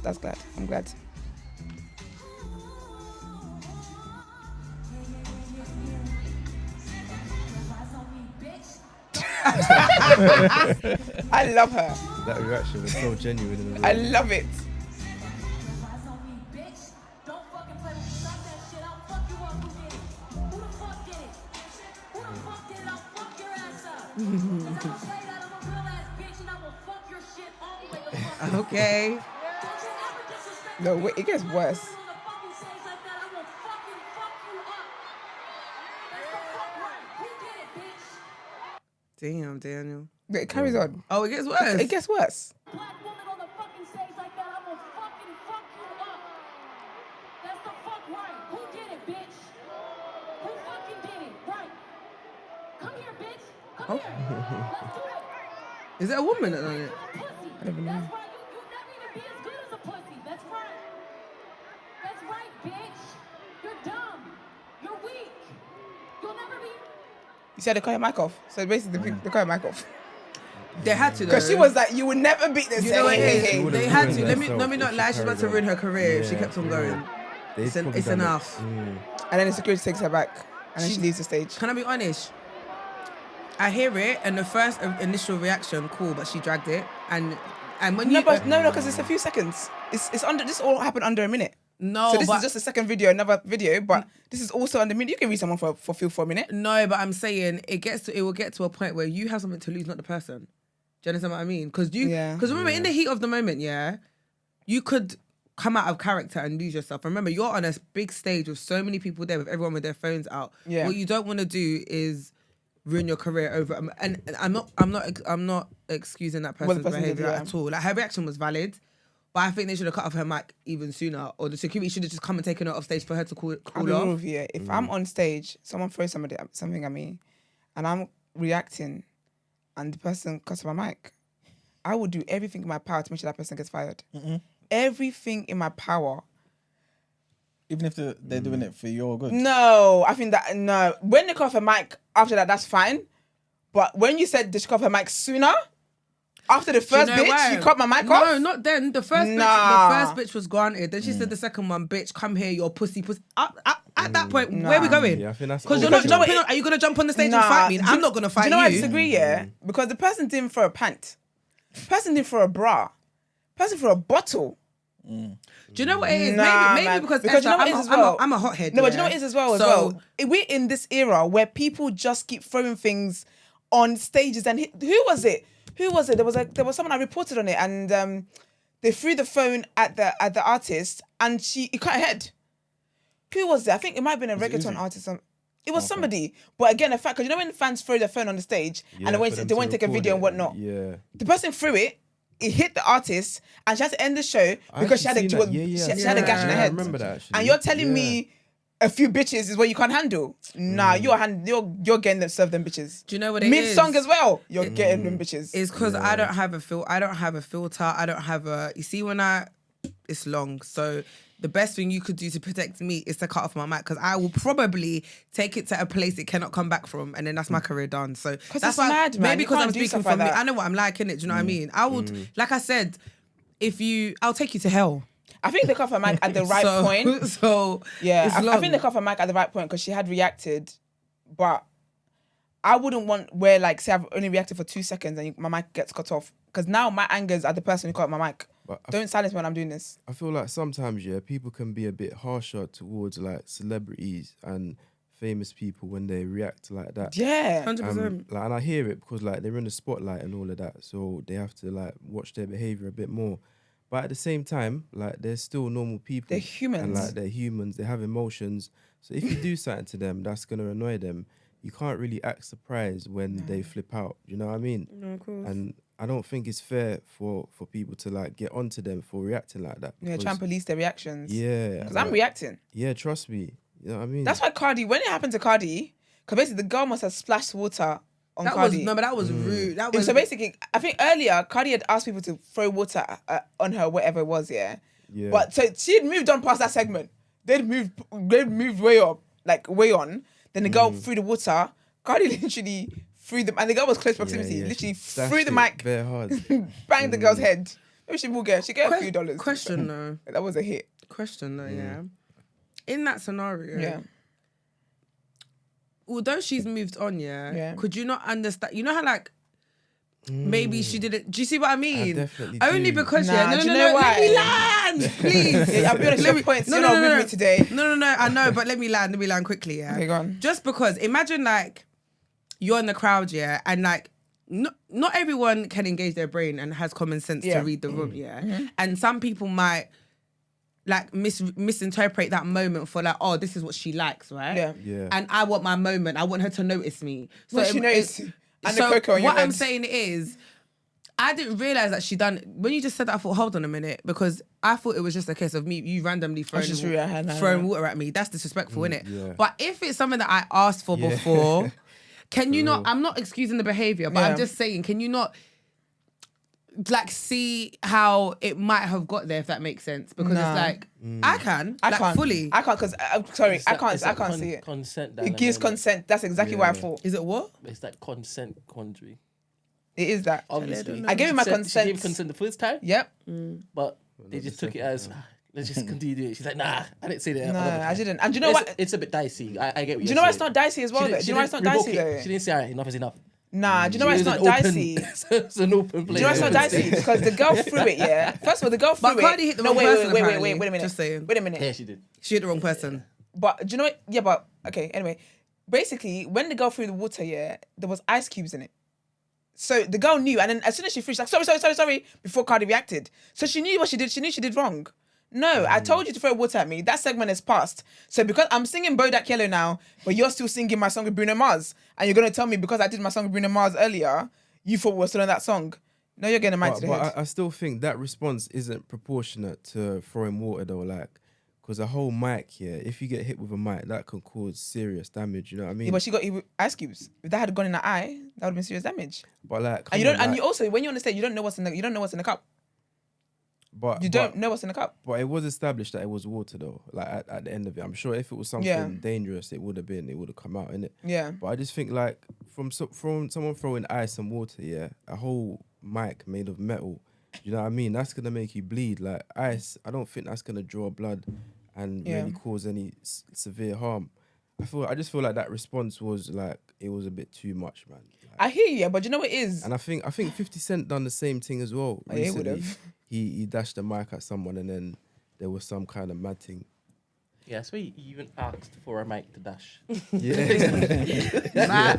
that's glad. I'm glad. I love her. That reaction was so genuine. I love it. Okay. No, wait, it gets worse. Damn, Daniel. It carries on. Oh, it gets worse. It gets worse. Oh. Is it a woman that done it? I don't know. You said they cut your mic off. So basically, they cut your mic off. They had to, though. Because she was like, you would never beat this. You know what it is? Hey. They had to. Let me not lie. She's about to ruin her career if she kept on going. It's enough. And then the security takes her back. And then she leaves the stage. Can I be honest? I hear it, and the first initial reaction, cool, but she dragged it. And when no, because it's a few seconds. It's under. This all happened under a minute. No, so this is just the second video, another video, but this is also under a minute. You can read someone for feel for a minute. No, but I'm saying it will get to a point where you have something to lose, not the person. Do you understand what I mean? Because remember, in the heat of the moment, you could come out of character and lose yourself. Remember, you're on a big stage with so many people there, with everyone with their phones out. Yeah. What you don't want to do is ruin your career over. And I'm not excusing that person's person did, behavior yeah. at all. Like her reaction was valid, but I think they should have cut off her mic even sooner, or the security should have just come and taken her off stage for her to call I'll be real off. with you. If I'm on stage, someone throws something at me, and I'm reacting, and the person cuts my mic, I will do everything in my power to make sure that person gets fired. Everything in my power. Even if they're doing it for your good. No, I think that no. When they cut off a mic after that, that's fine. But when you said they should cut off a mic sooner, after the first bitch, you cut my mic off. No, not then. The first bitch was granted. Then she said the second one, bitch, come here, your pussy. At that point, where are we going? Yeah, I think that's Because you're not jumping. Are you gonna jump on the stage and fight me? I'm not gonna fight you. you. Do you know I disagree? Yeah, because the person didn't throw a pant. The person didn't throw a bra. The person threw a bottle. Do you know what it is? Nah, maybe man. because you know what it is as well? I'm a hothead. No, but you know what it is as well? We're in this era where people just keep throwing things on stages. And who was it? There was someone I reported on it, and they threw the phone at the artist, and it cut her head. Who was it? I think it might have been a reggaeton artist. It was somebody. But again, the fact, because you know when fans throw their phone on the stage and they won't take a video and whatnot. Yeah. The person threw it. It hit the artist, and she had to end the show because she had a gash in her head. I remember that. Actually. And you're telling me a few bitches is what you can't handle? Nah, you're getting them, serve them bitches. Do you know what it is? Mid-song as well, you're getting them bitches. It's because I don't have a filter. I don't have a. You see, it's long. So the best thing you could do to protect me is to cut off my mic, because I will probably take it to a place it cannot come back from, and then that's my career done. So that's why, mad, man. maybe You because I'm can't do speaking stuff from like me, that. I know what I'm like, innit? Do you know what I mean? I would, like I said, I'll take you to hell. I think they cut off her mic at the right point. So Yeah, it's I long. think they cut off her mic at the right point because she had reacted, but I wouldn't want where, like, say I've only reacted for 2 seconds and my mic gets cut off, because now my anger's at the person who cut off my mic. Don't silence me when I'm doing this. I feel like sometimes, people can be a bit harsher towards like celebrities and famous people when they react like that. Yeah, 100%. And I hear it because like they're in the spotlight and all of that, so they have to like watch their behavior a bit more. But at the same time, like they're still normal people. They're humans. And like they're humans, they have emotions. So if you do something to them that's gonna annoy them, you can't really act surprised when they flip out. You know what I mean? No, of course. And I don't think it's fair for people to like get onto them for reacting like that. Yeah, try and police their reactions. Yeah. Because I'm reacting. Yeah, trust me. You know what I mean? That's why when it happened to Cardi, because basically the girl must have splashed water on That Cardi. was rude. That was So basically, I think earlier Cardi had asked people to throw water on her, whatever it was, yeah. But so she had moved on past that segment. They'd moved way up, like way on. Then the girl threw the water. Cardi literally threw them, and the girl was close proximity. Literally threw the mic, very hard. banged the girl's head. Maybe she get a few dollars. Question though. That was a hit. Question though, yeah. In that scenario, Yeah. although she's moved on, Yeah. could you not understand? You know how like maybe she didn't. Do you see what I mean? definitely Only do. because Nah, no, do you know let me why? land, please. Yeah, I'll be honest, your points, you're not with me today. No, I know, but let me land quickly, yeah. Okay, go on. Just because, imagine like you're in the crowd, yeah, and like not everyone can engage their brain and has common sense to read the room, yeah. And some people might like misinterpret that moment for like, oh, this is what she likes, right? Yeah. And I want my moment. I want her to notice me. So What she noticed? And so the cocoa on your what I'm head. saying is, I didn't realize that she done. When you just said that, I thought, hold on a minute, because I thought it was just a case of you randomly throwing water at me. That's disrespectful, innit? Yeah. But if it's something that I asked for before, can you not? I'm not excusing the behavior, but I'm just saying, can you not? Like, see how it might have got there, if that makes sense, because it's like I can't fully. I can't because I can't see it. Consent. It gives consent. That's exactly what I thought. Is it what? It's that consent quandary. It is that. Obviously, I gave him my She consent. gave consent the first time. Yep. But they just took it as, let's just continue to do it. She's like, nah, I didn't say that. No, I didn't. And do you know what? It's a bit dicey. I get what Do you know why it's not dicey as well? Do you know why it's not dicey though? She didn't say, all right, enough is enough. Nah, do you know why it's not dicey? It's an open play. Do you know why it's not dicey? Because the girl threw it, yeah. First of all, the girl threw But it. Cardi hit the No, wrong person, wait a apparently. minute. Just saying. Wait a minute. Yeah, she did. She hit the wrong person. But do you know what? Yeah, but okay. Anyway, basically, when the girl threw the water, yeah, there was ice cubes in it. So the girl knew, and then as soon as she threw, she's like, sorry, before Cardi reacted. So she knew what she did. She knew she did wrong. No, I told you to throw water at me. That segment is past. So because I'm singing Bodak Yellow now, but you're still singing my song with Bruno Mars, and you're gonna tell me because I did my song with Bruno Mars earlier, you thought we were still on that song. No, you're getting a mic to the head. But I still think that response isn't proportionate to throwing water though, like, because a whole mic here, if you get hit with a mic, that can cause serious damage. You know what I mean? Yeah, but she got ice cubes. If that had gone in the eye, that would have been serious damage. But like, And you don't. And you also, when you're on the stage, you don't know what's in the cup. But You don't know what's in the cup. But it was established that it was water though. Like at the end of it, I'm sure if it was something dangerous, it would have come out, innit? Yeah. But I just think like from someone throwing ice and water, yeah, a whole mic made of metal. You know what I mean? That's gonna make you bleed. Like ice, I don't think that's gonna draw blood and really cause any severe harm. I just feel like that response was like it was a bit too much, man. Like, I hear you, but you know what it is? and I think 50 Cent done the same thing as well. Oh, yeah, he Recently. would've. He dashed a mic at someone and then there was some kind of mad thing. Yeah, so he even asked for a mic to dash. Yeah.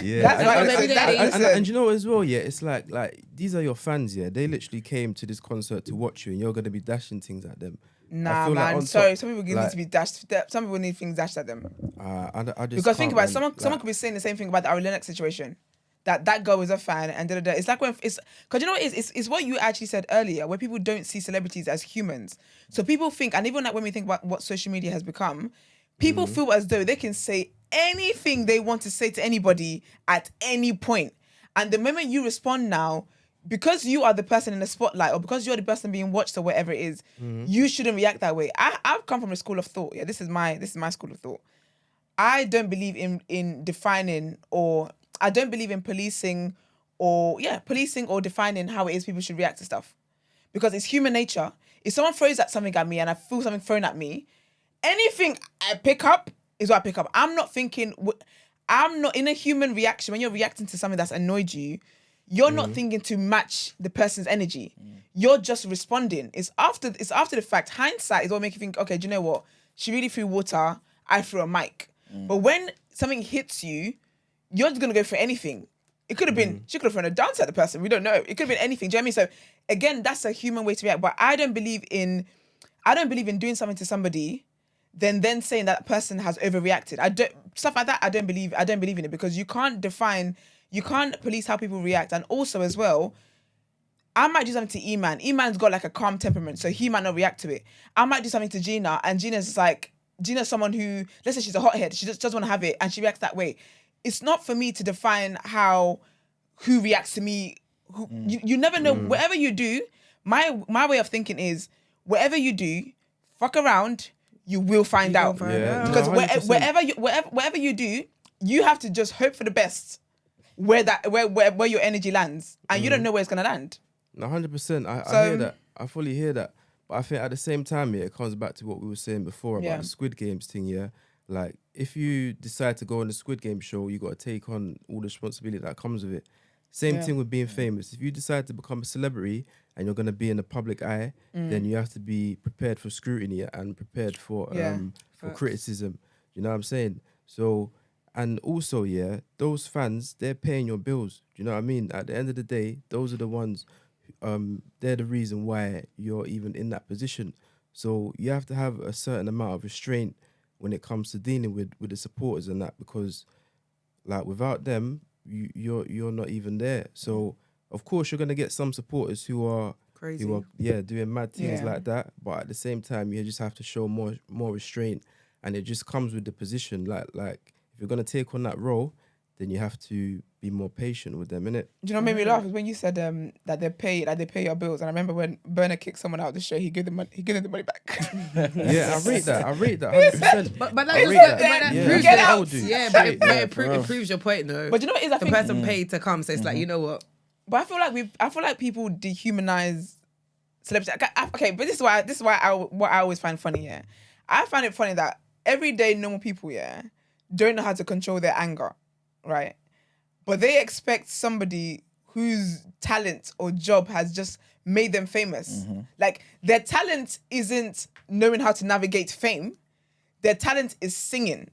Yeah. That's why maybe they And you know as well, yeah, it's like these are your fans, yeah. They literally came to this concert to watch you and you're gonna be dashing things at them. Nah, feel like man. on Sorry, top, some people need like- to be dashed. Some people need things dashed at them. I just Because think can't, about it, man. someone could be saying the same thing about the Ari Lennox situation. That girl is a fan and da. It's like when it's because you know what it is? It's what you actually said earlier, where people don't see celebrities as humans. So people think, and even like when we think about what social media has become, people feel as though they can say anything they want to say to anybody at any point. And the moment you respond now, because you are the person in the spotlight or because you're the person being watched or whatever it is, you shouldn't react that way. I've come from a school of thought. Yeah, this is my school of thought. I don't believe in defining or I don't believe in policing or defining how it is people should react to stuff. Because it's human nature. If someone throws something at me and I feel something thrown at me, anything I pick up is what I pick up. I'm not in a human reaction. When you're reacting to something that's annoyed you, you're not thinking to match the person's energy. You're just responding. It's after the fact. Hindsight is what makes you think, okay, do you know what? She really threw water. I threw a mic. But when something hits you, you're just going to go for anything. It could have been, she could have thrown a dance at the person. We don't know. It could have been anything. Do you know what I mean? So again, that's a human way to react. But I don't believe in doing something to somebody, then saying that person has overreacted. Stuff like that, I don't believe in it because you can't police how people react. And also as well, I might do something to E-Man. E-Man's got like a calm temperament, so he might not react to it. I might do something to Gina, and Gina's someone who, let's say she's a hothead, she just doesn't want to have it, and she reacts that way. It's not for me to define who reacts to me. You never know. Whatever you do, my way of thinking is, whatever you do, fuck around, you will find out. Yeah, Because no, 100%. whatever you do, you have to just hope for the best. Where your energy lands, and you don't know where it's gonna land. No, 100%. I hear that. I fully hear that. But I think at the same time, yeah, it comes back to what we were saying before about the Squid Games thing, yeah. Like, if you decide to go on the Squid Game show, you got to take on all the responsibility that comes with it. Same thing with being famous. If you decide to become a celebrity and you're going to be in the public eye, then you have to be prepared for scrutiny and prepared for criticism. You know what I'm saying? So, and also, yeah, those fans, they're paying your bills. Do you know what I mean? At the end of the day, those are the ones, they're the reason why you're even in that position. So you have to have a certain amount of restraint when it comes to dealing with the supporters and that, because like without them, you're not even there. So of course you're gonna get some supporters who are Crazy. Doing mad things like that. But at the same time, you just have to show more restraint, and it just comes with the position. Like if you're gonna take on that role, then you have to be more patient with them, innit? Do you know what made me laugh? Is when you said that they pay your bills. And I remember when Burner kicked someone out of the show, he gave them the money back. Yeah, I rate that 100%. But that I just rate that that. Yeah, Get that's what I out. would do. yeah, Straight, but yeah, it for real. proves your point though. But you know what it is? I the think person paid to come, so it's like, you know what? But I feel like people dehumanize celebrities. Okay, but this is why I always find funny. Yeah, I find it funny that everyday normal people, don't know how to control their anger, right? But they expect somebody whose talent or job has just made them famous. Like their talent isn't knowing how to navigate fame. Their talent is singing.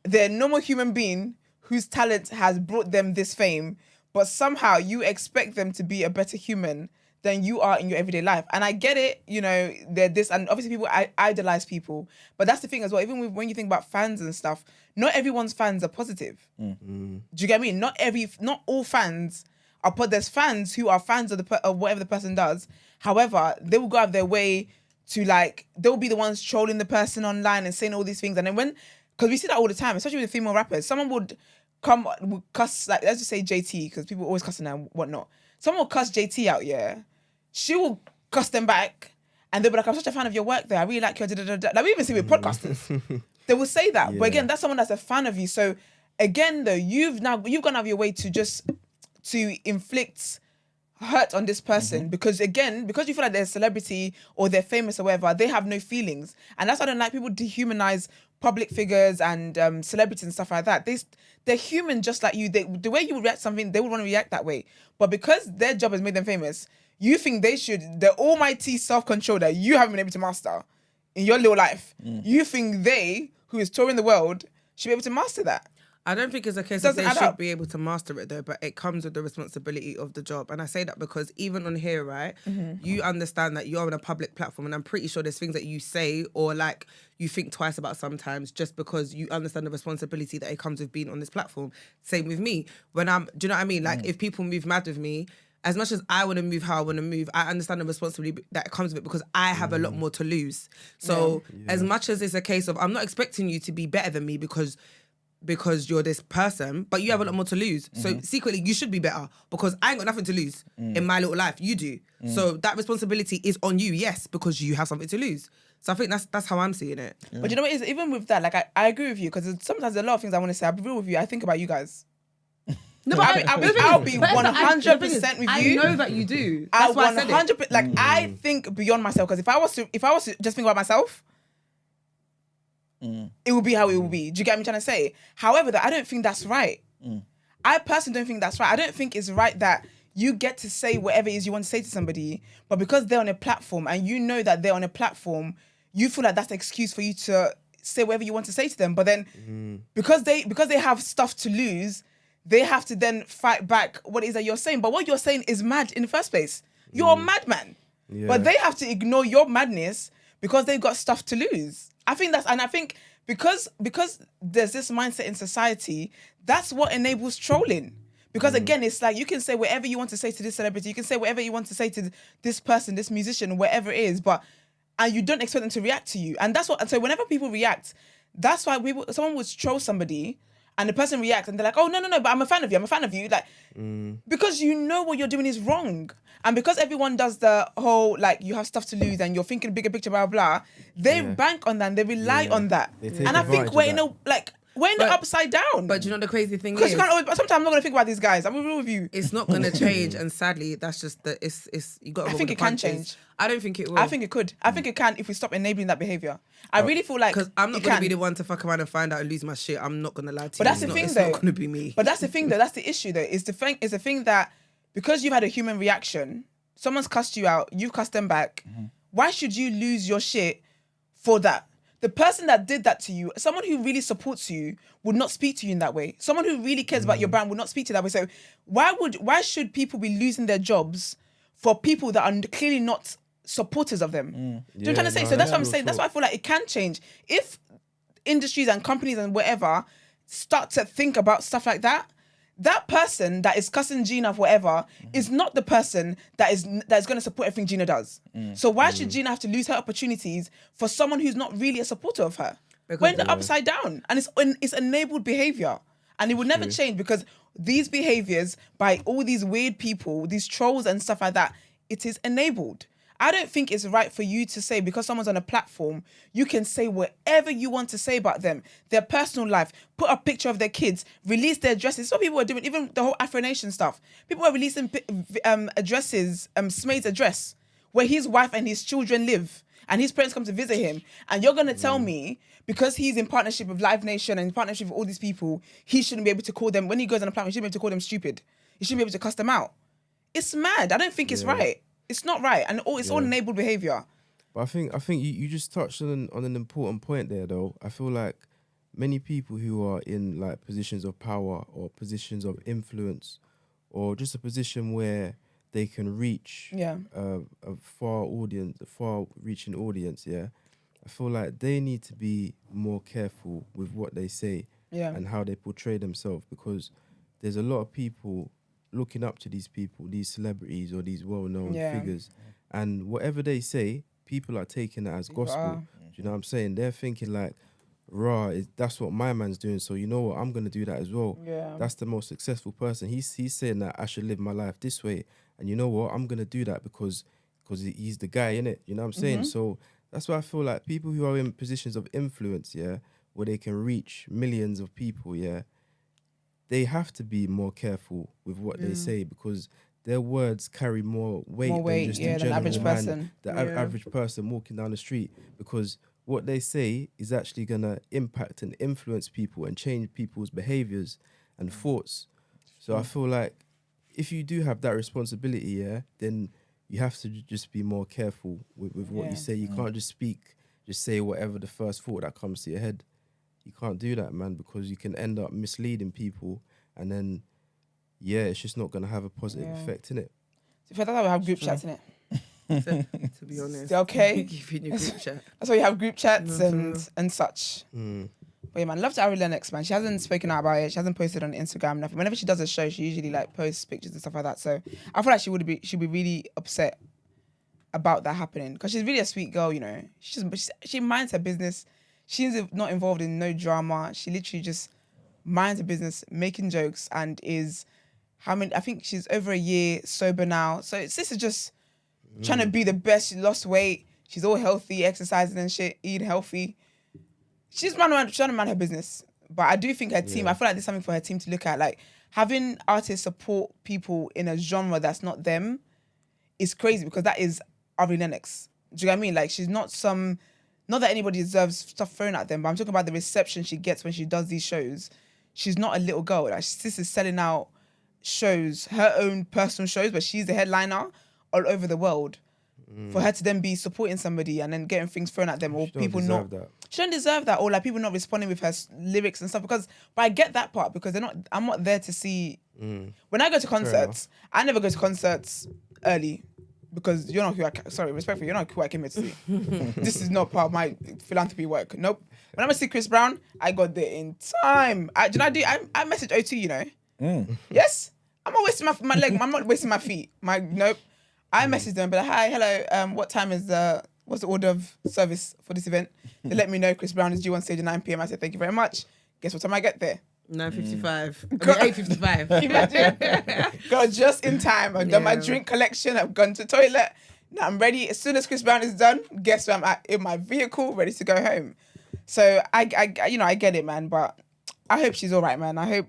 They're a normal human being whose talent has brought them this fame, but somehow you expect them to be a better human than you are in your everyday life. And I get it, you know, they're this, and obviously people idolize people. But that's the thing as well, even when you think about fans and stuff, not everyone's fans are positive. Do you get me? Not all fans are there's fans who are fans of of whatever the person does. However, they will go out of their way to like, they'll be the ones trolling the person online and saying all these things. And then because we see that all the time, especially with female rappers, someone would cuss, like, let's just say JT, because people always cussing and whatnot. Someone will cuss JT out, yeah. She will cuss them back, and they'll be like, I'm such a fan of your work there. I really like your da-da-da-da. Like, we even see with podcasters. They will say that. Yeah. But again, that's someone that's a fan of you. So again, though, you've gone out of your way to inflict hurt on this person because you feel like they're a celebrity or they're famous or whatever, they have no feelings. And that's why I don't like people dehumanize public figures and celebrities and stuff like that. They're human just like you. The way you react to something, they would want to react that way. But because their job has made them famous, you think the almighty self-control that you haven't been able to master in your little life, you think they, who is touring the world, should be able to master that. I don't think it's a case of they should be able to master it though, but it comes with the responsibility of the job. And I say that because even on here, right, you understand that you're on a public platform, and I'm pretty sure there's things that you say or like you think twice about sometimes just because you understand the responsibility that it comes with being on this platform. Same with me. Do you know what I mean? Like if people move mad with me, as much as I want to move how I want to move, I understand the responsibility that comes with it because I have a lot more to lose. So as much as it's a case of I'm not expecting you to be better than me because you're this person, but you have a lot more to lose. So secretly, you should be better because I ain't got nothing to lose in my little life. You do. So that responsibility is on you, yes, because you have something to lose. So I think that's how I'm seeing it. Yeah. But you know what it is? Even with that, like I agree with you because sometimes there's a lot of things I want to say. I'll be real with you. I think about you guys. No, but I'll be 100% with you. I know that you do. That's why I said it. Like I think beyond myself because if I was to just think about myself, it will be how it will be. Do you get what I'm trying to say? However, I don't think that's right. I personally don't think that's right. I don't think it's right that you get to say whatever it is you want to say to somebody, but because they're on a platform and you know that they're on a platform, you feel like that's an excuse for you to say whatever you want to say to them. But then because they have stuff to lose, they have to then fight back what it is that you're saying. But what you're saying is mad in the first place. You're a madman. Yeah. But they have to ignore your madness because they've got stuff to lose. I think because there's this mindset in society, that's what enables trolling. Because again, it's like you can say whatever you want to say to this celebrity, you can say whatever you want to say to this person, this musician, whatever it is, and you don't expect them to react to you. And so whenever people react, that's why someone would troll somebody and the person reacts and they're like, oh, no, but I'm a fan of you. Like, because you know what you're doing is wrong. And because everyone does the whole, like, you have stuff to lose and you're thinking bigger picture, blah, blah, blah, they bank on that and they rely on that. And I think we're in the upside down. But you know the crazy thing is, because sometimes I'm not gonna think about these guys. I'm real with you. It's not gonna change, and sadly, that's just it's you got. I think it can change. I don't think it will. I think it could. I think it can if we stop enabling that behavior. I really feel like because I'm not gonna be the one to fuck around and find out and lose my shit. I'm not gonna lie to you. But that's the thing, though. It's not gonna be me. But that's the thing, though. That's the issue, though. Is the thing that because you've had a human reaction, someone's cussed you out, you've cussed them back. Why should you lose your shit for that? The person that did that to you, someone who really supports you, would not speak to you in that way. Someone who really cares about your brand would not speak to you that way. So why should people be losing their jobs for people that are clearly not supporters of them? Do you know what I'm trying to say? So that's what I'm saying. That's why I feel like it can change. If industries and companies and whatever start to think about stuff like that, that person that is cussing Gina for whatever is not the person that is going to support everything Gina does. So why should Gina have to lose her opportunities for someone who's not really a supporter of her? Because we're in the upside down, and it's enabled behavior, and it will never change because these behaviors by all these weird people, these trolls and stuff like that, it is enabled. I don't think it's right for you to say, because someone's on a platform, you can say whatever you want to say about them, their personal life, put a picture of their kids, release their addresses. So people are doing, even the whole Afro Nation stuff. People are releasing addresses, Smade's address, where his wife and his children live, and his parents come to visit him. And you're going to tell me, because he's in partnership with Live Nation and in partnership with all these people, he shouldn't be able to call them, when he goes on a platform, he shouldn't be able to call them stupid. He shouldn't be able to cuss them out. It's mad. I don't think it's right. It's not right, and it's all enabled behavior. But I think you just touched on an important point there, though. I feel like many people who are in like positions of power or positions of influence, or just a position where they can reach Yeah. a far-reaching audience, yeah, I feel like they need to be more careful with what they say and how they portray themselves, because there's a lot of people looking up to these people, these celebrities or these well-known figures, and whatever they say, people are taking it as gospel. Do you know what I'm saying? They're thinking like, that's what my man's doing, so you know what, I'm gonna do that as well. That's the most successful person. He's saying that I should live my life this way, and you know what, I'm gonna do that because he's the guy, innit? You know what I'm saying? So that's why I feel like people who are in positions of influence, where they can reach millions of people, they have to be more careful with what they say, because their words carry more weight than just the general average man, person. Average person walking down the street, because what they say is actually going to impact and influence people and change people's behaviors and thoughts. So I feel like if you do have that responsibility, then you have to just be more careful with what you say. You can't just say whatever the first thought that comes to your head. You can't do that, man, because you can end up misleading people, and then, it's just not going to have a positive effect, innit? That's why we have group chats, innit? To be honest. Okay. Keeping your group chat. That's why you have group chats and such. But yeah, man, love to Ari Lennox, man. She hasn't spoken out about it. She hasn't posted on Instagram, nothing. Whenever she does a show, she usually like posts pictures and stuff like that. So I feel like she'd be really upset about that happening, because she's really a sweet girl, you know. She minds her business. She's not involved in no drama. She literally just minds her business, making jokes, and is I think she's over a year sober now. So this is just trying to be the best. She lost weight. She's all healthy, exercising and shit, eating healthy. She's trying to man her business. But I do think her team, I feel like there's something for her team to look at. Like, having artists support people in a genre that's not them is crazy, because that is Ari Lennox. Do you know what I mean? Like, she's not not that anybody deserves stuff thrown at them, but I'm talking about the reception she gets when she does these shows. She's not a little girl. Like, this is selling out shows, her own personal shows, but she's the headliner all over the world. For her to then be supporting somebody and then getting things thrown at them, or people not... She don't deserve that, or like people not responding with her lyrics and stuff. But I get that part, because I'm not there to see... When I go to concerts, I never go to concerts early, because you're not who respectfully, you're not who I came here to see. This is not part of my philanthropy work. Nope. When I'm going to see Chris Brown, I got there in time. I message O2, you know. Yes? I'm not wasting my leg. I'm not wasting my feet. Nope. I messaged them, but hi, hello. What time is what's the order of service for this event? They let me know Chris Brown is due on stage at 9 p.m. I said, thank you very much. Guess what time I get there? 9:55. 8:55. Imagine. Got just in time. I've done my drink collection. I've gone to the toilet. Now I'm ready. As soon as Chris Brown is done, guess where I'm at? In my vehicle, ready to go home. So I get it, man. But I hope she's all right, man. I hope,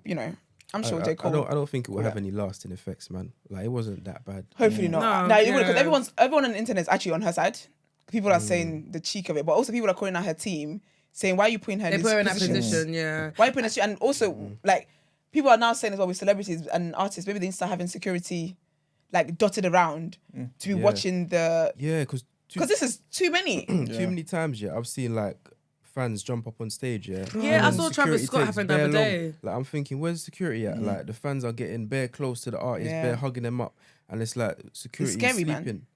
I'm sure J. Cole. I don't think it will have any lasting effects, man. Like, it wasn't that bad. Hopefully not. No, it would, because everyone on the internet is actually on her side. People are saying the cheek of it, but also people are calling out her team, saying, why are you putting her in this position? Why are you putting her... And also, like, people are now saying as well with celebrities and artists, maybe they need to start having security, like, dotted around to be watching the... Yeah, because this is too many. Too many times, I've seen, like, fans jump up on stage, I saw Travis Scott happen the other day. Like, I'm thinking, where's the security at? Like, the fans are getting bare close to the artist, bare hugging them up, and it's like, security is sleeping.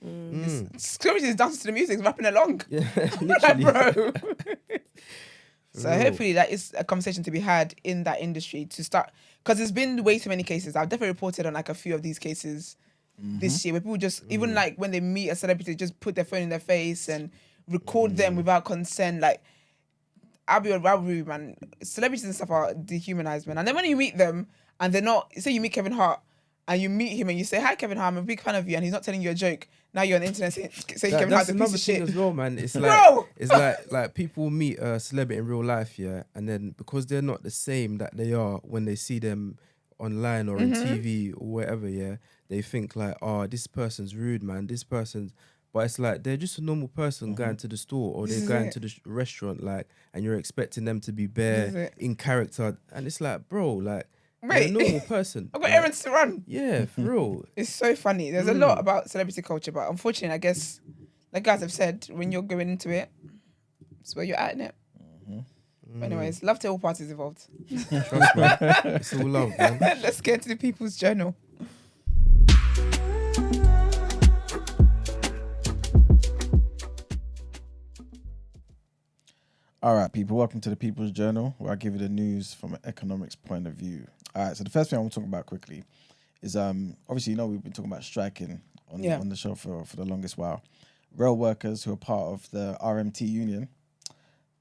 Man. Security is dancing to the music, rapping along. Yeah, literally. Bro. So hopefully that is a conversation to be had in that industry to start, because there's been way too many cases. I've definitely reported on like a few of these cases this year, where people just, even like when they meet a celebrity, just put their phone in their face and record them without consent. Like, I'll be man. Celebrities and stuff are dehumanized, man. And then when you meet them and they're not, say you meet Kevin Hart and you meet him and you say, hi Kevin Hart, I'm a big fan of you, and he's not telling you a joke. Now you're on the internet saying Kevin Hart's a piece of shit. That's another thing as well, man. It's like, it's like people meet a celebrity in real life, and then because they're not the same that they are when they see them online or on TV or whatever, they think like, oh, this person's rude, man. This person's... But it's like, they're just a normal person going to the store, or they're going to the restaurant, like, and you're expecting them to be bare in character. And it's like, bro, like, they're a normal person. I've got errands to run. Yeah, for real. It's so funny. There's a lot about celebrity culture, but unfortunately, I guess, like guys have said, when you're going into it, it's where you're at, innit? But anyways, love to all parties involved. Trust me. It's all love, man. Let's get to the People's Journal. All right, people, welcome to the People's Journal, where I give you the news from an economics point of view. All right, so the first thing I want to talk about quickly is obviously, we've been talking about striking on the show for the longest while. Rail workers who are part of the RMT union,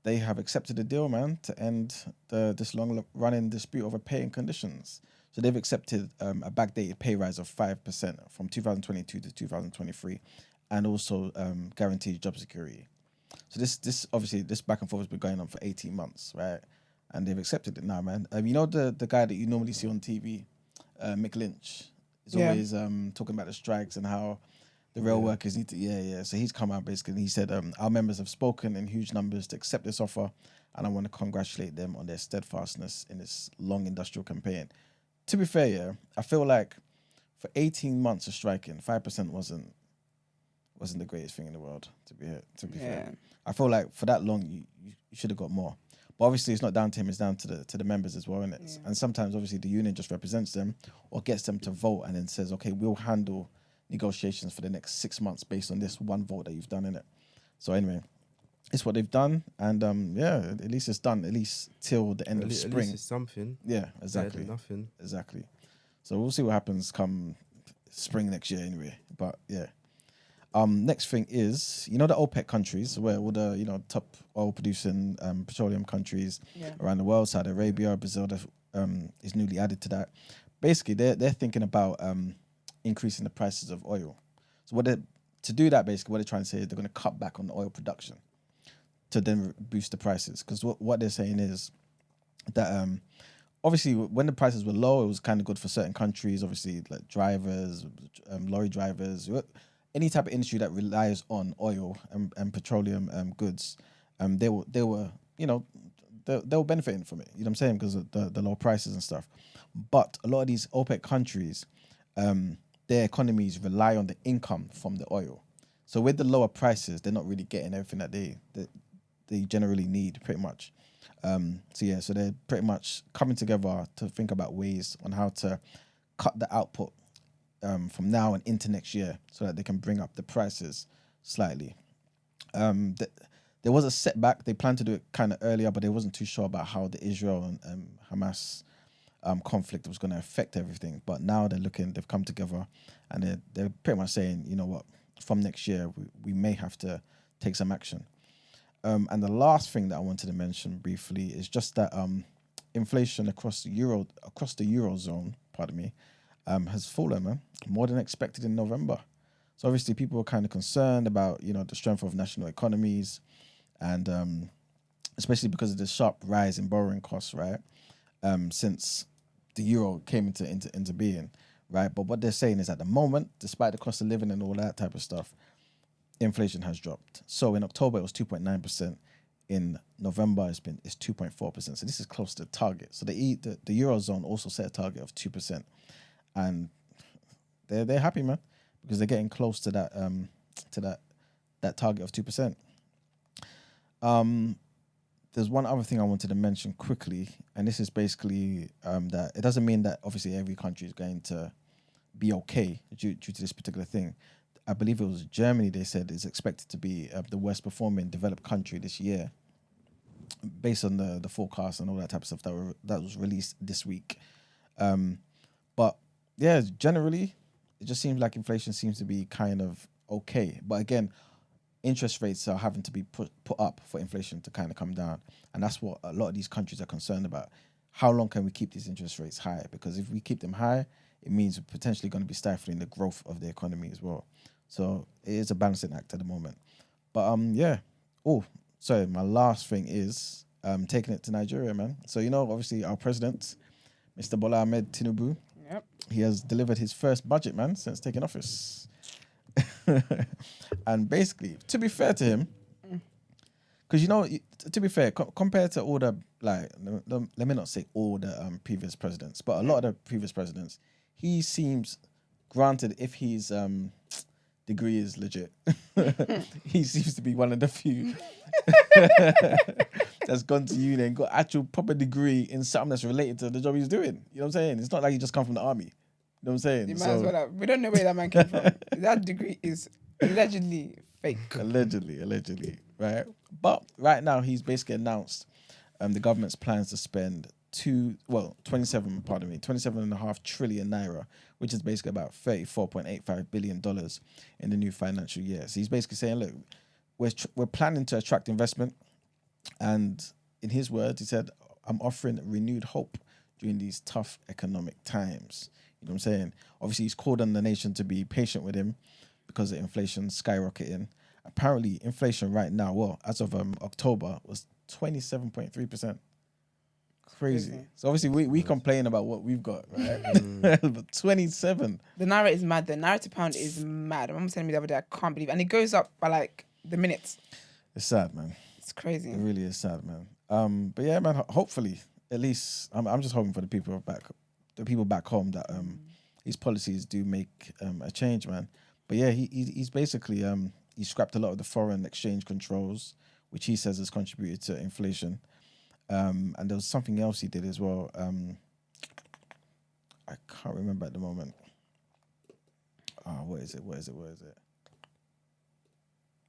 they have accepted a deal, man, to end this long-running dispute over pay and conditions. So they've accepted a backdated pay rise of 5% from 2022 to 2023, and also guaranteed job security. So this obviously this back and forth has been going on for 18 months, right? And they've accepted it now, man. You know the guy that you normally see on TV, Mick Lynch, is always talking about the strikes and how the rail workers need to, So he's come out basically and he said, our members have spoken in huge numbers to accept this offer, and I want to congratulate them on their steadfastness in this long industrial campaign. To be fair, I feel like for 18 months of striking, 5% wasn't the greatest thing in the world, to be fair. I feel like for that long, you should have got more. But obviously, it's not down to him; it's down to the members as well, isn't it? Yeah. And sometimes, obviously, the union just represents them or gets them to vote, and then says, "Okay, we'll handle negotiations for the next 6 months based on this one vote that you've done in it." So anyway, it's what they've done, and at least it's done. At least till the end of spring. At least it's something. Yeah, exactly. Nothing. Exactly. So we'll see what happens come spring next year, anyway. But yeah. Next thing is, the OPEC countries, where all the, top oil producing petroleum countries around the world, Saudi Arabia, Brazil, is newly added to that. Basically, they're thinking about increasing the prices of oil. So to do that, basically, what they're trying to say is they're going to cut back on the oil production to then boost the prices. Because what they're saying is that obviously when the prices were low, it was kind of good for certain countries, obviously like drivers, lorry drivers, any type of industry that relies on oil and petroleum goods, they were benefiting from it. You know what I'm saying? Because of the low prices and stuff. But a lot of these OPEC countries, their economies rely on the income from the oil. So with the lower prices, they're not really getting everything that they generally need, pretty much. So they're pretty much coming together to think about ways on how to cut the output from now and into next year, so that they can bring up the prices slightly. There was a setback. They planned to do it kind of earlier, but they wasn't too sure about how the Israel and Hamas conflict was going to affect everything. But now they've come together, and they're pretty much saying, you know what, from next year we may have to take some action. And the last thing that I wanted to mention briefly is just that inflation across the Eurozone, has fallen, man, more than expected in November. So obviously people were kind of concerned about, the strength of national economies, and especially because of the sharp rise in borrowing costs, right? Since the euro came into being, right? But what they're saying is at the moment, despite the cost of living and all that type of stuff, inflation has dropped. So in October it was 2.9%. In November it's 2.4%. So this is close to the target. So the Eurozone also set a target of 2%. And they're happy, man, because they're getting close to that target of 2%. There's one other thing I wanted to mention quickly, and this is basically that it doesn't mean that obviously every country is going to be okay due to this particular thing. I believe it was Germany, they said, is expected to be the worst performing developed country this year, based on the forecast and all that type of stuff that was released this week. But yeah, generally, it just seems like inflation seems to be kind of okay. But again, interest rates are having to be put up for inflation to kind of come down. And that's what a lot of these countries are concerned about. How long can we keep these interest rates high? Because if we keep them high, it means we're potentially going to be stifling the growth of the economy as well. So it is a balancing act at the moment. But my last thing is taking it to Nigeria, man. So, obviously our president, Mr. Bola Ahmed Tinubu, he has delivered his first budget, man, since taking office. And basically, to be fair to him, because, to be fair, compared to all the, let me not say all the previous presidents, but a lot of the previous presidents, he seems, granted, if his degree is legit, he seems to be one of the few that's gone to uni and got actual proper degree in something that's related to the job he's doing. You know what I'm saying? It's not like he just come from the army. You know what I'm saying? You might as well have. We don't know where that man came from. That degree is allegedly Fake. Allegedly, right? But right now, he's basically announced the government's plans to spend 27.5 trillion naira, which is basically about $34.85 billion in the new financial year. So he's basically saying, look, we're planning to attract investment. And in his words, he said, I'm offering renewed hope during these tough economic times. You know what I'm saying? Obviously, he's called on the nation to be patient with him because of inflation skyrocketing. Apparently, inflation right now, well, as of October, was 27.3%. Crazy. So obviously, we complain about what we've got, right? But 27. The naira is mad. The naira to pound is mad. My mum was telling me the other day, I can't believe it. And it goes up by like the minutes. It's sad, man. It's crazy. It really is sad, man. But yeah, man. Hopefully, at least I'm just hoping for the people back home that these policies do make a change, man. But yeah, he's basically he scrapped a lot of the foreign exchange controls, which he says has contributed to inflation. And there was something else he did as well. I can't remember at the moment. What is it?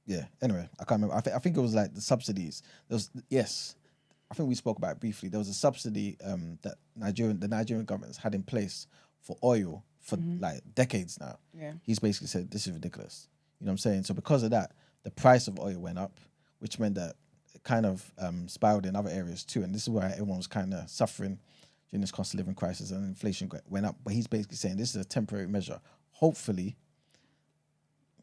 Yeah. Anyway, I can't remember. I think it was like the subsidies. I think we spoke about it briefly. There was a subsidy that the Nigerian government has had in place for oil for like decades now. Yeah. He's basically said this is ridiculous. You know what I'm saying? So because of that, the price of oil went up, which meant that it kind of spiraled in other areas too. And this is why everyone was kind of suffering during this cost of living crisis and inflation went up. But he's basically saying this is a temporary measure. Hopefully,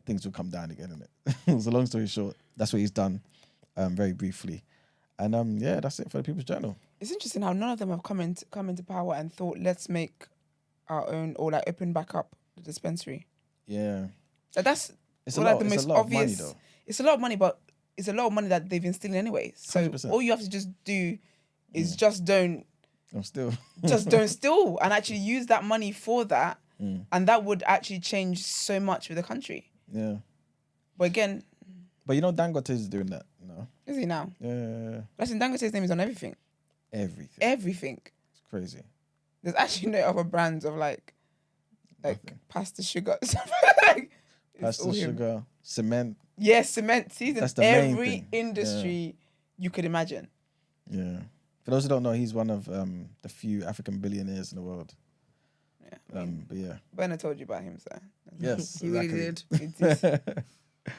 things will come down again, innit? So long story short, that's what he's done very briefly. And yeah, that's it for the People's Journal. It's interesting how none of them have come into power and thought, let's make our own or like open back up the dispensary. Yeah. So that's It's like the most obvious. Money, though. It's a lot of money, but it's a lot of money that they've been stealing anyway. So 100%. all you have to just do is just don't steal and actually use that money for that. And that would actually change so much with the country. Yeah. But again... But you know Dangote is doing that, no? Is he now? Yeah. Listen, Dangote's name is on everything. Everything. It's crazy. There's actually no other brands of like Nothing. pasta, sugar. Pasta, sugar, cement. Yes, cement. Season. That's the main every thing. industry you could imagine. Yeah. For those who don't know, he's one of the few African billionaires in the world. Yeah. But yeah. Bernard told you about him, so. Yes. He really did. He did.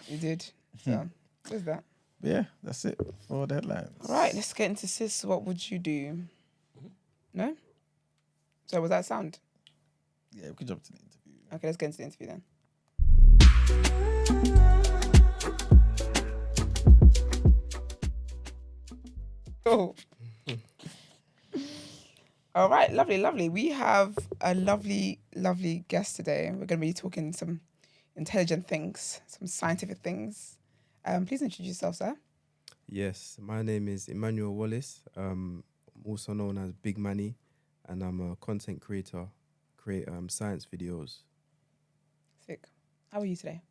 He did. So, what's that? But yeah, that's it for the headlines. All right, let's get into sis. What would you do? No? So, was that sound? Yeah, we could jump to the interview. Okay, let's get into the interview then. Oh. All right, lovely. We have a lovely guest today. We're going to be talking some intelligent things, some scientific things. Please introduce yourself, sir. Yes, my name is Emmanuel Wallace. I'm also known as Big Manny, and I'm a content creator. Create science videos. Sick. How are you today?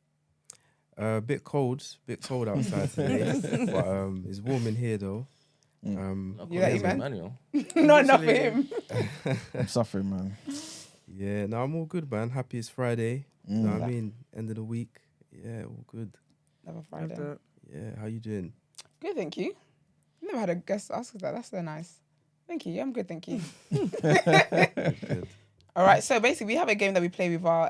A bit cold outside today, but it's warm in here though. You like man? Manual. Not enough for him. I'm suffering, man. Yeah, no, I'm all good, man. Happy it's Friday. You know what I mean? End of the week. Yeah, all good. Never Friday. Yeah, how you doing? Good, thank you. Never had a guest ask us that. That's so nice. Thank you. Yeah, I'm good, thank you. Good. All right, so basically we have a game that we play with our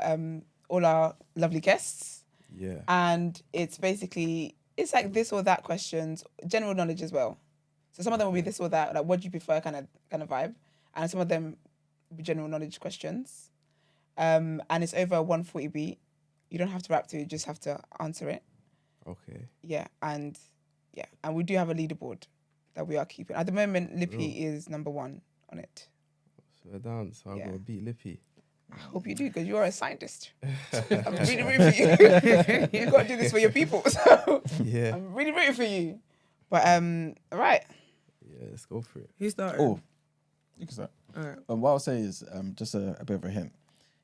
all our lovely guests. Yeah. And it's like this or that questions, general knowledge as well. So some of them will be this or that, like what do you prefer kind of vibe. And some of them will be general knowledge questions. And it's over 140 beat. You don't have to rap to, you just have to answer it. Okay. Yeah, and we do have a leaderboard that we are keeping. At the moment, Lippy is number 1 on it. So dance, I'll go beat Lippy. I hope you do, because you are a scientist. I'm really rooting for you. You've got to do this for your people. So Yeah. I'm really rooting for you. But all right. Yeah, let's go for it. Who's starting? Oh, you can start. All right. What I'll say is just a bit of a hint.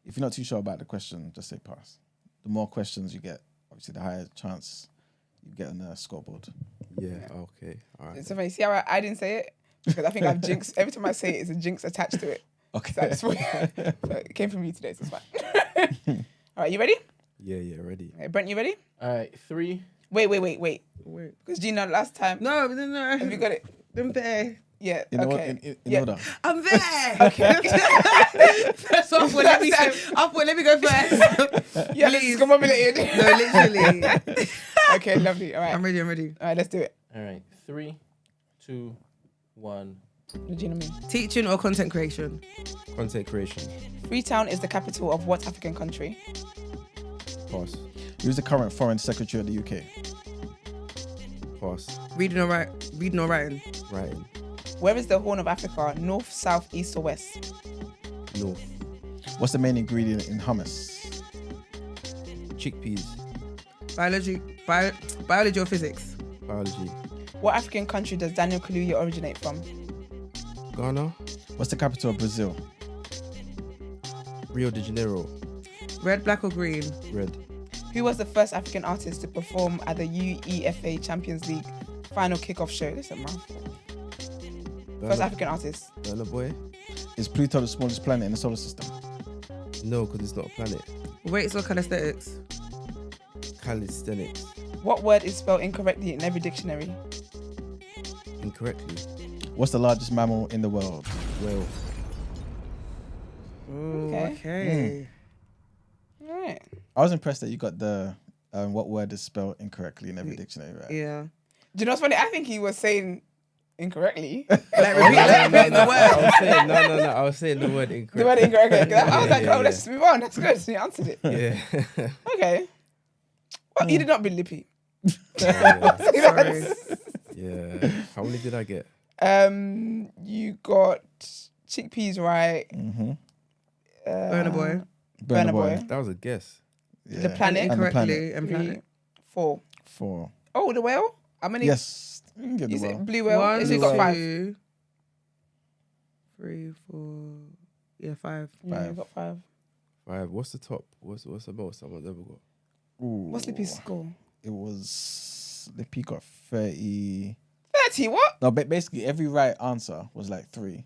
If you're not too sure about the question, just say pass. The more questions you get, obviously, the higher chance you get on the scoreboard. Yeah, okay. All right. It's so funny. See how I didn't say it? Because I think I've jinxed. Every time I say it, it's a jinx attached to it. Okay. So, so it came from you today, so it's fine. All right, you ready? Yeah, ready. Okay, Brent, you ready? All right, 3, Wait. Wait. Because Gina, last time. No. Have you got it? I'm there. Yeah. In okay. in order. I'm there. Okay. So let me go first. Yeah, this is combobulated. No, literally. Okay, lovely. All right. I'm ready. All right, let's do it. All right. 3, 2, 1. Gina, me. Teaching or content creation? Content creation. Freetown is the capital of what African country? Pass. Who's the current foreign secretary of the UK? Pass. Reading or writing? Writing. Where is the Horn of Africa? North, south, east, or west? North. What's the main ingredient in hummus? Chickpeas. Biology or physics? Biology. What African country does Daniel Kaluuya originate from? Ghana. What's the capital of Brazil? Rio de Janeiro. Red, black, or green? Red. Who was the first African artist to perform at the UEFA Champions League final kickoff show? This is a mouthful. First African artist. Burna Boy. Is Pluto the smallest planet in the solar system? No, because it's not a planet. Weights or calisthenics? Calisthenics. What word is spelled incorrectly in every dictionary? Incorrectly. What's the largest mammal in the world? Whale. Okay. All right. I was impressed that you got the what word is spelled incorrectly in every dictionary, right? Yeah. Do you know what's funny? I think he was saying incorrectly. Like repeat the word. I was saying the word incorrect. The word incorrectly. I was like, yeah, let's just move on. That's good. So you answered it. Yeah. Okay. Well, you did not be lippy. Sorry. Yeah. How many did I get? You got chickpeas right. Mm-hmm. Burna Boy. Burna Boy. That was a guess. Yeah. The planet. Incorrectly. And 3, planet. 4. 4. Oh, the whale? How many? Yes. You can get the Is well. it blue whale? 1, Is it got 5? 2, 3, 4. Yeah, 5. Yeah, you got 5. 5. What's the top? What's the most someone's ever got? Ooh. What's Lippy's score? It was Lippy got 30. 30, what? No, but basically every right answer was like 3,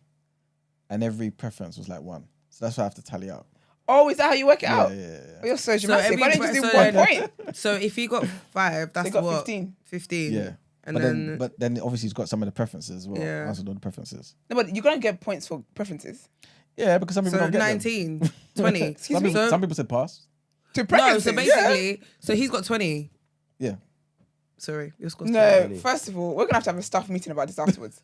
and every preference was like 1. So that's what I have to tally out. Oh, is that how you work it out? Yeah. Oh, you're so dramatic. every- Why don't you just do so 1 then- point? So if he got 5, that's They got what? 15. 15. Yeah. And But then obviously he's got some of the preferences as well. Yeah. Answered all the preferences. No, but you're going to get points for preferences. Yeah, because some people so don't get 19, 20. Excuse me? Some people said pass. To No, preferences. so basically, so he's got 20. Yeah. Sorry, your score's No, 20. first of all, we're going to have a staff meeting about this afterwards.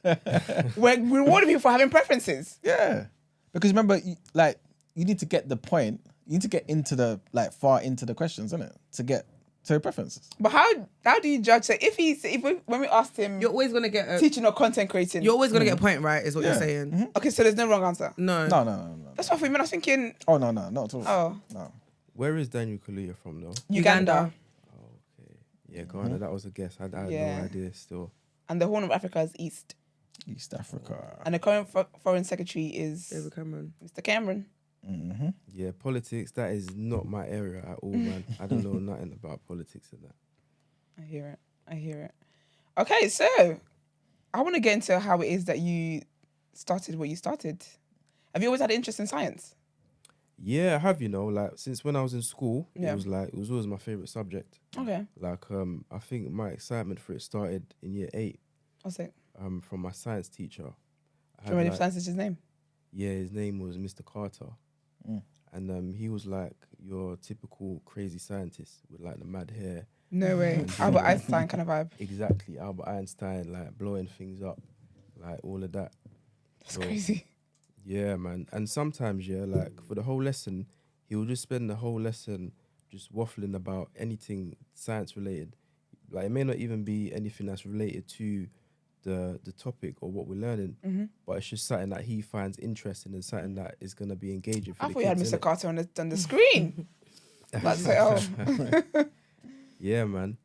We're rewarding people for having preferences. Yeah. Because remember, you need to get the point. You need to get into the far into the questions, isn't it? To get to your preferences. But how do you judge? So when we asked him, You're always going to get a... teaching or content creating, You're always going to get a point right, is what you're saying. okay, so there's no wrong answer. No. No. That's what I mean. I was thinking, Oh no, not at all. oh, No. Where is Daniel Kaluuya from though? Uganda. Okay. Yeah, Ghana. That was a guess. I had Yeah. no idea still. And the Horn of Africa is east. East Africa. And the current foreign secretary is David Cameron. Mr. Cameron. Mm-hmm. Yeah, politics, that is not my area at all, man. I don't know nothing about politics and that. I hear it. Okay, so I want to get into how it is that you started what you started. Have you always had an interest in science? Yeah, I have, since when I was in school, Yeah. it was always my favorite subject. Okay. I think my excitement for it started in year 8, What's it? from my science teacher. Do you remember the science teacher's name? Yeah, his name was Mr. Carter. Mm. And he was like your typical crazy scientist with like the mad hair. No way. Albert Einstein kind of vibe. Exactly, Albert Einstein, like blowing things up, like all of that. That's crazy. Yeah, man. And sometimes, like for the whole lesson, he will just spend the whole lesson just waffling about anything science related. Like it may not even be anything that's related to the topic or what we're learning, but it's just something that he finds interesting and something that is going to be engaging for I the thought you had kids, Mr. innit? Carter on the screen. That's it. Oh. Yeah, man.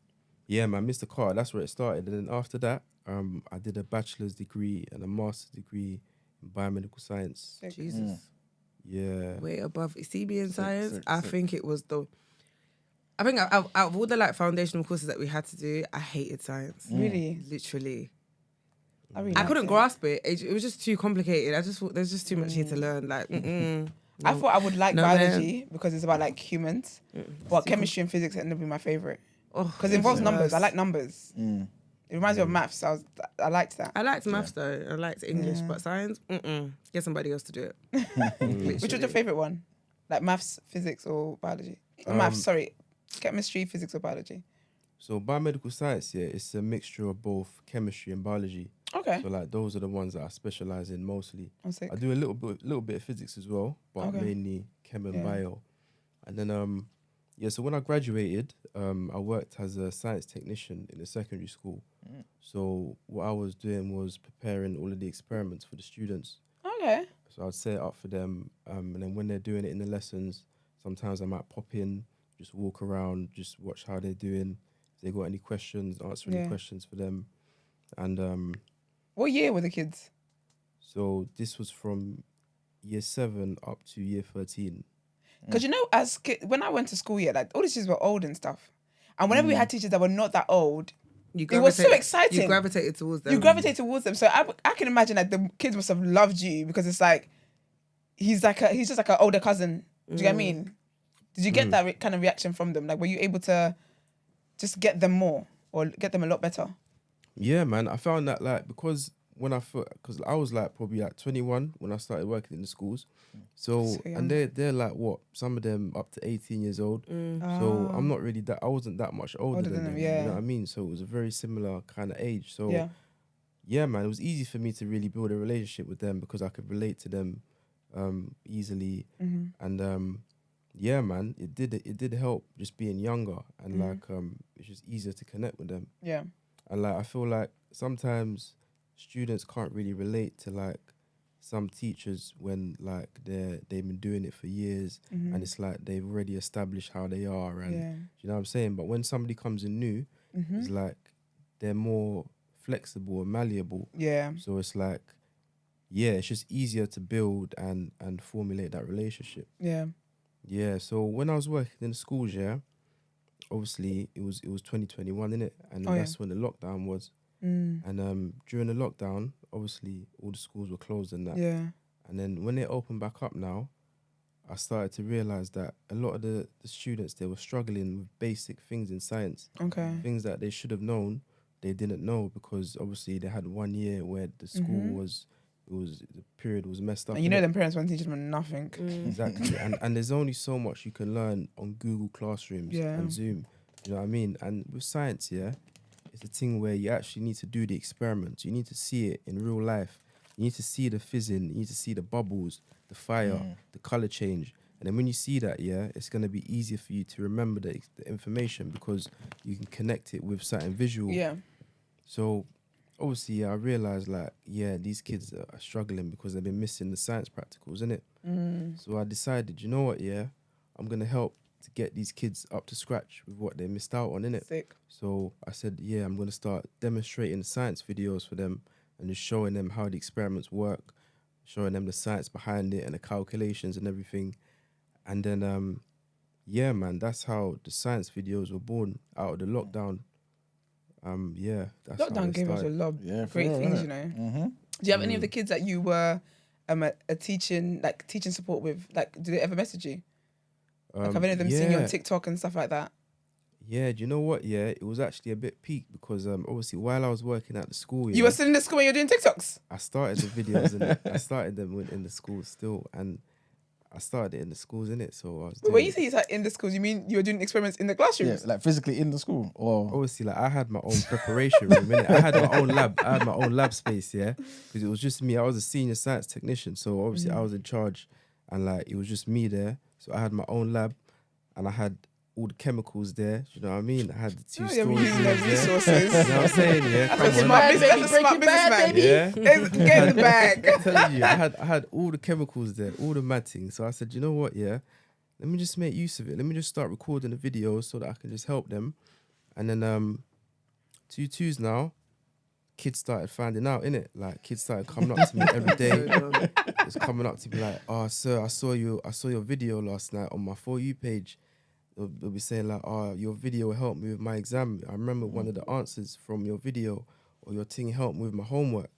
Mr. Carter, that's where it started. And then after that, I did a bachelor's degree and a master's degree in biomedical science. Jesus. Yeah. Way above. See me in science, sick, I sick. think it was the... I think out of all the foundational courses that we had to do, I hated science. Really? Literally. I really I liked couldn't it. grasp it. It was just too complicated. I just thought there's just too much here to learn. Like, I thought I would like No, biology because it's about like humans, but chemistry and physics ended up being my favorite. because it involves numbers. I like numbers. Mm. It reminds me of maths. I liked that. I liked maths though. I liked English, but science, get somebody else to do it. Which was your favorite one? Like maths, physics, or biology? Maths, sorry, chemistry, physics, or biology? So biomedical science, yeah, it's a mixture of both chemistry and biology. Okay. So like those are the ones that I specialize in mostly. I'm sick. I do a little bit of physics as well, but Okay. mainly chem and Yeah. bio. And then so when I graduated, I worked as a science technician in a secondary school. So what I was doing was preparing all of the experiments for the students. Okay. So I'd set it up for them, and then when they're doing it in the lessons, sometimes I might pop in, just walk around, just watch how they're doing. If they got any questions, answer any questions for them. And What year were the kids? so this was from year 7 up to year 13. Because you know, when I went to school, like all the teachers were old and stuff, and whenever we had teachers that were not that old, it was so exciting. You gravitated towards them. You gravitate towards them. So I can imagine that the kids must have loved you because it's like he's just like an older cousin. Do you get what I mean? Did you get that kind of reaction from them? Like, were you able to just get them more or get them a lot better? Yeah, man. I found that like because I was like probably like 21 when I started working in the schools. So and they're like what? Some of them up to 18 years old. So I'm not really I wasn't that much older than them. Yeah. You know what I mean? So it was a very similar kind of age. So yeah, man, it was easy for me to really build a relationship with them because I could relate to them easily. And yeah, man, it did help just being younger and like it's just easier to connect with them. Yeah. And like I feel like sometimes students can't really relate to like some teachers when like they've been doing it for years and it's like they've already established how they are and you know what I'm saying? But when somebody comes in new, it's like they're more flexible and malleable. Yeah. So it's like, yeah, it's just easier to build and formulate that relationship. Yeah. Yeah. So when I was working in the schools, obviously it was 2021, innit? And that's when the lockdown was. And during the lockdown, obviously all the schools were closed and that. Yeah. And then when they opened back up now, I started to realize that a lot of the students, they were struggling with basic things in science. Okay. Things that they should have known, they didn't know because obviously they had 1 year where the school the period was messed up. And you know them parents weren't teaching them nothing. Exactly. and there's only so much you can learn on Google Classrooms and Zoom. You know what I mean? And with science, it's a thing where you actually need to do the experiments. You need to see it in real life. You need to see the fizzing. You need to see the bubbles, the fire, the color change. And then when you see that, it's going to be easier for you to remember the information because you can connect it with something visual. Yeah. So obviously, I realized like, these kids are struggling because they've been missing the science practicals, innit? So I decided, you know what, I'm going to help to get these kids up to scratch with what they missed out on, innit? Sick. So I said, I'm going to start demonstrating science videos for them and just showing them how the experiments work, showing them the science behind it and the calculations and everything. And then, man, that's how the science videos were born out of the lockdown. That's Lockdown gave us a lot of great things, you know. Do you have any of the kids that you were a teaching support with? Like, did they ever message you? Like, have any of them seen you on TikTok and stuff like that? Yeah, do you know what? Yeah, it was actually a bit peak because obviously while I was working at the school, You were still in the school when you were doing TikToks? I started the videos I started them in the school still, and I started it in the schools, innit? So I was doing When you say you started in the schools, you mean you were doing experiments in the classrooms? Yeah, like physically in the school, or obviously like I had my own preparation room, innit? I had my own lab. I had my own lab space, because it was just me. I was a senior science technician, so obviously I was in charge, and like it was just me there. So I had my own lab, and I had all the chemicals there. Do you know what I mean? I had the two storage rooms using there. the resources. You know what I'm saying? Yeah, come That's a on. smart businessman. Yeah. Get in the bag. I'm telling you, I had all the chemicals there, all the matting. So I said, you know what? Yeah, let me just make use of it. Let me just start recording the videos so that I can just help them. And then 2-2s now, kids started finding out, innit? Like kids started coming up to me every day. It's coming up to me like, oh sir, I saw your video last night on my For You page. They'll be saying like, oh, your video helped me with my exam. I remember one of the answers from your video, or your thing helped me with my homework.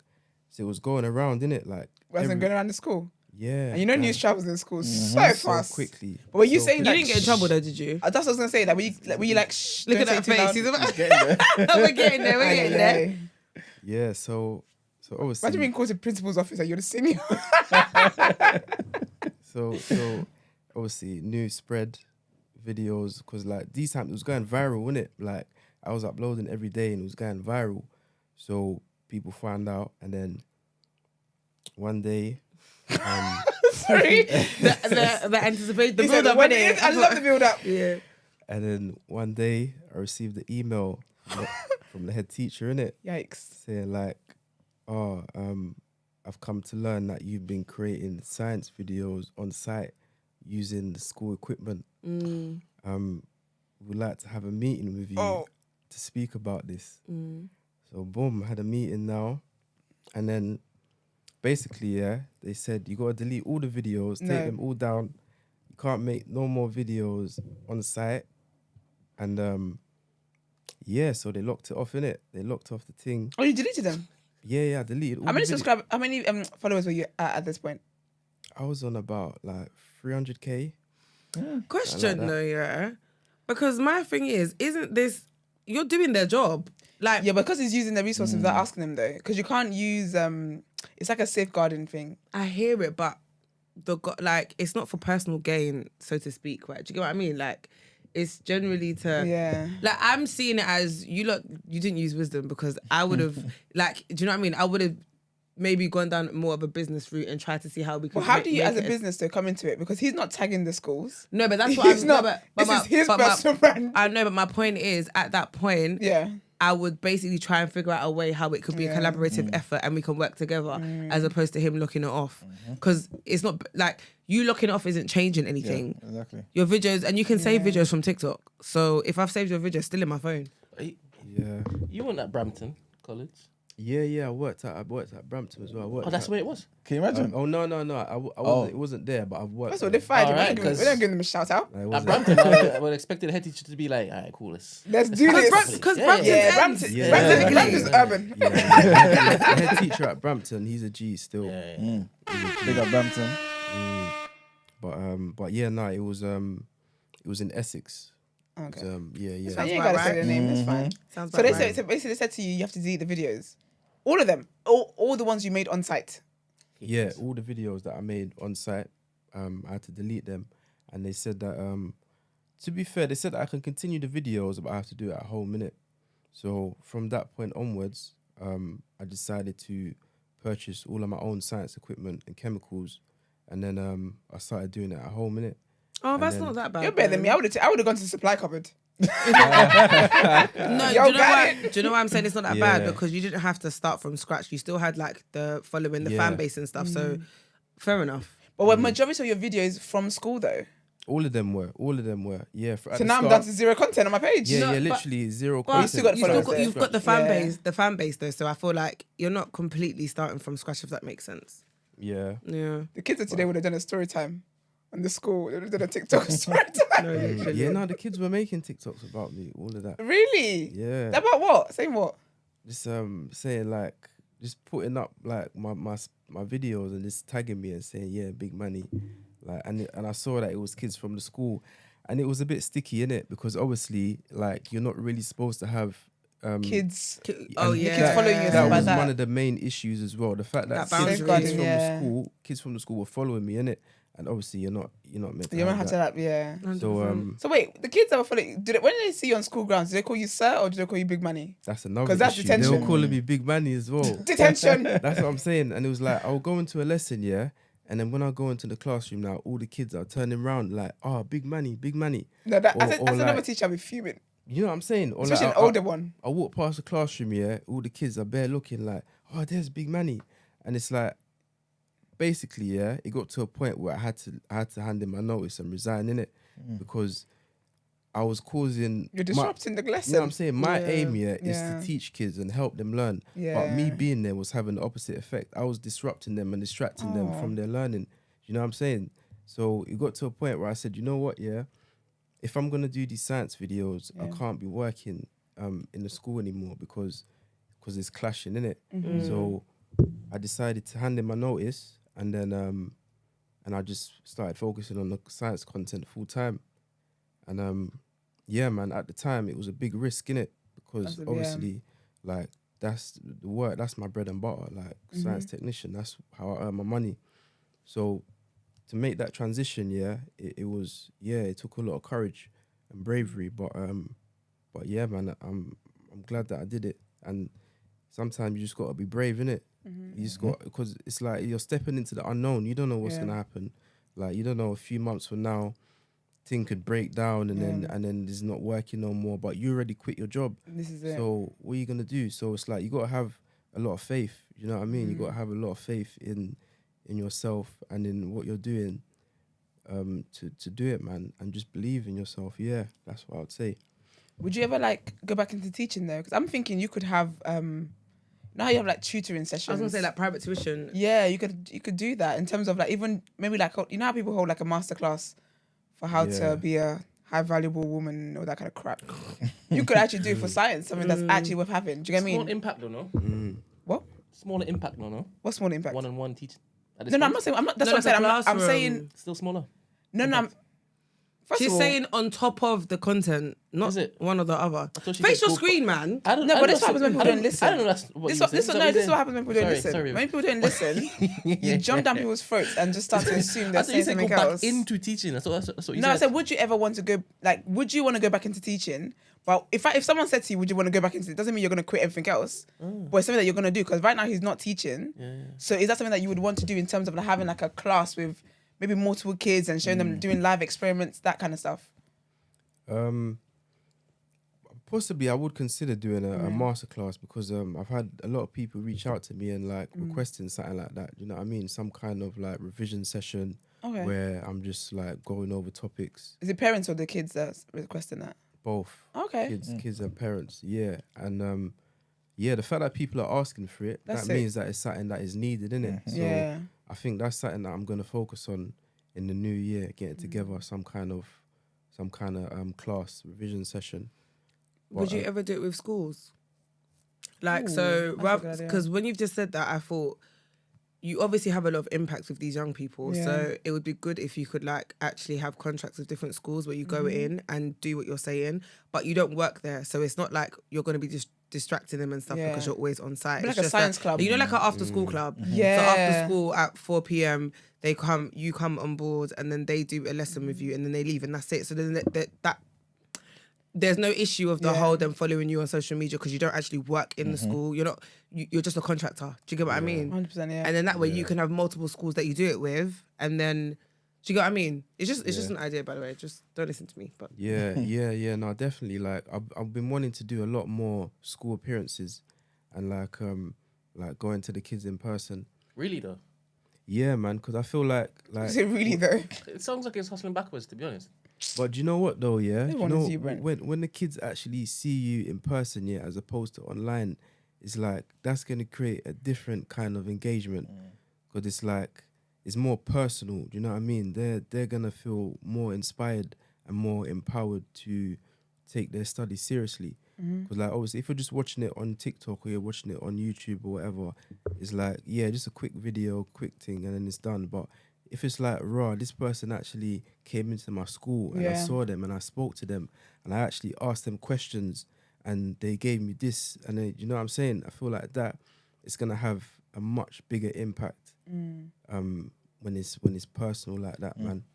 So it was going around, innit? Like Wasn't going around the school? Yeah. And you know, man. news travels in school so So fast. quickly. But were you So saying You like, didn't get in trouble though, did you? That's what I was gonna say. Like, were you like, shh, Look at don't that say it too face. loud? He's about- Getting there. We're getting there. We're Aye, getting aye, there. aye. Yeah, so obviously Imagine being called to principal's office and you're the senior. so obviously news spread videos because like these times it was going viral, wasn't it? Like I was uploading every day and it was going viral. So people found out and then one day Sorry. The anticipation, the He said, build up. "When it is- I love the build up. Yeah. and then one day I received the email from the head teacher, innit? Yikes. Saying like, oh, I've come to learn that you've been creating science videos on site using the school equipment. Mm. We'd like to have a meeting with you Oh. to speak about this. Mm. So boom, had a meeting now. And then basically, yeah, they said you gotta delete all the videos, take No. them all down. You can't make no more videos on site. And yeah, so they locked it off, innit? They locked off the thing. Oh, you deleted them? Yeah, I deleted all How many the how many followers were you at this point? I was on about like 300k. Question that. though, yeah, because my thing is, isn't this you're doing their job? Like, Yeah, because he's using the resources without asking them though. Because you can't use it's like a safeguarding thing. I hear it, but like it's not for personal gain, so to speak, right? Do you get what I mean? Like, it's generally to Yeah. Like, I'm seeing it as you didn't use wisdom because I would have like, do you know what I mean? I would have maybe gone down more of a business route and tried to see how we could. Well, how do you, make as a it business, though, come into it? Because he's not tagging the schools. No, but that's what He's I'm not. No, but This is his personal brand. I know, but my point is, at that point, Yeah. I would basically try and figure out a way how it could be a collaborative effort and we can work together as opposed to him locking it off. Because it's not like you locking it off isn't changing anything. Yeah, exactly. Your videos, and you can save videos from TikTok. So if I've saved your video, it's still in my phone. Yeah. You weren't at Brampton College. Yeah, I worked at Brampton as well. Oh, that's where it was. Can you imagine? Oh no! I wasn't. It wasn't there, but I've worked. That's what they fired him. Alright, We 'cause- don't give them a shout out. No, it At wasn't. Brampton, I would expect the head teacher to be like, all right, cool, let's Let's do this. Because Yeah, Brampton's Yeah, ends. Brampton. Yeah. Brampton, Yeah. Brampton's urban. Yeah. The head teacher at Brampton, he's a G still. yeah. Big up Brampton. But yeah, no, it was in Essex. Okay. It was, yeah. You Sounds ain't about gotta say right. their name. That's fine. Sounds So they about said, right. so basically they said to you, you have to delete the videos, all of them, all the ones you made on site. Yeah, all the videos that I made on site, I had to delete them, and they said that to be fair, they said that I can continue the videos, but I have to do it at home, innit? So from that point onwards, I decided to purchase all of my own science equipment and chemicals, and then I started doing it at home, innit? Oh, And that's then- not that bad. You're better than me. I would have gone to the supply cupboard. No, Yo, do you know got why? it. Do you know why I'm saying it's not that bad? Yeah. Because you didn't have to start from scratch. You still had like the following, the Yeah. fan base and stuff. So fair enough. But were majority of your videos from school though? All of them were. Yeah. So now I'm down to zero content on my page. Yeah, No, yeah, but- literally zero. Well, you still got content. followers there. you've got the fan Yeah. base, though. So I feel like you're not completely starting from scratch, if that makes sense. Yeah. Yeah. The kids of today would have done a story time on the school. They would have done a TikTok story time. No, literally. Yeah, no, the kids were making TikToks about me, all of that. Really? Yeah. About what? Saying what? Just saying like, just putting up like my videos and just tagging me and saying, yeah, big money. Like, and I saw that it was kids from the school, and it was a bit sticky, innit? Because obviously, like, you're not really supposed to have Kids. Oh and yeah. kids follow you and That stuff like was that. one of the main issues as well. The fact that, That kids, boundary. from Yeah. the school, kids from the school were following me, innit? And obviously, you're not meant to You don't have have to that. that, yeah. So So wait, the kids that were following, when they see you on school grounds, do they call you sir or do they call you big money? that's another 'Cause that's issue. They were detention. calling me big money as well. Detention. That's what I'm saying. And it was like, I'll go into a lesson, yeah, and then when I go into the classroom now, all the kids are turning around like, oh, big money, big money. No, that, Or- as or another like- teacher, I'll be fuming. You know what I'm saying? Or Especially like, an older one. I walk past the classroom, yeah, all the kids are bare looking like, oh, there's big money. And it's like, basically, yeah, it got to a point where I had to hand in my notice and resign, innit? Because I was causing... You're disrupting the lesson. You know what I'm saying? My Yeah. aim, yeah, is Yeah. to teach kids and help them learn. But Yeah. me being there was having the opposite effect. I was disrupting them and distracting them from their learning. You know what I'm saying? So it got to a point where I said, you know what, yeah, if I'm going to do these science videos, I can't be working in the school anymore because it's clashing, innit? So I decided to hand in my notice, and then and I just started focusing on the science content full time. And yeah, man, at the time it was a big risk, innit? Because obviously, like, that's the work, that's my bread and butter, like science technician, that's how I earn my money. So to make that transition, it took a lot of courage and bravery, but yeah, man, I'm glad that I did it. And sometimes you just gotta be brave, innit? You just got, because it's like you're stepping into the unknown. You don't know what's gonna happen. Like, you don't know, a few months from now, thing could break down and then it's not working no more. But you already quit your job. This is it. So what are you gonna do? So it's like you gotta have a lot of faith. You know what I mean? You gotta have a lot of faith in yourself and in what you're doing, to do it, man, and just believe in yourself. Yeah, that's what I would say. Would you ever like go back into teaching though? Because I'm thinking you could have now you have like tutoring sessions. I was gonna say like private tuition. Yeah, you could do that in terms of like even maybe like, you know how people hold like a masterclass for how to be a high valuable woman or that kind of crap. You could actually do it for science, something that's actually worth having. Do you get me? Small impact though, no? What? Smaller impact, no? What small impact? One-on-one teaching. No, I'm not saying. I'm not. That's what I'm saying. I'm saying still smaller. No. She's saying on top of the content, not one or the other. Facial screen, man. I don't know. But this happens when people don't listen. I don't know. That's what this is what happens when people don't listen. When people don't listen, you jump down people's throats and just start to assume they're saying something else. Back into teaching. That's what you said. No, I said, would you ever want to go? Like, would you want to go back into teaching? Well, if someone said to you, would you want to go back into it? Doesn't mean you're going to quit everything else. But it's something that you're going to do, because right now he's not teaching. So is that something that you would want to do in terms of like having like a class with maybe multiple kids and showing them doing live experiments, that kind of stuff? Possibly I would consider doing a masterclass, because I've had a lot of people reach out to me and like requesting something like that. You know what I mean? Some kind of like revision session where I'm just like going over topics. Is it parents or the kids that's requesting that? Both. Okay. Kids and parents. Yeah. And the fact that people are asking for it, that means that it's something that is needed, innit? So I think that's something that I'm gonna focus on in the new year, getting together some kind of class revision session. Would you ever do it with schools? Like, because when you've just said that, I thought you obviously have a lot of impact with these young people. Yeah. So it would be good if you could like actually have contracts with different schools where you go in and do what you're saying, but you don't work there. So it's not like you're going to be just distracting them and stuff because you're always on site. Like a science club. You know, like an after school club. Yeah. So after school at 4 p.m, you come on board and then they do a lesson with you and then they leave and that's it. So then that there's no issue of the whole them following you on social media because you don't actually work in the school. You're just a contractor. Do you get what I mean? 100%, yeah. And then that way you can have multiple schools that you do it with, and then do you get what I mean? It's just an idea, by the way. Just don't listen to me. But yeah. No, definitely. Like I've been wanting to do a lot more school appearances, and like going to the kids in person. Really though? Yeah, man. Because I feel like is it really though? It sounds like it's hustling backwards, to be honest. But do you know what though? Yeah, when the kids actually see you in person, yeah, as opposed to online, it's like that's gonna create a different kind of engagement, because it's like it's more personal. Do you know what I mean? They're gonna feel more inspired and more empowered to take their study seriously. Because like obviously, if you're just watching it on TikTok or you're watching it on YouTube or whatever, it's like just a quick video, quick thing, and then it's done. But if it's like, raw, this person actually came into my school and I saw them and I spoke to them and I actually asked them questions and they gave me this, and then, you know what I'm saying? I feel like that it's gonna have a much bigger impact when it's personal like that, man.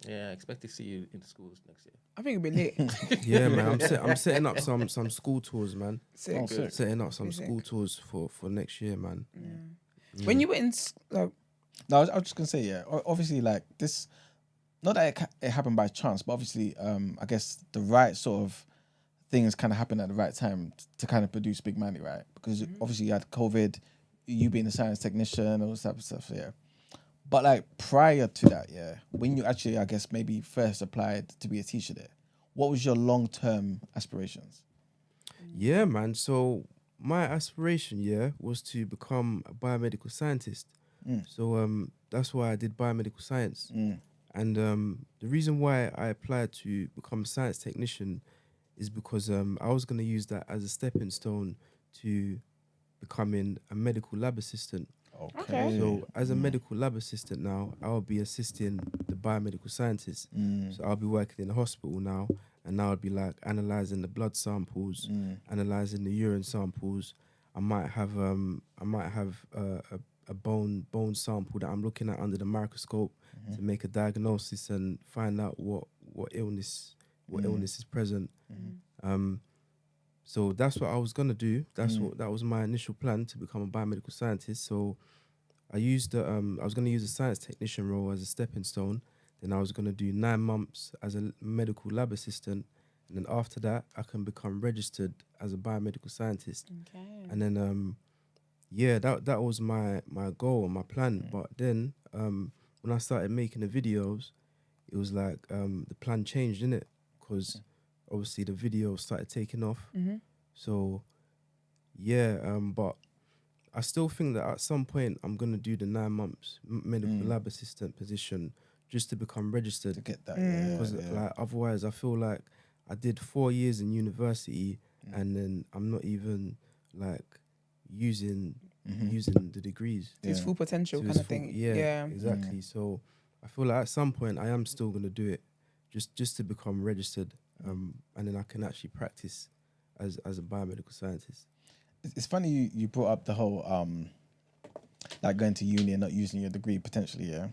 Yeah, I expect to see you in the schools next year. I think it'll be lit. Yeah, man. I'm setting up some school tours, man. Setting up some Sick. school tours for next year, man. When you were in No, I was just gonna say, obviously, like this, not that it happened by chance, but obviously, I guess the right sort of things kind of happened at the right time to kind of produce Big Manny, right? Because obviously you had COVID, you being a science technician, all this type of stuff, yeah. But like prior to that, when you actually, I guess, maybe first applied to be a teacher there, what was your long-term aspirations? Yeah, man. So my aspiration, was to become a biomedical scientist. So that's why I did biomedical science. And the reason why I applied to become a science technician is because I was going to use that as a stepping stone to becoming a medical lab assistant. Okay. So as a medical lab assistant now, I'll be assisting the biomedical scientists. So I'll be working in the hospital now, and now I'll be like analyzing the blood samples, analyzing the urine samples. I might have a bone sample that I'm looking at under the microscope to make a diagnosis and find out what illness is present. So that's what I was gonna do. That was my initial plan, to become a biomedical scientist. So I was gonna use a science technician role as a stepping stone. Then I was gonna do 9 months as a medical lab assistant, and then after that I can become registered as a biomedical scientist. Okay. And then that was my goal and my plan. But then when I started making the videos, it was like the plan changed, innit? Because obviously the videos started taking off. So but I still think that at some point I'm gonna do the 9 months medical lab assistant position just to become registered. To get that, Because like otherwise I feel like I did 4 years in university and then I'm not even like using the degrees To its full potential to kind its of thing. Yeah, exactly. So I feel like at some point I am still gonna do it just to become registered, and then I can actually practice as a biomedical scientist. It's funny you brought up the whole like going to uni and not using your degree potentially. Yeah,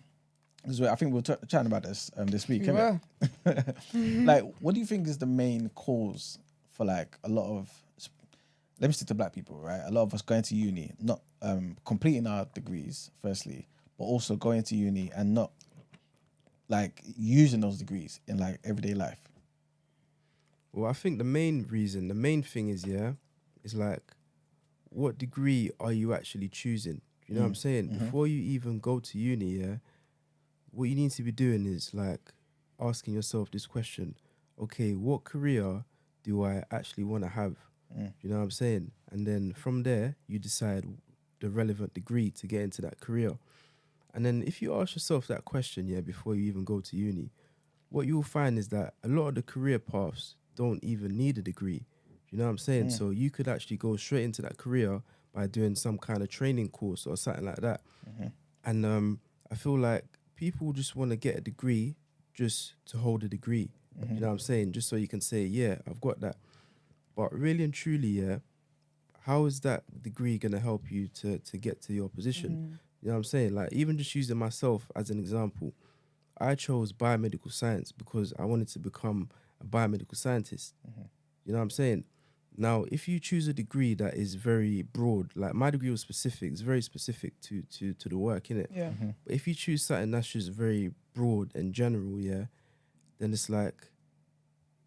I think we were chatting about this this week. Well. Like, what do you think is the main cause for like a lot of, let me stick to black people, right? A lot of us going to uni, not completing our degrees firstly, but also going to uni and not like using those degrees in like everyday life. Well, I think the main thing is like, what degree are you actually choosing? You know what I'm saying? Before you even go to uni, what you need to be doing is like asking yourself this question: okay, what career do I actually want to have? You know what I'm saying? And then from there, you decide the relevant degree to get into that career. And then if you ask yourself that question, before you even go to uni, what you'll find is that a lot of the career paths don't even need a degree. You know what I'm saying? So you could actually go straight into that career by doing some kind of training course or something like that. And I feel like people just want to get a degree just to hold a degree. You know what I'm saying? Just so you can say, yeah, I've got that. But really and truly, how is that degree going to help you to get to your position? You know what I'm saying? Like, even just using myself as an example, I chose biomedical science because I wanted to become a biomedical scientist. You know what I'm saying? Now, if you choose a degree that is very broad, like my degree was specific, it's very specific to the work, innit? Yeah. But if you choose something that's just very broad and general, then it's like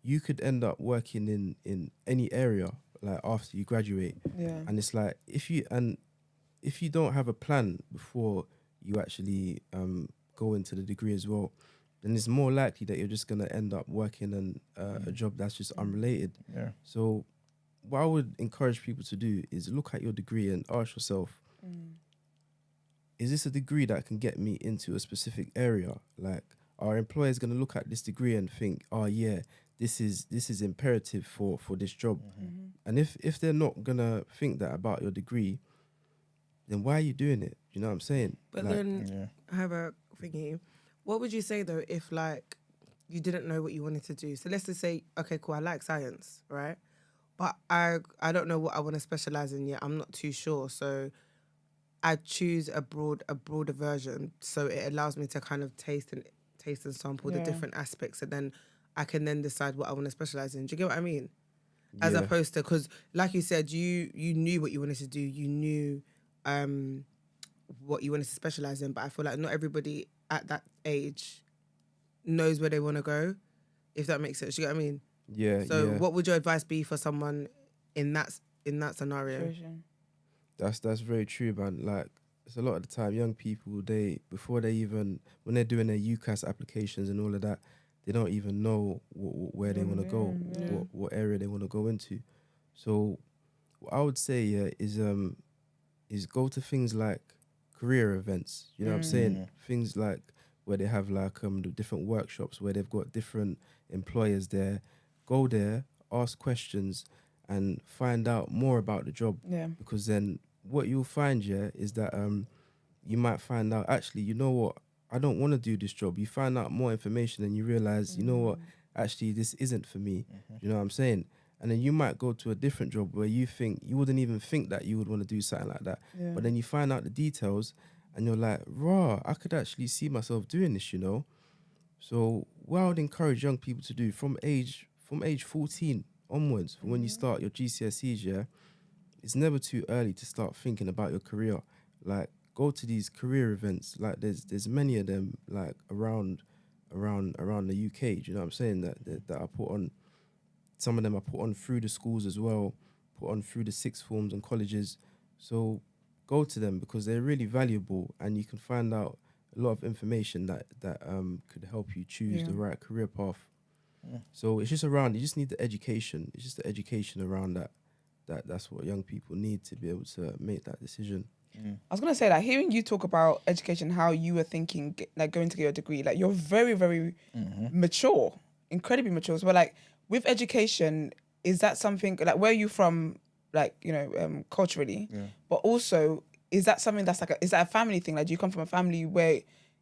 you could end up working in any area like after you graduate. Yeah. And it's like if you don't have a plan before you actually go into the degree as well, then it's more likely that you're just gonna end up working in a job that's just unrelated. Yeah. So what I would encourage people to do is look at your degree and ask yourself, is this a degree that can get me into a specific area? Like, our employers gonna look at this degree and think, oh yeah, this is imperative for this job. And if they're not gonna think that about your degree, then why are you doing it? You know what I'm saying? But like, then I have a thingy. What would you say though if like you didn't know what you wanted to do? So let's just say, okay, cool, I like science, right? But I don't know what I want to specialize in yet. I'm not too sure. So I choose a broader version, so it allows me to kind of taste and sample the different aspects, and then I can then decide what I want to specialize in. Do you get what I mean? As opposed to, because like you said, you knew what you wanted to do. You knew what you wanted to specialize in, but I feel like not everybody at that age knows where they want to go, if that makes sense. Do you get what I mean? Yeah. So what would your advice be for someone in that scenario? That's very true, man. Like, it's a lot of the time young people, when they're doing their UCAS applications and all of that, they don't even know where they want to go, what area they want to go into. So what I would say is go to things like career events. You know what I'm saying? Things like where they have like the different workshops where they've got different employers there. Go there, ask questions, and find out more about the job. Yeah. Because then what you'll find is that you might find out, actually, you know what, I don't want to do this job. You find out more information and you realize, you know what, actually, this isn't for me. You know what I'm saying? And then you might go to a different job where you wouldn't even think that you would want to do something like that. Yeah. But then you find out the details and you're like, raw, I could actually see myself doing this, you know? So what I would encourage young people to do from age 14 onwards, from when you start your GCSEs, yeah, it's never too early to start thinking about your career. Like, go to these career events. Like, there's many of them, like, around the UK, do you know what I'm saying, that are put on. Some of them are put on through the schools as well, put on through the sixth forms and colleges. So go to them because they're really valuable and you can find out a lot of information that could help you choose the right career path. So it's just around, you just need the education. It's just the education around that. That's what young people need to be able to make that decision. I was gonna say, like, hearing you talk about education, how you were thinking, like, going to get your degree, like, you're very, very mature, incredibly mature. So, like, with education, is that something, like, where are you from, like, you know, culturally? Yeah. But also, is that something that's like, is that a family thing? Like, do you come from a family where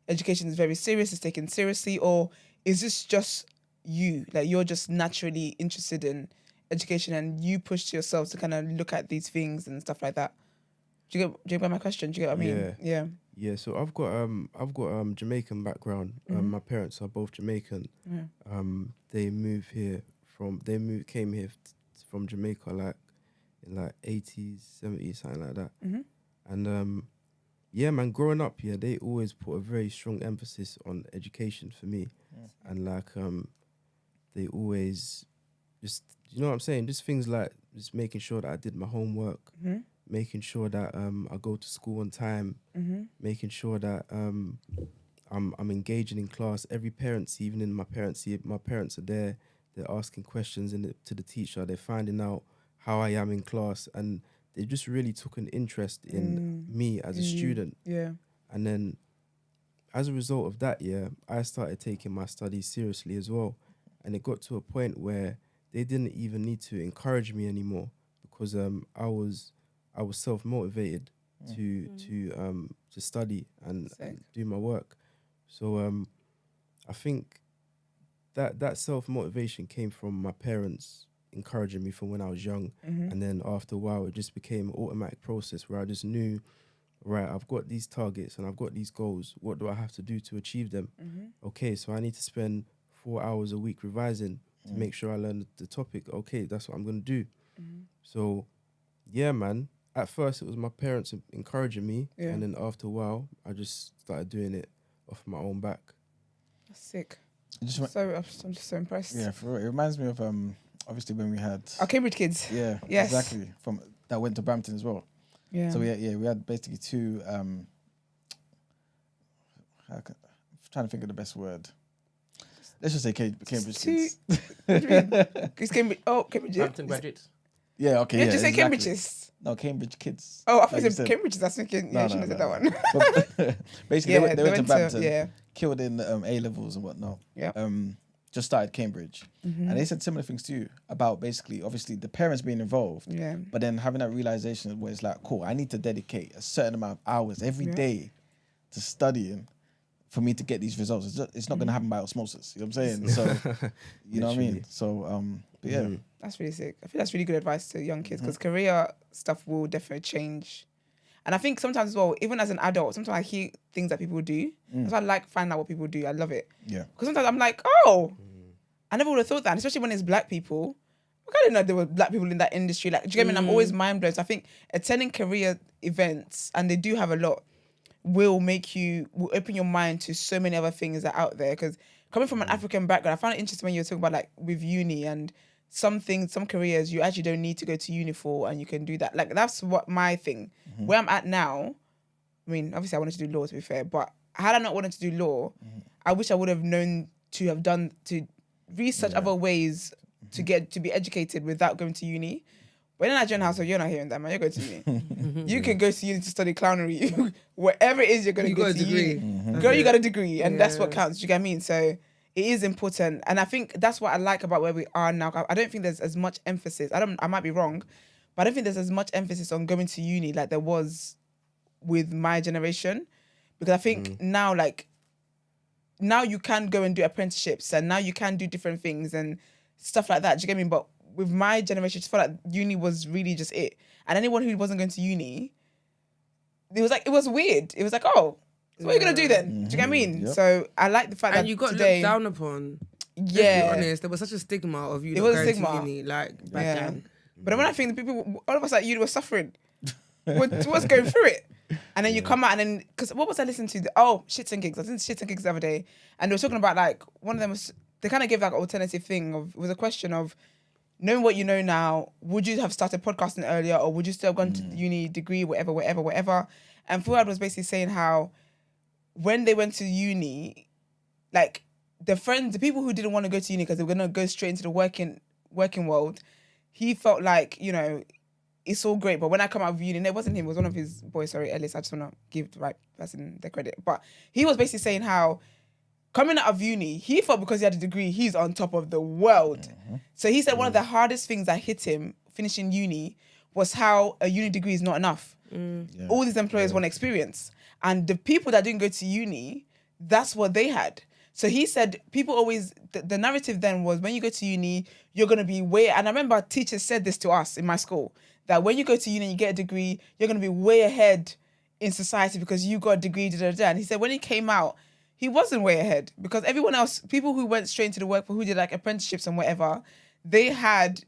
education is very serious, it's taken seriously, or is this just you? Like, you're just naturally interested in education and you pushed yourself to kind of look at these things and stuff like that? Do you get my question? Do you get what I mean? Yeah. Yeah, so I've got Jamaican background. My parents are both Jamaican. They came here from Jamaica like in like 80s, 70s, something like that. And yeah, man, growing up here, they always put a very strong emphasis on education for me. And like they always just, you know what I'm saying, just things like just making sure that I did my homework, making sure that I go to school on time, making sure that I'm engaging in class. Every parent, even in my parents are there. They're asking questions to the teacher. They're finding out how I am in class, and they just really took an interest in me as a student. Yeah. And then, as a result of that, I started taking my studies seriously as well, and it got to a point where they didn't even need to encourage me anymore because I was self-motivated to study and do my work. So I think that self-motivation came from my parents encouraging me from when I was young. And then after a while, it just became an automatic process where I just knew, right, I've got these targets and I've got these goals. What do I have to do to achieve them? Okay, so I need to spend 4 hours a week revising to make sure I learn the topic. Okay, that's what I'm going to do. So, yeah, man. At first, it was my parents encouraging me. And then after a while, I just started doing it off my own back. That's sick. I'm just so impressed. Yeah, for real. It reminds me of obviously when we had our Cambridge kids. Yeah, yes, exactly. From that went to Brampton as well. Yeah. So we had basically two. I'm trying to think of the best word. Let's just say Cambridge kids. It's Cambridge. Oh, Cambridge. Brampton graduates. Yeah. Okay. Yeah. Did you say Cambridges? No, Cambridge kids. Oh, I thought you said Cambridge. That's thinking. Yeah, I shouldn't have said that one. Basically, they went to Brampton. Killed in A levels and whatnot. Yeah. Just started Cambridge, and they said similar things to you about basically, obviously, the parents being involved. Yeah. But then having that realization where it's like, cool, I need to dedicate a certain amount of hours every day to studying for me to get these results. It's not going to happen by osmosis. You know what I'm saying? So, you know what I mean? So, but yeah. That's really sick. I think that's really good advice to young kids because career stuff will definitely change. And I think sometimes as well, even as an adult, sometimes I hear things that people do. That's why I like finding out what people do. I love it. Yeah. Because sometimes I'm like, I never would have thought that. And especially when it's black people. I didn't know there were black people in that industry. Like, do you get me? I'm always mind blown. So I think attending career events, and they do have a lot, will open your mind to so many other things that are out there. Because coming from an African background, I found it interesting when you were talking about like with uni and some careers you actually don't need to go to uni for, and you can do that. Like, that's what my thing. Where I'm at now, I mean, obviously I wanted to do law, to be fair, but had I not wanted to do law, I wish I would have known to research other ways to be educated without going to uni. But in a Nigerian household, you're not hearing that, man. You're going to uni. You can go to uni to study clownery. Whatever it is, you're going to go to uni. Girl, you got a degree, and that's what counts. Do you get what I mean? So it is important. And I think that's what I like about where we are now. I don't think there's as much emphasis. I might be wrong, but I don't think there's as much emphasis on going to uni like there was with my generation. because I think now you can go and do apprenticeships and now you can do different things and stuff like that. Do you get me? But with my generation, I just felt like uni was really just it. And anyone who wasn't going to uni, it was weird. It was like, oh, so what are you going to do then? Do you get what I mean? Yep. So I like the fact that And you got today, looked down upon. yeah. Let's be honest, there was such a stigma of you It not was a going stigma. to uni, like, back Yeah. then. But then when I think the people, all of us at uni were suffering. was going through it. And then you come out and then, because what was I listening to? Shits and Gigs. I was listening to Shits and Gigs the other day. And they were talking about like, one of them was, they kind of gave like an alternative thing of, it was a question of, knowing what you know now, would you have started podcasting earlier or would you still have gone to the uni degree, whatever? And Fuad was basically saying how when they went to uni, like the people who didn't want to go to uni because they were going to go straight into the working world, he felt like, you know, it's all great, but when I come out of uni, and it wasn't him, it was one of his boys, sorry, Ellis, I just want to give the right person the credit. But he was basically saying how coming out of uni, he felt because he had a degree, he's on top of the world. So he said one of the hardest things that hit him finishing uni was how a uni degree is not enough. Yeah. All these employers want experience. And the people that didn't go to uni, that's what they had. So he said people always, the narrative then was when you go to uni, you're going to be way, and I remember teachers said this to us in my school, that when you go to uni and you get a degree, you're going to be way ahead in society because you got a degree, And he said when he came out, he wasn't way ahead because everyone else, people who went straight into the workforce, who did like apprenticeships and whatever, they had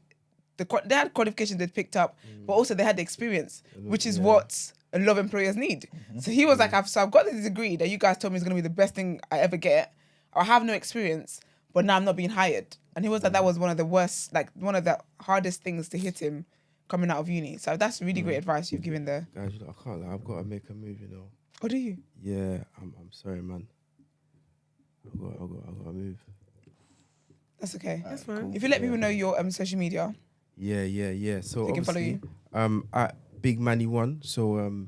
qualifications they'd picked up, but also they had the experience, which is what a lot of employers need. So he was like, I've got this degree that you guys told me is going to be the best thing I ever get. I have no experience, but now I'm not being hired. And he was like, that was one of the worst, like one of the hardest things to hit him coming out of uni. So that's really great advice you've given there. Guys, you know, I can't lie. I've got to make a move, you know. Oh, do you? Yeah, I'm sorry, man. I've got to move. That's okay. That's fine. If you let people know your social media, Yeah. So they can follow you. At Big Manny 1. So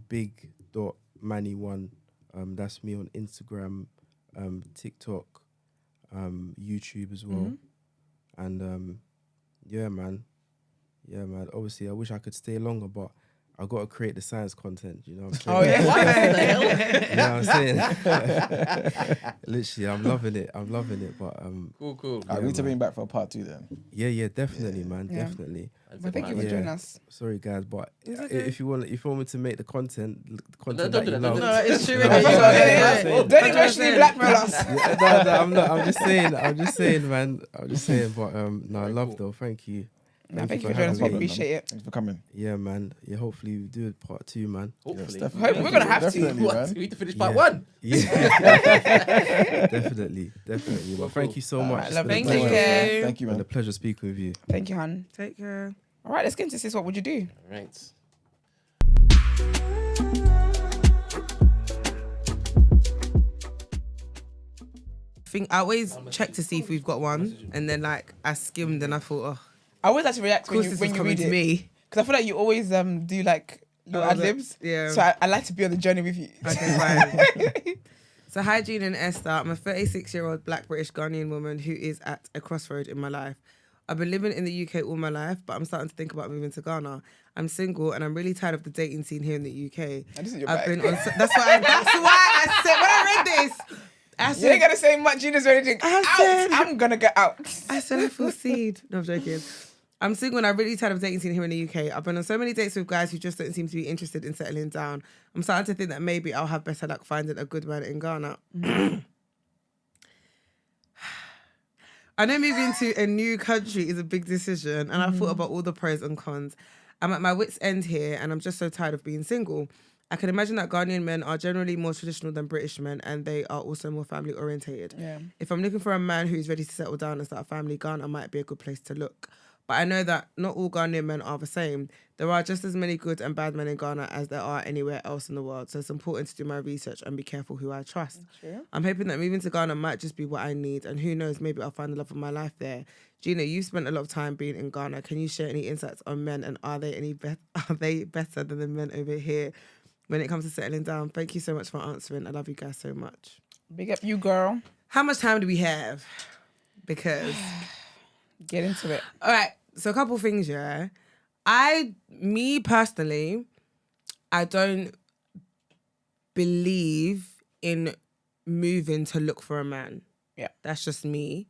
big.manny 1. That's me on Instagram, TikTok, YouTube as well. And yeah, man. Obviously, I wish I could stay longer, but I've got to create the science content. You know what I'm saying? Oh yeah. What the hell? You know what I'm saying? Literally, I'm loving it. But Cool. I need to bring back for a part 2 then. yeah, definitely, man, Yeah. definitely. Well, thank you for joining us. Sorry, guys, but okay. if you want me to make the content don't that do you that, love, don't do No, it's true. Don't emotionally blackmail us. no, I'm not. I'm just saying, man. But I love though. Thank you. No, thank you for joining us. We having me. appreciate it. Thanks for coming. Yeah, man. Yeah, hopefully we do part 2, man. Hopefully. Yes, Hope we're gonna have to. Definitely, What? man. We need to finish part Yeah. 1. Yeah, definitely. But thank you so much. It's love been a it. pleasure. Thank you. Thank you, Been a man. pleasure speaking with you. Thank you, hon. Take care. All right, let's get into this. What would you do? All right. I always check to see if we've got one, and then like I skimmed and I thought, oh, I always like to react of when course you this when is you coming read to it me. because I feel like you always do like little Oh, ad libs. yeah. So I like to be on the journey with you. Okay, fine. So hi, Jean and Esther. I'm a 36-year-old Black British Ghanaian woman who is at a crossroad in my life. I've been living in the UK all my life, but I'm starting to think about moving to Ghana. I'm single and I'm really tired of the dating scene here in the UK. This is your I've bag. been on. That's why I said when I read this, I You ain't said gonna say much. Gina's ready to I out. said- I'm gonna get out. I feel seed. No, I'm joking. I'm single and I'm really tired of dating scene here in the UK. I've been on so many dates with guys who just don't seem to be interested in settling down. I'm starting to think that maybe I'll have better luck finding a good man in Ghana. I know moving to a new country is a big decision, and I thought about all the pros and cons. I'm at my wit's end here, and I'm just so tired of being single. I can imagine that Ghanaian men are generally more traditional than British men, and they are also more family orientated. Yeah. If I'm looking for a man who's ready to settle down and start a family, Ghana might be a good place to look. But I know that not all Ghanaian men are the same. There are just as many good and bad men in Ghana as there are anywhere else in the world. So it's important to do my research and be careful who I trust. True. I'm hoping that moving to Ghana might just be what I need. And who knows, maybe I'll find the love of my life there. Gina, you've spent a lot of time being in Ghana. Can you share any insights on men, and are they better than the men over here when it comes to settling down? Thank you so much for answering. I love you guys so much. Big up you, girl. How much time do we have? Because... Get into it. All right, so a couple things, yeah. Me personally, I don't believe in moving to look for a man. Yeah. That's just me,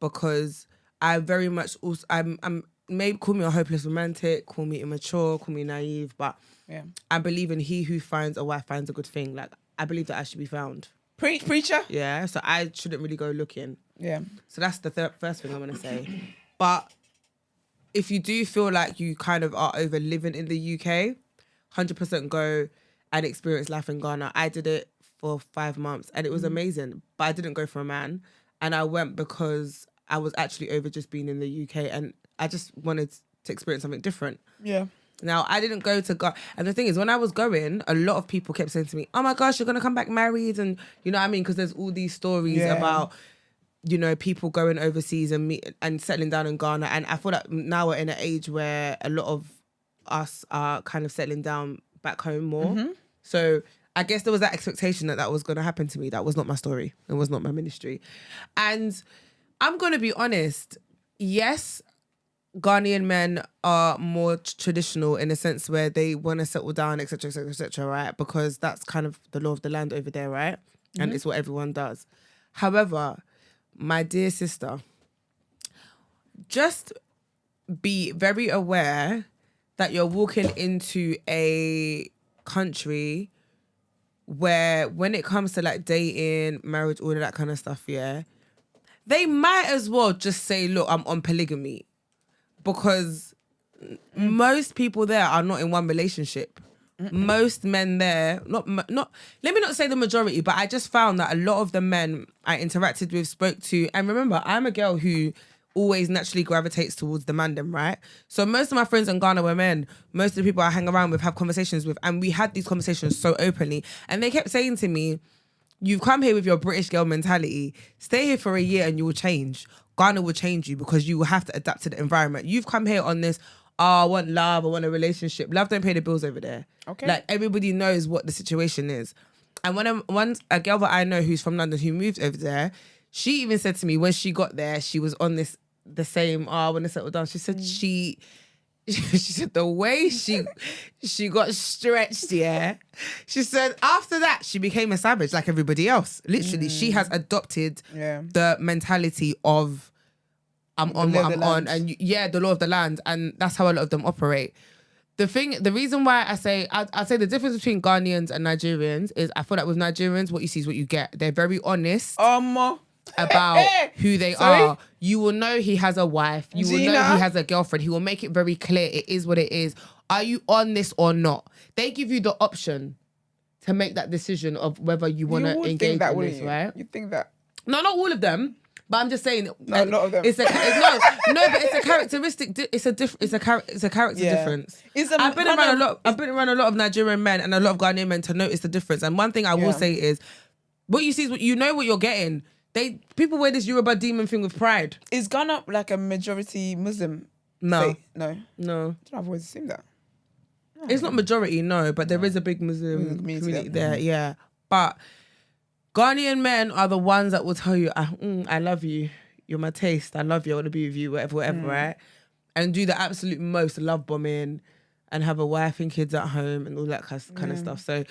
because I very much also I'm maybe call me a hopeless romantic, call me immature, call me naive, but Yeah. I believe in he who finds a wife finds a good thing. Like, I believe that I should be found. Preacher. Yeah, so I shouldn't really go looking. Yeah. So that's the first thing I'm gonna say. But if you do feel like you kind of are over living in the UK, 100% go and experience life in Ghana. I did it for 5 months and it was amazing, but I didn't go for a man. And I went because I was actually over just being in the UK and I just wanted to experience something different. Yeah. Now, I didn't go to Ghana. And the thing is, when I was going, a lot of people kept saying to me, oh my gosh, you're going to come back married. And you know what I mean? Because there's all these stories about, you know, people going overseas and settling down in Ghana. And I feel like now we're in an age where a lot of us are kind of settling down back home more. So I guess there was that expectation that was going to happen to me. That was not my story. It was not my ministry. And I'm going to be honest. Yes, Ghanaian men are more traditional in a sense where they want to settle down, etc., etc., etc., right? Because that's kind of the law of the land over there, right? And it's what everyone does. However, my dear sister, just be very aware that you're walking into a country where when it comes to like dating, marriage, all of that kind of stuff, yeah, they might as well just say, look, I'm on polygamy. Because most people there are not in one relationship. Most men there, not let me not say the majority, but I just found that a lot of the men I interacted with, spoke to, and remember, I'm a girl who always naturally gravitates towards the mandem, right? So most of my friends in Ghana were men. Most of the people I hang around with, have conversations with, and we had these conversations so openly. And they kept saying to me, you've come here with your British girl mentality. Stay here for a year and you will change. Ghana will change you because you will have to adapt to the environment. You've come here on this, I want love, I want a relationship. Love don't pay the bills over there. Okay. Like, everybody knows what the situation is. And when a girl that I know who's from London who moved over there, she even said to me when she got there, she was on the same, I want to settle down. She said she said the way she got stretched, yeah. She said after that, she became a savage like everybody else. Literally, she has adopted the mentality of I'm on what I'm on. And the law of the land. And that's how a lot of them operate. The reason why I say the difference between Ghanaians and Nigerians is I feel like with Nigerians, what you see is what you get. They're very honest. About who they are. You will know he has a wife. You will know he has a girlfriend. He will make it very clear it is what it is. Are you on this or not? They give you the option to make that decision of whether you want to engage in this, right? You think that? No, not all of them. But I'm just saying, No, a lot of them. But it's a characteristic. It's a character difference. I've been around a lot of Nigerian men and a lot of Ghanaian men to notice the difference. And one thing I will say is, what you see is you know what you're getting. People wear this Yoruba demon thing with pride. Is Ghana like a majority Muslim? No. state? No. No. I've always assumed that. It's not majority, no, but there is a big Muslim community there, yeah. But Ghanaian men are the ones that will tell you, I love you, you're my taste, I love you, I want to be with you, whatever, right? And do the absolute most love bombing and have a wife and kids at home and all that kind of stuff. So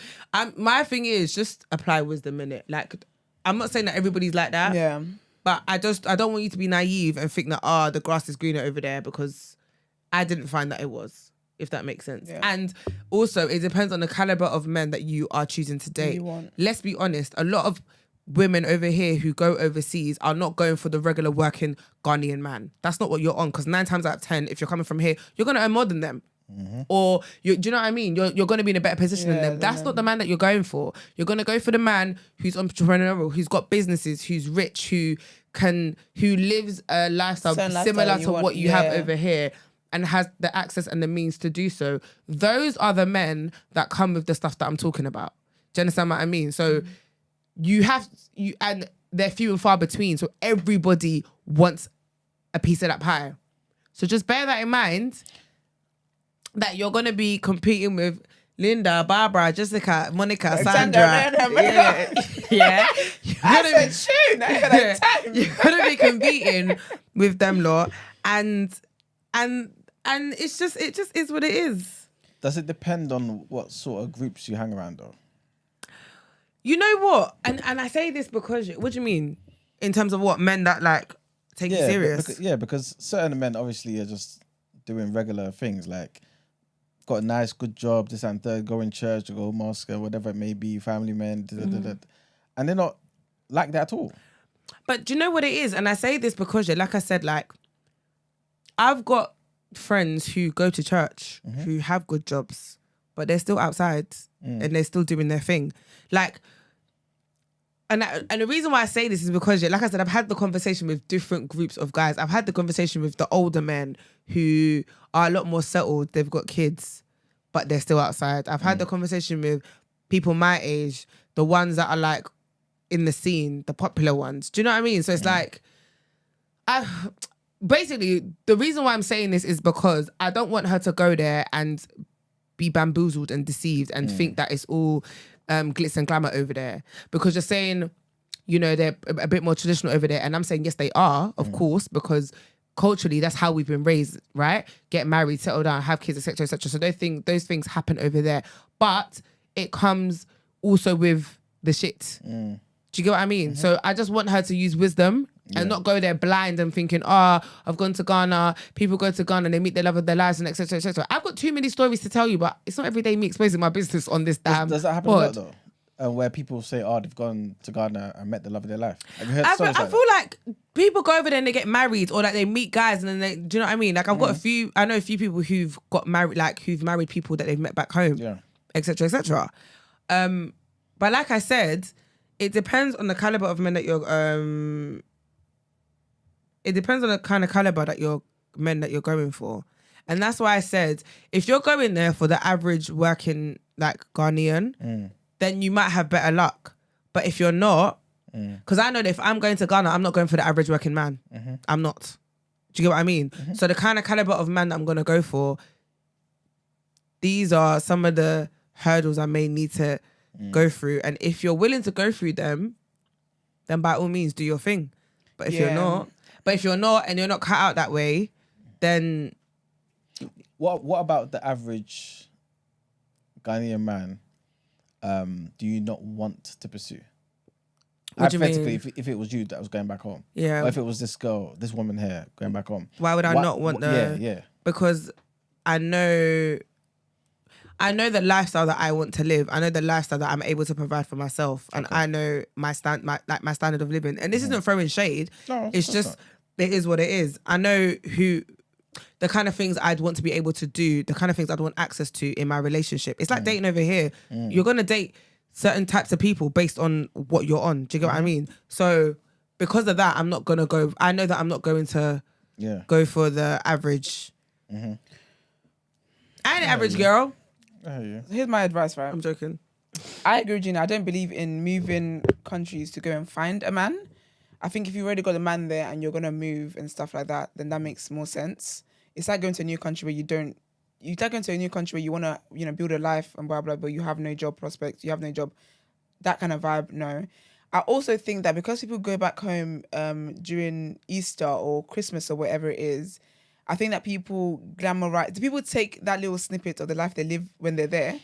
my thing is just apply wisdom in it. Like, I'm not saying that everybody's like that. Yeah. But I don't want you to be naive and think that, the grass is greener over there, because I didn't find that it was, if that makes sense. Yeah. And also, it depends on the caliber of men that you are choosing to date. Let's be honest, a lot of women over here who go overseas are not going for the regular working Ghanaian man. That's not what you're on, because 9 times out of 10, if you're coming from here, you're going to earn more than them. Or do you know what I mean? You're going to be in a better position than them. That's not the man that you're going for. You're going to go for the man who's entrepreneurial, who's got businesses, who's rich, who lives a lifestyle similar to what you have over here and has the access and the means to do so. Those are the men that come with the stuff that I'm talking about. Do you understand what I mean? So and they're few and far between. So everybody wants a piece of that pie. So just bear that in mind, that you're going to be competing with Linda, Barbara, Jessica, Monica, Sandra. Yeah. I said tune. I had a time. You're going to be competing with them lot. And it's just is what it is. Does it depend on what sort of groups you hang around though? You know what? And I say this because what do you mean? In terms of what men that like take you serious? Because certain men obviously are just doing regular things like got a nice, good job, this and third, go in church, go mosque, or whatever it may be, family men, and they're not like that at all. But do you know what it is? And I say this because, like I said, like I've got friends who go to church, who have good jobs, but they're still outside and they're still doing their thing. Like, and the reason why I say this is because, like I said, I've had the conversation with different groups of guys. I've had the conversation with the older men who are a lot more settled. They've got kids, but they're still outside. I've had the conversation with people my age, the ones that are like in the scene, the popular ones. Do you know what I mean? So it's like, basically, the reason why I'm saying this is because I don't want her to go there and be bamboozled and deceived and think that it's all glitz and glamour over there. Because you're saying, you know, they're a bit more traditional over there. And I'm saying, yes, they are, of course, because culturally, that's how we've been raised, right? Get married, settle down, have kids, etc., etc. So those things happen over there. But it comes also with the shit. Do you get what I mean? So I just want her to use wisdom and not go there blind and thinking, I've gone to Ghana, people go to Ghana and they meet the love of their lives and etc. etc. I've got too many stories to tell you, but it's not every day me exposing my business on this damn Does that happen a lot though? Where people say, they've gone to Ghana and met the love of their life. Have you heard stories I feel like people go over there and they get married, or like they meet guys and then they, do you know what I mean? Like I've got I know a few people who've got married, like who've married people that they've met back home, etc. etc. But like I said, it depends on the caliber of men that you're. It depends on the kind of caliber that you're men that you're going for, and that's why I said if you're going there for the average working like Ghanaian, then you might have better luck. But if you're not, because I know that if I'm going to Ghana, I'm not going for the average working man. I'm not. Do you get what I mean? So the kind of caliber of man that I'm going to go for, these are some of the hurdles I may need to go through. And if you're willing to go through them, then by all means do your thing. But if you're not, and you're not cut out that way, then what about the average Ghanaian man? Do you not want to pursue? What do you Hypothetically, mean? if it was you that was going back home, Yeah. or if it was this girl, this woman here going back home, Why would I not want the? Yeah. Because I know the lifestyle that I want to live. I know the lifestyle that I'm able to provide for myself, and I know my standard of living. And this isn't throwing shade. No, it's just it is what it is. I know the kind of things I'd want to be able to do, the kind of things I'd want access to in my relationship. It's like dating over here. You're gonna date certain types of people based on what you're on. Do you get what I mean? So because of that, I'm not gonna go. I know that I'm not going to go for the average. I ain't an average girl. Here's my advice, right? I'm joking. I agree with Gina. I don't believe in moving countries to go and find a man. I think if you've already got a man there and you're going to move and stuff like that, then that makes more sense. It's like going to a new country where you take into a new country where you want to, build a life and blah, blah, but you have no job prospects, you have no job, that kind of vibe, no. I also think that because people go back home during Easter or Christmas or whatever it is, I think that people take that little snippet of the life they live when they're there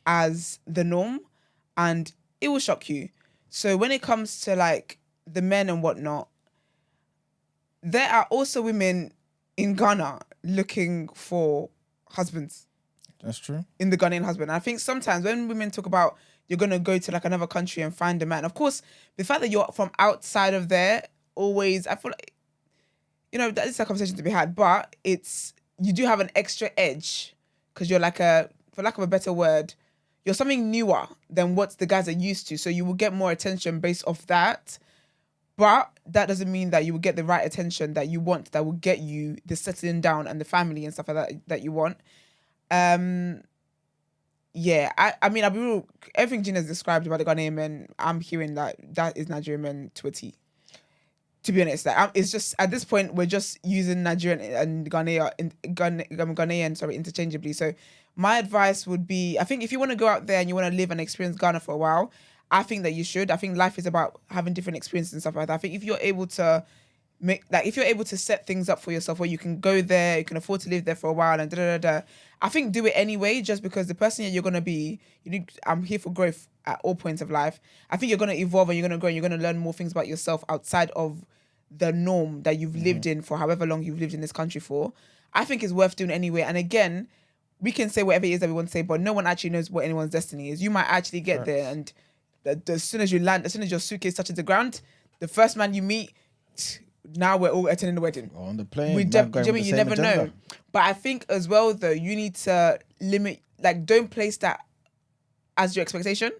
as the norm, and it will shock you. So when it comes to like the men and whatnot, there are also women in Ghana looking for husbands. That's true. In the Ghanaian husband. And I think sometimes when women talk about you're going to go to like another country and find a man, of course, the fact that you're from outside of there, always, I feel like, that is a conversation to be had, but you do have an extra edge because you're like for lack of a better word, you're something newer than what the guys are used to. So you will get more attention based off that. But that doesn't mean that you will get the right attention that you want, that will get you the settling down and the family and stuff like that you want. I mean, I'll be real, everything Gina's described about the Ghanaian men, I'm hearing that is Nigerian men to a T. To be honest, it's just at this point we're just using Nigerian and Ghanaian interchangeably. So my advice would be, I think if you want to go out there and you want to live and experience Ghana for a while, I think that you should. I think life is about having different experiences and stuff like that. I think if you're able to set things up for yourself where you can go there, you can afford to live there for a while and I think do it anyway, just because the person that you're gonna be, I'm here for growth at all points of life. I think you're going to evolve and you're going to grow and you're going to learn more things about yourself outside of the norm that you've lived in for however long you've lived in this country for. I think it's worth doing anyway. And again, we can say whatever it is that we want to say, but no one actually knows what anyone's destiny is. You might actually get there, and as soon as you land, as soon as your suitcase touches the ground, the first man you meet, now we're all attending the wedding. On the plane, You never know. But I think as well, though, you need to limit, like, don't place that as your expectation.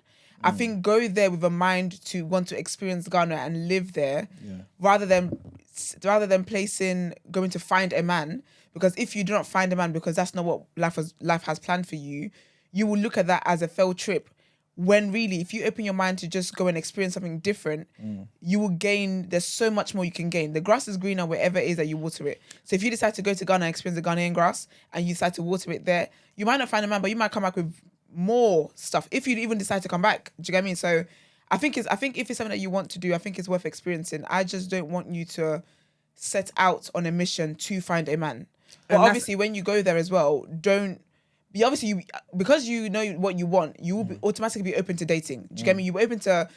I think go there with a mind to want to experience Ghana and live there, rather than going to find a man. Because if you do not find a man, because that's not what life has planned for you, you will look at that as a failed trip. When really, if you open your mind to just go and experience something different, you will gain. There's so much more you can gain. The grass is greener wherever it is that you water it. So if you decide to go to Ghana and experience the Ghanaian grass, and you decide to water it there, you might not find a man, but you might come back with more stuff. If you even decide to come back, do you get me? So I think if it's something that you want to do, I think it's worth experiencing. I just don't want you to set out on a mission to find a man. But obviously, when you go there as well, because you know what you want, you will be automatically be open to dating. Do you get me? You're open to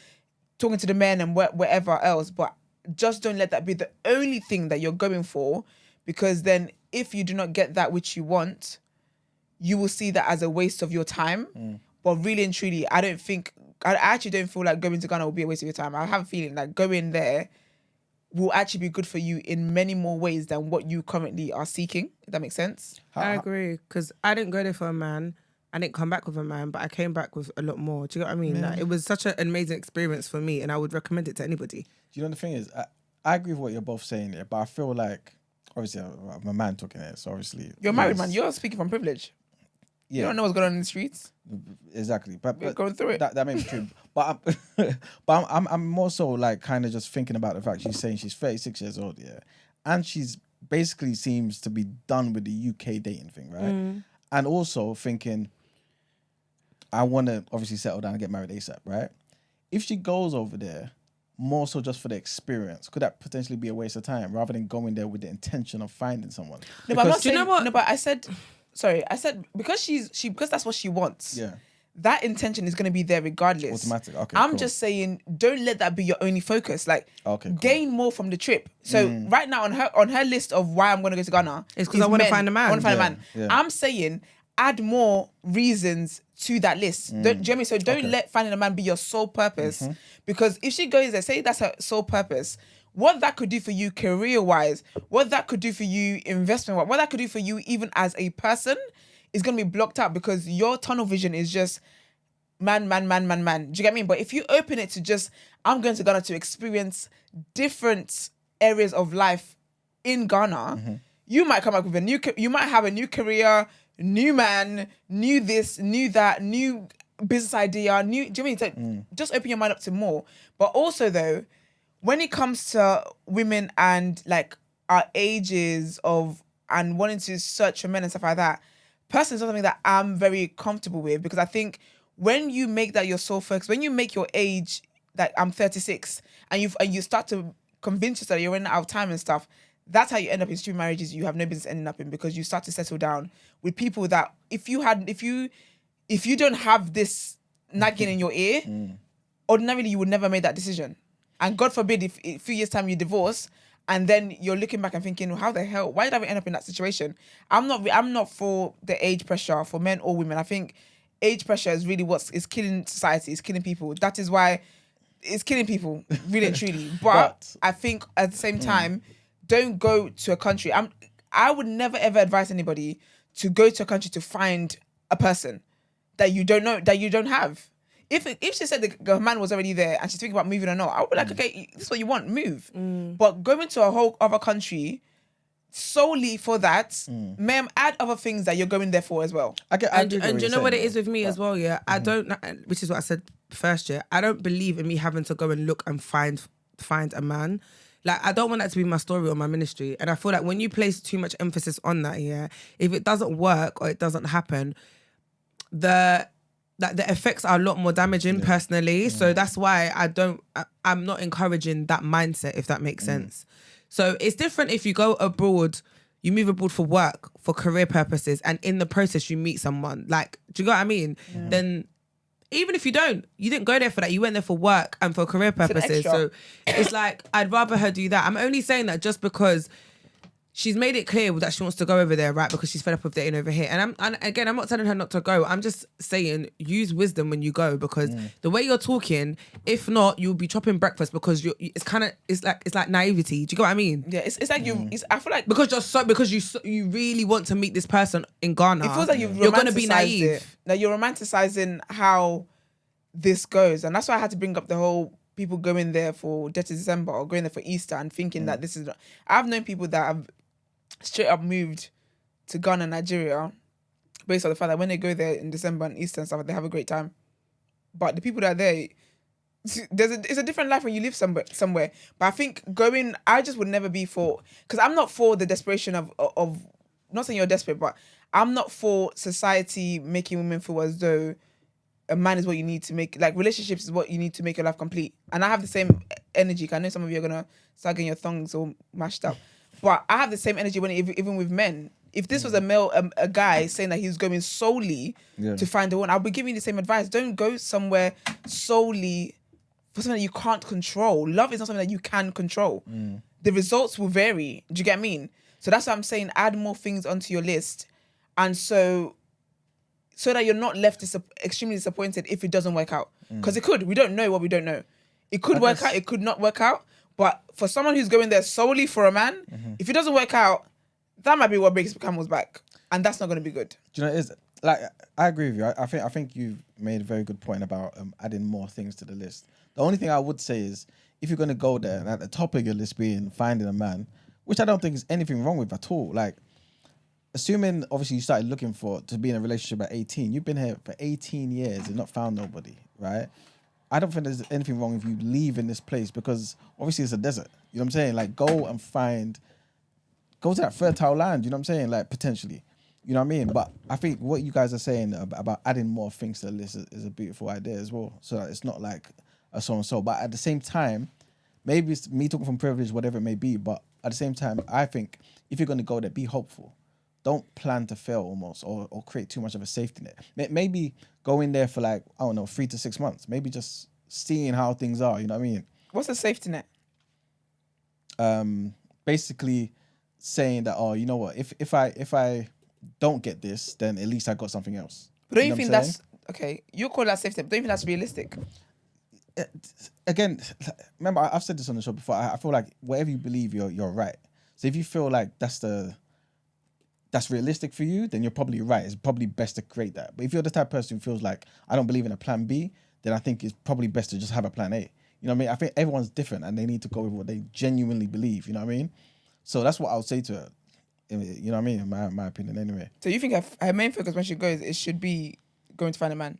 talking to the men and wherever else, but just don't let that be the only thing that you're going for, because then if you do not get that which you want, you will see that as a waste of your time. But really and truly, I actually don't feel like going to Ghana will be a waste of your time. I have a feeling like going there will actually be good for you in many more ways than what you currently are seeking. If that makes sense? I agree, because I didn't go there for a man. I didn't come back with a man, but I came back with a lot more. Do you know what I mean? Like, it was such an amazing experience for me, and I would recommend it to anybody. Do you know the thing is, I agree with what you're both saying here, but I feel like, obviously, I'm a man talking here, so obviously... You're a married man. You're speaking from privilege. Yeah. You don't know what's going on in the streets. Exactly. But going through it. That may be true. But I'm more so like kind of just thinking about the fact she's saying she's 36 years old, and she's basically seems to be done with the UK dating thing, right? And also thinking, I want to obviously settle down and get married ASAP, right? If she goes over there more so just for the experience, could that potentially be a waste of time rather than going there with the intention of finding someone? No, but I'm not saying, no, but I said because because that's what she wants. Yeah. That intention is going to be there regardless. Automatic. Okay. I'm just saying, don't let that be your only focus. Like, gain more from the trip. So right now on her list of why I'm going to go to Ghana, it's because I want to find a man. I want to find a man. Yeah. I'm saying add more reasons to that list. Do you know what I mean? So don't let finding a man be your sole purpose. Because if she goes there, say that's her sole purpose, what that could do for you career-wise, what that could do for you investment-wise, what that could do for you even as a person is going to be blocked out because your tunnel vision is just man. Do you get me? But if you open it to just, I'm going to Ghana to experience different areas of life in Ghana, you might come up with you might have a new career, new man, new this, new that, new business idea, do you know what I mean? So just open your mind up to more. But also though, when it comes to women and like our ages and wanting to search for men and stuff like that, personally, it's something that I'm very comfortable with, because I think when you make that your sole focus, when you make your age, like I'm 36, and you start to convince yourself that you're running out of time and stuff, that's how you end up in stupid marriages you have no business ending up in, because you start to settle down with people that if you don't have this nagging in your ear, ordinarily you would never make that decision. And God forbid if a few years time you divorce and then you're looking back and thinking, how the hell, why did I end up in that situation? I'm not for the age pressure for men or women. I think age pressure is really is killing society, it's killing people. That is why it's killing people, really and truly. But I think at the same time, don't go to a country. I would never ever advise anybody to go to a country to find a person that you don't know, that you don't have. If she said the man was already there and she's thinking about moving or not, I would be like, okay, this is what you want, move. But going to a whole other country solely for that, ma'am, add other things that you're going there for as well. And you know what it is with me as well, yeah? I don't, which is what I said first, yeah? I don't believe in me having to go and look and find a man. Like, I don't want that to be my story or my ministry. And I feel like when you place too much emphasis on that, yeah, if it doesn't work or it doesn't happen, the effects are a lot more damaging personally. So that's why I'm not encouraging that mindset, if that makes sense. So it's different if you go abroad, you move abroad for work, for career purposes, and in the process you meet someone. Like, do you know what I mean? Then even if you didn't go there for that. You went there for work and for career purposes. So it's like, I'd rather her do that. I'm only saying that just because she's made it clear that she wants to go over there, right? Because she's fed up of dating over here. And again, I'm not telling her not to go. I'm just saying use wisdom when you go, because the way you're talking, if not, you'll be chopping breakfast because it's like naivety. Do you get what I mean? Yeah, it's like I feel like because you really want to meet this person in Ghana. it feels like you're going to be naive. it. Now you're romanticizing how this goes, and that's why I had to bring up the whole people going there for Dirty December or going there for Easter and thinking that this is. I've known people that have straight up moved to Ghana, Nigeria, based on the fact that when they go there in December and Easter and stuff, they have a great time. But the people that are there, it's a different life when you live somewhere. But I think I just would never be for, because I'm not for the desperation of not saying you're desperate, but I'm not for society making women feel as though a man is what you need to make, like relationships is what you need to make your life complete. And I have the same energy. I know some of you are gonna start getting your thongs all mashed up. But I have the same energy even with men. If this was a guy saying that he's going solely to find a woman, I'll be giving you the same advice. Don't go somewhere solely for something that you can't control. Love is not something that you can control. The results will vary. Do you get what I mean? So that's what I'm saying. Add more things onto your list, and so that you're not left extremely disappointed if it doesn't work out. Because it could. We don't know what we don't know. It could work out. It could not work out. But for someone who's going there solely for a man, if it doesn't work out, that might be what breaks the camel's back, and that's not going to be good. Do you know, is like I agree with you. I think you've made a very good point about adding more things to the list. The only thing I would say is if you're going to go there and at the top of your list being finding a man, which I don't think is anything wrong with at all. Like, assuming obviously you started looking to be in a relationship at 18, you've been here for 18 years and not found nobody, right? I don't think there's anything wrong with you leaving this place, because obviously it's a desert. You know what I'm saying? Like, go to that fertile land, you know what I'm saying? Like, potentially. You know what I mean? But I think what you guys are saying about adding more things to the list is a beautiful idea as well. So that it's not like a so-and-so. But at the same time, maybe it's me talking from privilege, whatever it may be. But at the same time, I think if you're going to go there, be hopeful. Don't plan to fail almost or create too much of a safety net. Maybe go in there for 3 to 6 months. Maybe just seeing how things are, you know what I mean? What's a safety net? Basically saying that, you know what, if I don't get this, then at least I got something else. But don't you think that's, okay, you call that safety net, but don't you think that's realistic? Again, remember, I've said this on the show before, I feel like whatever you believe, you're right. So if you feel like that's realistic for you, then you're probably right. It's probably best to create that. But if you're the type of person who feels like, I don't believe in a plan B, then I think it's probably best to just have a plan A. You know what I mean? I think everyone's different and they need to go with what they genuinely believe. You know what I mean? So that's what I would say to her. You know what I mean? In my opinion, anyway. So you think her main focus when she goes, it should be going to find a man?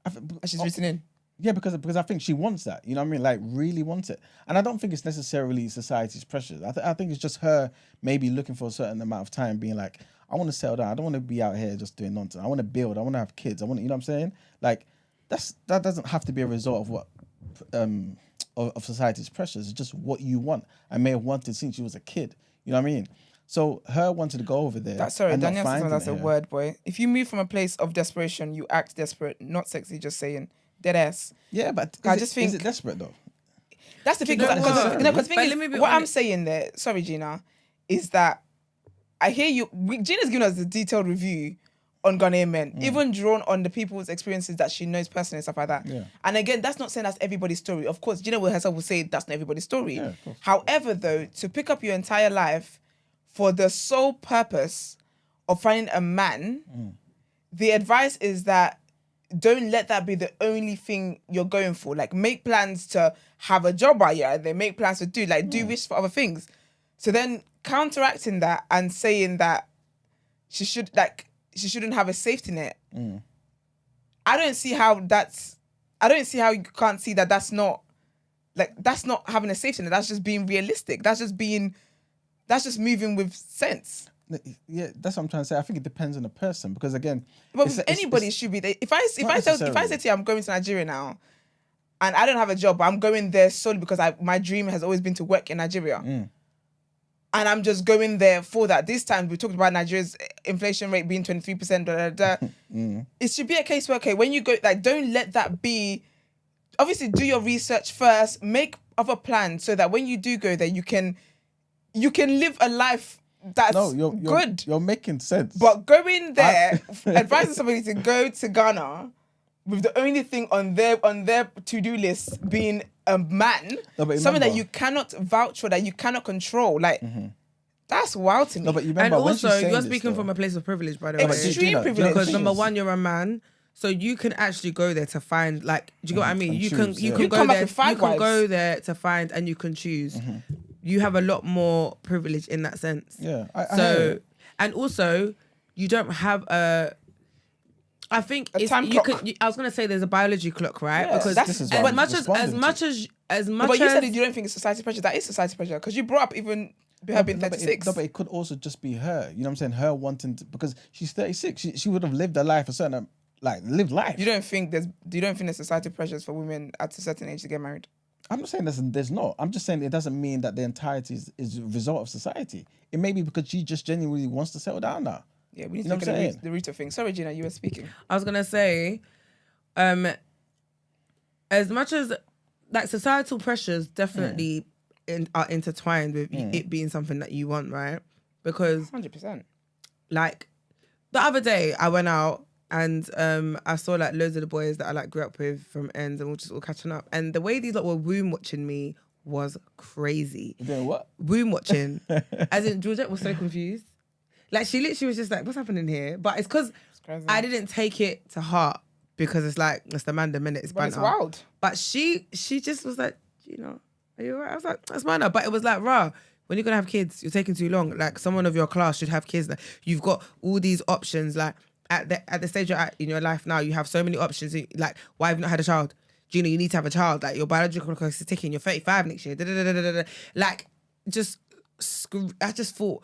And she's written in? Yeah, because I think she wants that. You know what I mean? Like, really wants it. And I don't think it's necessarily society's pressures. I think it's just her maybe looking for a certain amount of time, being like, I want to settle down. I don't want to be out here just doing nonsense. I want to build. I want to have kids. You know what I'm saying? Like, that doesn't have to be a result of what of society's pressures. It's just what you want. I may have wanted since you was a kid. You know what I mean? So her wanted to go over there. Daniel says that's a word, boy. If you move from a place of desperation, you act desperate, not sexy, just saying. Dead ass. Yeah, but is it desperate though? That's the thing. Because what I'm saying there, sorry, Gina, is that I hear you. Gina's given us a detailed review on Ghanaian men, even drawn on the people's experiences that she knows personally and stuff like that. Yeah. And again, that's not saying that's everybody's story. Of course, Gina herself will say that's not everybody's story. Yeah, of course. However, though, to pick up your entire life for the sole purpose of finding a man, the advice is that don't let that be the only thing you're going for. Like, make plans to have a job while you're out there. Make plans to do wish for other things. So then counteracting that and saying that she shouldn't have a safety net. I don't see how you can't see that that's not having a safety net. That's just being realistic. That's just moving with sense. Yeah, that's what I'm trying to say. I think it depends on the person, because again, anybody should be there. If I say to you I'm going to Nigeria now, and I don't have a job, but I'm going there solely because my dream has always been to work in Nigeria. and I'm just going there for that. This time we talked about Nigeria's inflation rate being 23%. It should be a case where, okay, when you go, like, don't let that be. Obviously, do your research first. Make other plans so that when you do go there, you can live a life that's good. You're making sense. But going there, advising somebody to go to Ghana with the only thing on their to-do list being a man, something that you cannot vouch for, that you cannot control, like that's wild to me. No, but you remember, and when also, she's saying you're this, speaking though, from a place of privilege, by the way. Extreme privilege. Because number one, you're a man, so you can actually go there to find, like, do you get what I mean? And You choose, can yeah. go come back there. with 5 You can wives. go there to find, and you can choose. You have a lot more privilege in that sense. Yeah. I hear So, it. and also, you don't have a. I think A it's, time you clock. I was gonna say there's a biology clock, right? Yeah, because this is what as I'm much as responding to. But you said that you don't think it's society pressure. That is society pressure, because you brought up even her being 36. But it could also just be her. You know what I'm saying? Her wanting to, because she's 36. She would have lived her life a certain, lived life. You don't think there's society pressures for women at a certain age to get married? I'm not saying there's not. I'm just saying it doesn't mean that the entirety is a result of society. It may be because she just genuinely wants to settle down now. Yeah, we need You know to what I'm look at saying? the root of things. Sorry, Gina, you were speaking. I was gonna say, as much as like societal pressures definitely are intertwined with it being something that you want, right? Because 100%. like the other day I went out and I saw like loads of the boys that I like grew up with from ends, and we were just all catching up. And the way these lot were womb watching me was crazy. You doing what? Womb watching. As in, Georgette was so confused. Like, she literally was just like, what's happening here? But it's because crazy. I didn't take it to heart, because it's like, it's the man, the minute, it's But it's banter. wild. But she just was like, you know, are you all right? I was like, that's mine. But it was like, rah, when you're going to have kids, you're taking too long. Like, someone of your class should have kids. Like, you've got all these options. Like, at the stage you're at in your life now, you have so many options. Like, why have you not had a child? Gina, you need to have a child. Like, your biological clock is ticking. You're 35 next year. Like, I just thought,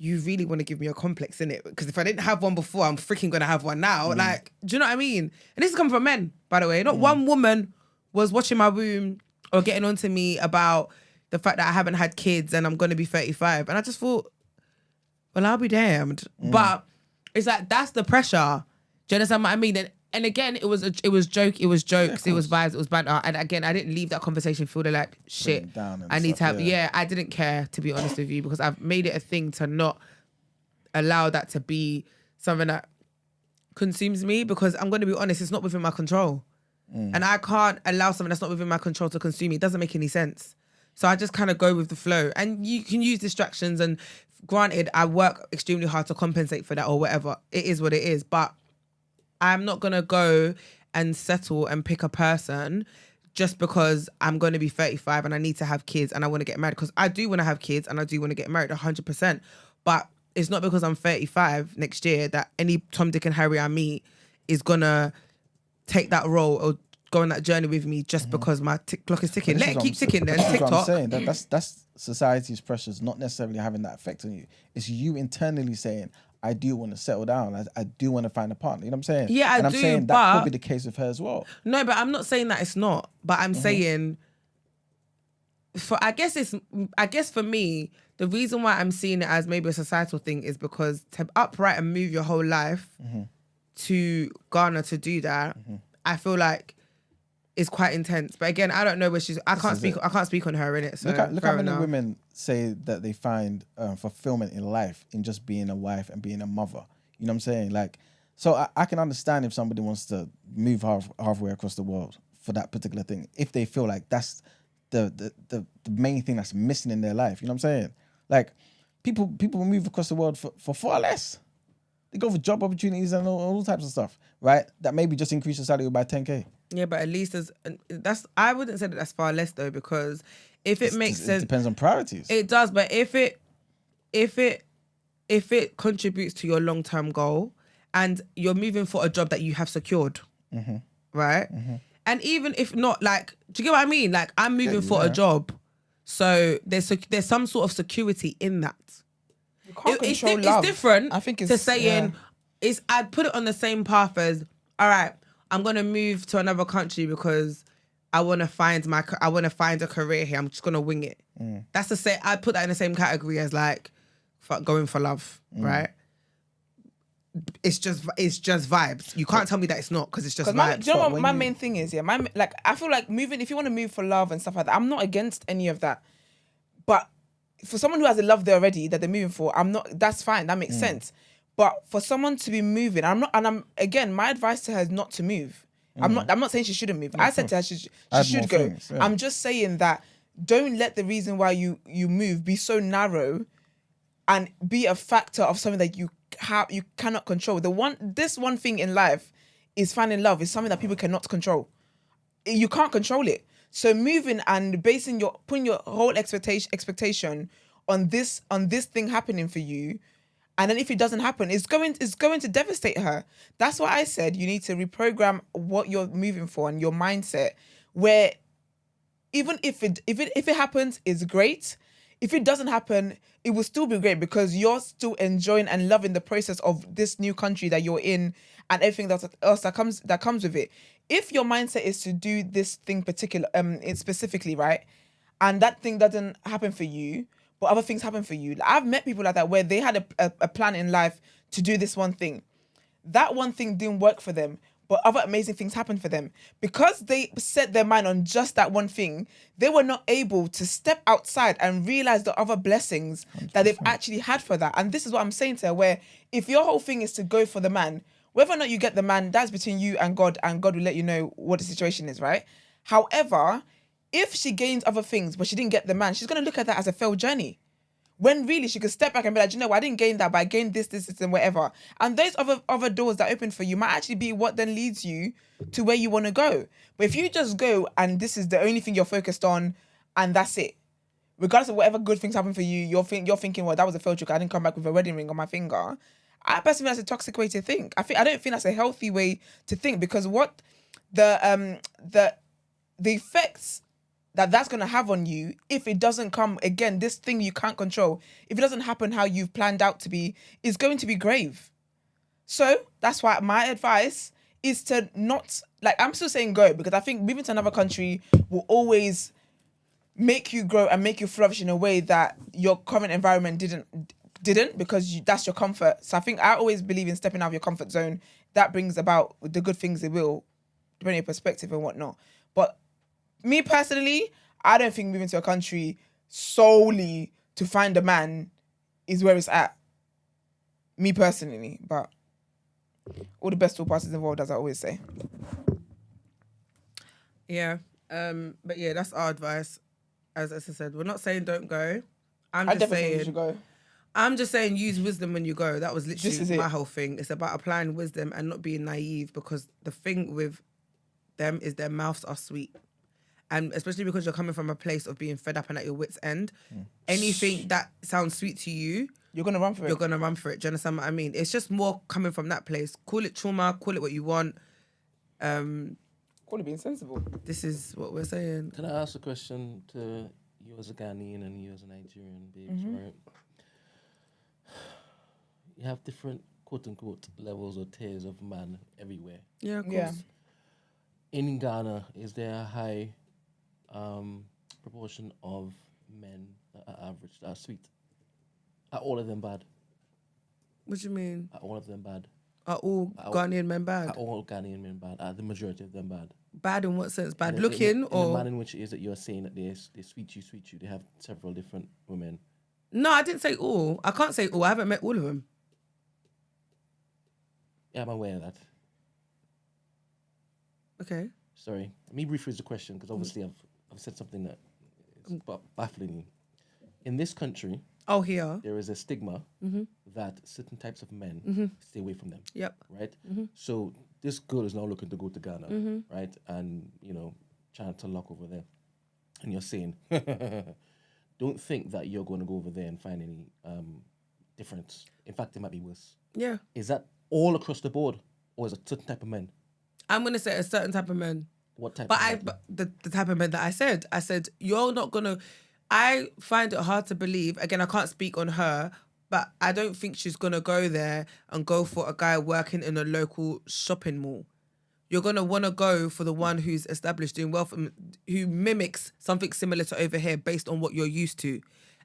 you really want to give me a complex, innit? Because if I didn't have one before, I'm freaking going to have one now. Like, do you know what I mean? And this is coming from men, by the way. Not one woman was watching my womb or getting onto me about the fact that I haven't had kids and I'm going to be 35. And I just thought, well, I'll be damned. But it's like, that's the pressure. Do you understand what I mean? And again, it was jokes, it was vibes, it was banter. And again, I didn't leave that conversation feeling like, shit, I need to have, I didn't care, to be honest with you, because I've made it a thing to not allow that to be something that consumes me, because I'm going to be honest, it's not within my control. And I can't allow something that's not within my control to consume me. It doesn't make any sense. So I just kind of go with the flow. And you can use distractions, and granted, I work extremely hard to compensate for that or whatever. It is what it is. But I'm not going to go and settle and pick a person just because I'm going to be 35 and I need to have kids and I want to get married. Because I do want to have kids and I do want to get married 100%. But it's not because I'm 35 next year that any Tom, Dick and Harry I meet is going to take that role or go on that journey with me just because my clock is ticking. Let it keep ticking then. This is what I'm TikTok. saying. That's society's pressures not necessarily having that effect on you. It's you internally saying, I do want to settle down. I do want to find a partner. You know what I'm saying? Yeah, and I'm do, saying but that could be the case with her as well. No, but I'm not saying that it's not. But I'm saying, I guess for me, the reason why I'm seeing it as maybe a societal thing is because to upright and move your whole life to Ghana to do that, I feel like it's quite intense. But again, I don't know where she's. I can't speak on her in it. So look how many enough. women say that they find fulfillment in life in just being a wife and being a mother. You know what I'm saying? Like, so I can understand if somebody wants to move halfway across the world for that particular thing, if they feel like that's the main thing that's missing in their life. You know what I'm saying? Like, people move across the world for far less. They go for job opportunities and all types of stuff, right? That maybe just increase your salary by 10K. Yeah, but at least I wouldn't say that that's far less though, because if it makes sense, it depends on priorities. It does, but if it contributes to your long-term goal and you're moving for a job that you have secured, right? And even if not, like, do you get what I mean? Like, I'm moving for a job, so there's some sort of security in that. You can't It's control love. different. I think it's to saying I'd put it on the same path as, all right, I'm gonna move to another country because I want to find a career here. I'm just gonna wing it. That's the same. I put that in the same category as like going for love, right? It's just vibes. You can't tell me that it's not because it's just vibes. Do you know what my main thing is? Yeah, I feel like moving. If you want to move for love and stuff like that, I'm not against any of that. But for someone who has a love there already that they're moving for, I'm not. That's fine. That makes sense. But for someone to be moving, I'm again. My advice to her is not to move. I'm not saying she shouldn't move. I said to her she should go. Things, yeah. I'm just saying that don't let the reason why you move be so narrow and be a factor of something that you cannot control. This one thing in life is finding love is something that people cannot control. You can't control it. So moving and putting your whole expectation on this thing happening for you, and then if it doesn't happen, it's going to devastate her. That's why I said you need to reprogram what you're moving for and your mindset. Where even if it happens, it's great. If it doesn't happen, it will still be great because you're still enjoying and loving the process of this new country that you're in and everything else that comes with it. If your mindset is to do this thing specifically, right, and that thing doesn't happen for you, but other things happen for you. I've met people like that where they had a plan in life to do this one thing. That one thing didn't work for them, but other amazing things happened for them. Because they set their mind on just that one thing, they were not able to step outside and realize the other blessings 100%. That they've actually had for that. And this is what I'm saying to her, where if your whole thing is to go for the man, whether or not you get the man, that's between you and God will let you know what the situation is, right? However, if she gains other things, but she didn't get the man, she's going to look at that as a failed journey. When really she could step back and be like, you know what, I didn't gain that, but I gained this, and whatever. And those other doors that open for you might actually be what then leads you to where you want to go. But if you just go and this is the only thing you're focused on and that's it, regardless of whatever good things happen for you, you're thinking, well, that was a failed trick. I didn't come back with a wedding ring on my finger. I personally think that's a toxic way to think. I don't think that's a healthy way to think because what the effects that's going to have on you if it doesn't come, again, this thing you can't control, if it doesn't happen how you've planned out to be, is going to be grave. So that's why my advice is to not, I'm still saying go, because I think moving to another country will always make you grow and make you flourish in a way that your current environment didn't because that's your comfort. So I always believe in stepping out of your comfort zone. That brings about the good things it will, depending on your perspective and whatnot. But me personally, I don't think moving to a country solely to find a man is where it's at. Me personally, but all the best to all parties involved, as I always say. Yeah, but yeah, that's our advice. As I said, we're not saying don't go. I definitely think you should go. I'm just saying use wisdom when you go. That was literally my it. whole thing. It's about applying wisdom and not being naive because the thing with them is their mouths are sweet. And especially because you're coming from a place of being fed up and at your wit's end, anything that sounds sweet to you, you're going to run for it. You're going to run for it. Do you understand what I mean? It's just more coming from that place. Call it trauma, call it what you want. Call it being sensible. This is what we're saying. Can I ask a question to you as a Ghanaian and you as a Nigerian, babes, right? You have different quote-unquote levels or tiers of man everywhere. Yeah, of course. Yeah. In Ghana, is there a high proportion of men that are average, that are sweet? Are all of them bad? What do you mean? Are all of them bad? Are all Ghanaian men bad? Are all Ghanaian men bad? Are the majority of them bad? Bad in what sense? Bad in looking the or? manner in which it is that you're saying that they sweet you, they have several different women. No, I didn't say all. I can't say all. I haven't met all of them. Yeah, I'm aware of that. Okay. Sorry. Let me rephrase the question because obviously I've said something that is baffling you. In this country, here there is a stigma that certain types of men stay away from them. Yep. Right? So this girl is now looking to go to Ghana, right? And, trying to lock over there. And you're saying, don't think that you're going to go over there and find any difference. In fact, it might be worse. Yeah. Is that all across the board? Or is it a certain type of men? I'm going to say a certain type of men. What type of men? But the type of men that I said, you're not going to... I find it hard to believe, again, I can't speak on her, but I don't think she's going to go there and go for a guy working in a local shopping mall. you're gonna want to go for the one who's established, doing well, who mimics something similar to over here based on what you're used to.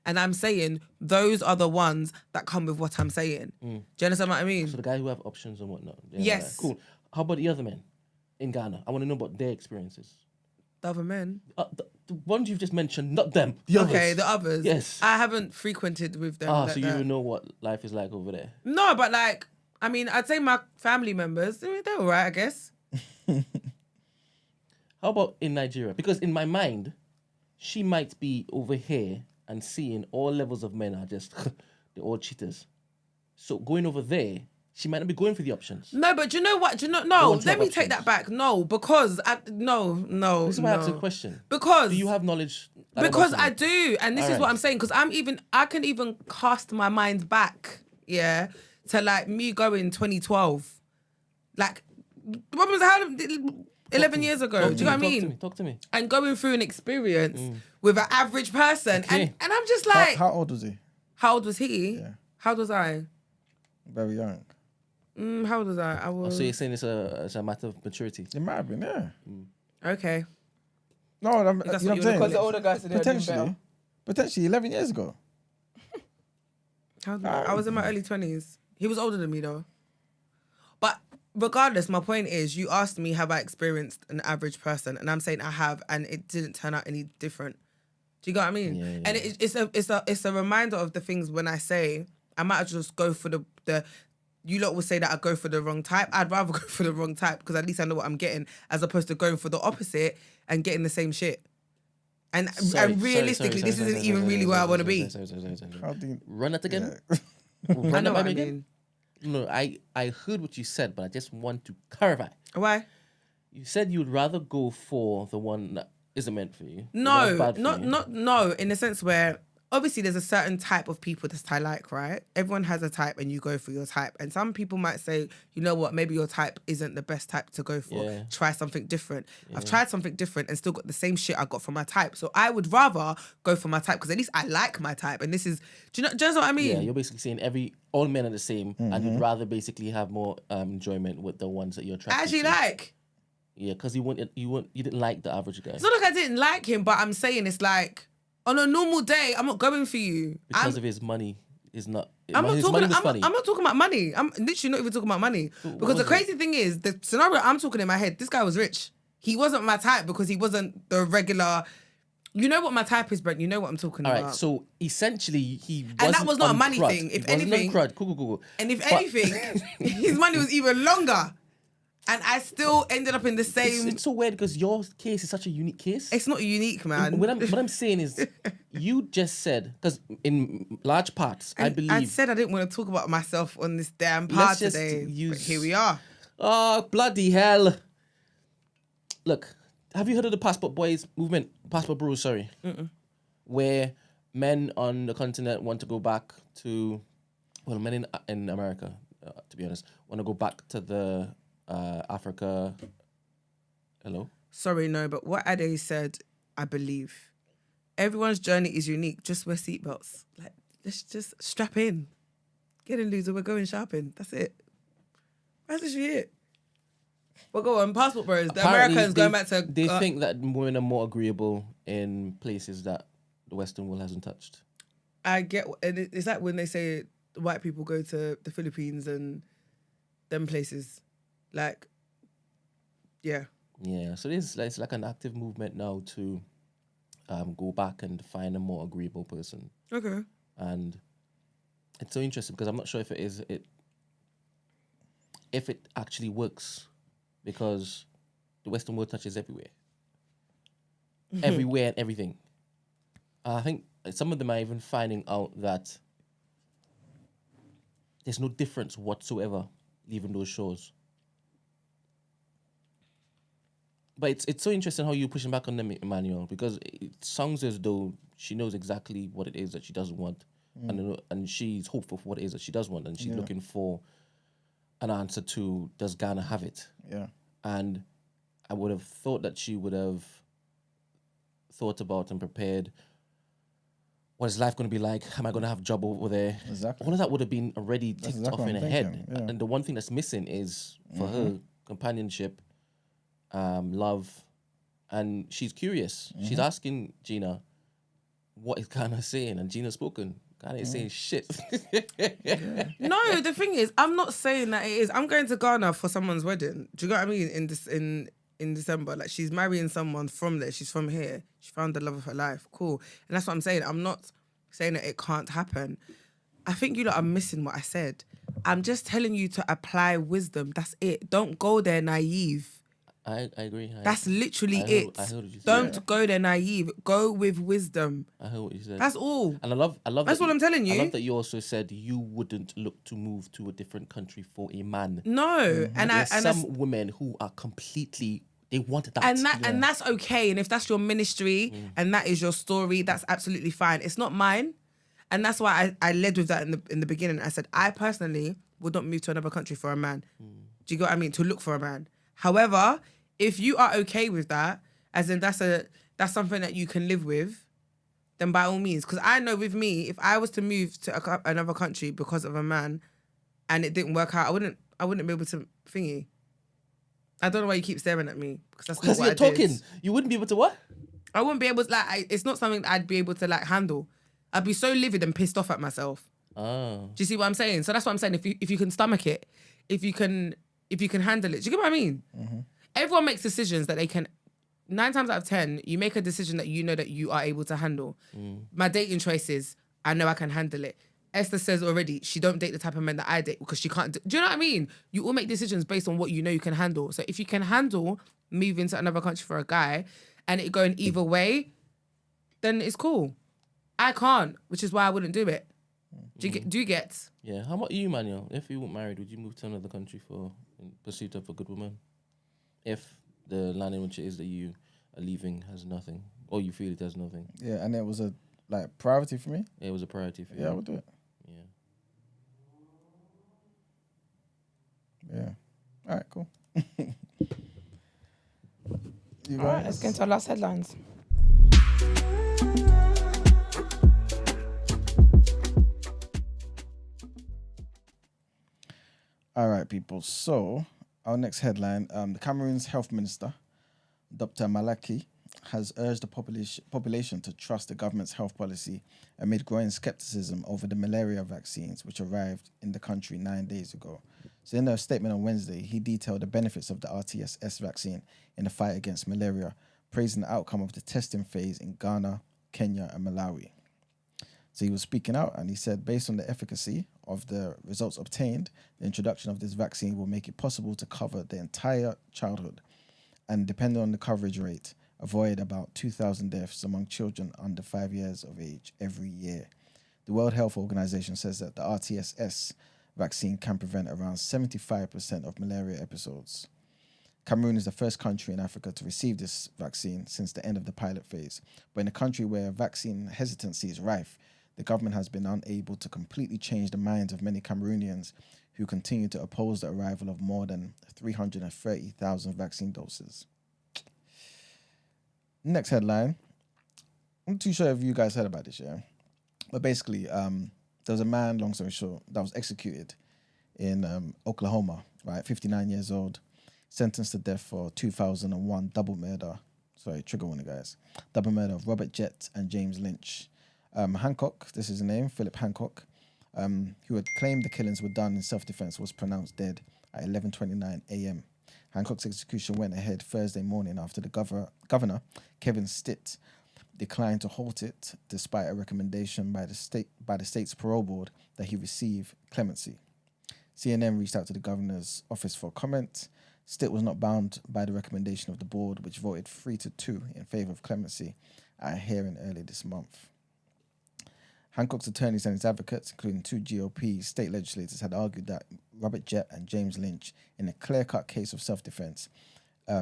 And I'm saying those are the ones that come with what I'm saying. Do you understand what I mean? So the guy who have options and whatnot. Yeah, Yes. right. Cool. How about the other men in Ghana? I want to know about their experiences. The other men. The ones you've just mentioned, not them. The others. Okay, the others. Yes. I haven't frequented with them. Ah, like so you that. don't know what life is like over there. No, but like, I mean, I'd say my family members, they're all right, I guess. How about in Nigeria? Because in my mind, she might be over here and seeing all levels of men are just, they're all cheaters. So going over there, she might not be going for the options. No, but do you know what? Do you know? They No, want to let have me take options. that back. No, because no. This is why I asked no. a question. Because Do you have knowledge? Because I do, and this is Alright. what I'm saying. Because I can even cast my mind back, yeah, to like me going 2012, like what was how 11 years ago. Do you know what I mean? Talk to me. And going through an experience with an average person, Okay. and I'm just like, How old was he? how old was he? Yeah. How old was I? Very young. How old was I? I Oh, was so you're saying it's a matter of maturity? It might have been, yeah. okay. No, I'm, you know That's what what I'm you saying? Because the older guys today are doing better. Potentially 11 years ago. How old was I? I was in my early 20s. He was older than me though. But regardless, my point is, you asked me have I experienced an average person, and I'm saying I have, and it didn't turn out any different. Do you get what I mean? Yeah, yeah. And it's a reminder of the things when I say I might just go for the. You lot will say that I go for the wrong type. I'd rather go for the wrong type because at least I know what I'm getting, as opposed to going for the opposite and getting the same shit. And realistically, this isn't even really where I want to be. How do you... Run that again. I Run know that what by I me mean. again. No, I heard what you said, but I just want to clarify. Why? You said you'd rather go for the one that isn't meant for you. No, That's bad for you. no. In the sense where obviously there's a certain type of people that I like, right? Everyone has a type, and you go for your type. And some people might say, you know what, maybe your type isn't the best type to go for. Yeah. Try something different. I've tried something different and still got the same shit I got from my type. So I would rather go for my type because at least I like my type. And this is, do you know what I mean? Yeah, you're basically saying all men are the same, and you'd rather basically have more enjoyment with the ones that you're attracted I actually to. like. Yeah, because you didn't like the average guy. It's not like I didn't like him, but I'm saying it's like on a normal day, I'm not going for you. Because of his money is not. I'm not his talking. money was funny. I'm not talking about money. I'm literally not even talking about money. what Because the was crazy thing is, the scenario I'm talking in my head, this guy was rich. He wasn't my type because he wasn't the regular. You know what my type is, Brent. You know what I'm talking All about. right, so essentially he wasn't And that was not a on money crud. thing. If He wasn't anything- on crud. Cool. And if But- anything, his money was even longer, and I still ended up in the same. It's so weird because your case is such a unique case. It's not unique, man. What I'm saying is, you just said, because in large parts, I And believe. I said I didn't want to talk about myself on this damn part Let's just today. But use- here we are. Oh, bloody hell. Look, have you heard of the Passport Boys movement? Passport Bros, sorry. Where men on the continent want to go back to, well, men in America, to be honest, want to go back to the Africa. Hello? Sorry, no, but what Ade said, I believe. Everyone's journey is unique. Just wear seatbelts. Like, let's just strap in. Get in, loser. We're going shopping. That's it. That's literally it. Well, go on. Passport bros. The Apparently, Americans going back to. They think that women are more agreeable in places that the Western world hasn't touched. I get. And is that when they say white people go to the Philippines and them places? Like, yeah. Yeah, so it's like an active movement now to go back and find a more agreeable person. Okay. And it's so interesting because I'm not sure if it actually works, because the Western world touches everywhere. Everywhere and everything. I think some of them are even finding out that there's no difference whatsoever leaving those shores. But it's so interesting how you're pushing back on them, Emmanuel, because it sounds as though she knows exactly what it is that she doesn't want, and she's hopeful for what it is that she does want, and she's looking for an answer to, does Ghana have it? Yeah. And I would have thought that she would have thought about and prepared, what is life going to be like? Am I going to have a job over there? Exactly. All of that would have been already ticked exactly off what in I'm her head. thinking, yeah. And the one thing that's missing is, for her, companionship love, and she's curious. She's asking Gina, what is Ghana saying? And Gina's spoken. Ghana is saying shit. No, the thing is, I'm not saying that it is. I'm going to Ghana for someone's wedding. Do you know what I mean? In December, like she's marrying someone from there. She's from here. She found the love of her life. Cool. And that's what I'm saying. I'm not saying that it can't happen. I think you lot are missing what I said. I'm just telling you to apply wisdom. That's it. Don't go there naive. I agree. That's literally it. I heard what you said. Don't go there naive. Go with wisdom. I heard what you said. That's all. And I love. That's what I'm telling you. I love that you also said you wouldn't look to move to a different country for a man. No, There's some women who are completely. They want that. And that's okay. And if that's your ministry and that is your story, that's absolutely fine. It's not mine. And that's why I led with that in the beginning. I said, I personally would not move to another country for a man. Do you get what I mean? To look for a man. However, if you are okay with that, as in that's something that you can live with, then by all means. Because I know with me, if I was to move to another country because of a man and it didn't work out, I wouldn't be able to thingy. I don't know why you keep staring at me. Because you're talking. You wouldn't be able to what? I wouldn't be able to, it's not something that I'd be able to handle. I'd be so livid and pissed off at myself. Oh. Do you see what I'm saying? So that's what I'm saying. If you can stomach it, if you can handle it, do you get what I mean? Mm-hmm. Everyone makes decisions that they can. 9 times out of 10, you make a decision that you know that you are able to handle. My dating choices, I know I can handle it. Esther says already she don't date the type of men that I date because she can't. Do you know what I mean? You all make decisions based on what you know you can handle. So if you can handle moving to another country for a guy and it going either way, then it's cool. I can't, which is why I wouldn't do it. Do you get? Yeah. How about you, Manuel? If you weren't married, would you move to another country in pursuit of a good woman? If the land in which it is that you are leaving has nothing, or you feel it has nothing. Yeah, and it was a priority for me. Yeah, it was a priority for you. Yeah, I would do it. Yeah. Yeah. All right, cool. You All right, let's get into our last headlines. All right, people. So our next headline, the Cameroon's health minister, Dr. Malaki, has urged the population to trust the government's health policy amid growing skepticism over the malaria vaccines, which arrived in the country 9 days ago. So in a statement on Wednesday, he detailed the benefits of the RTSS vaccine in the fight against malaria, praising the outcome of the testing phase in Ghana, Kenya, and Malawi. So he was speaking out and he said, based on the efficacy of the results obtained, the introduction of this vaccine will make it possible to cover the entire childhood and, depending on the coverage rate, avoid about 2,000 deaths among children under 5 years of age every year. The World Health Organization says that the RTSS vaccine can prevent around 75% of malaria episodes. Cameroon is the first country in Africa to receive this vaccine since the end of the pilot phase. But in a country where vaccine hesitancy is rife, the government has been unable to completely change the minds of many Cameroonians who continue to oppose the arrival of more than 330,000 vaccine doses. Next headline. I'm not too sure if you guys heard about this, yeah? But basically, there was a man, long story short, that was executed in Oklahoma, right? 59 years old, sentenced to death for 2001 double murder. Sorry, trigger warning, guys. Double murder of Robert Jett and James Lynch. Hancock, this is his name, Phillip Hancock, who had claimed the killings were done in self-defense, was pronounced dead at 11:29 a.m. Hancock's execution went ahead Thursday morning after the governor, Kevin Stitt, declined to halt it despite a recommendation by the state's parole board that he receive clemency. CNN reached out to the governor's office for comment. Stitt was not bound by the recommendation of the board, which voted 3-2 in favor of clemency at a hearing early this month. Hancock's attorneys and his advocates, including 2 GOP state legislators, had argued that Robert Jett and James Lynch, in a clear-cut case of self-defense, he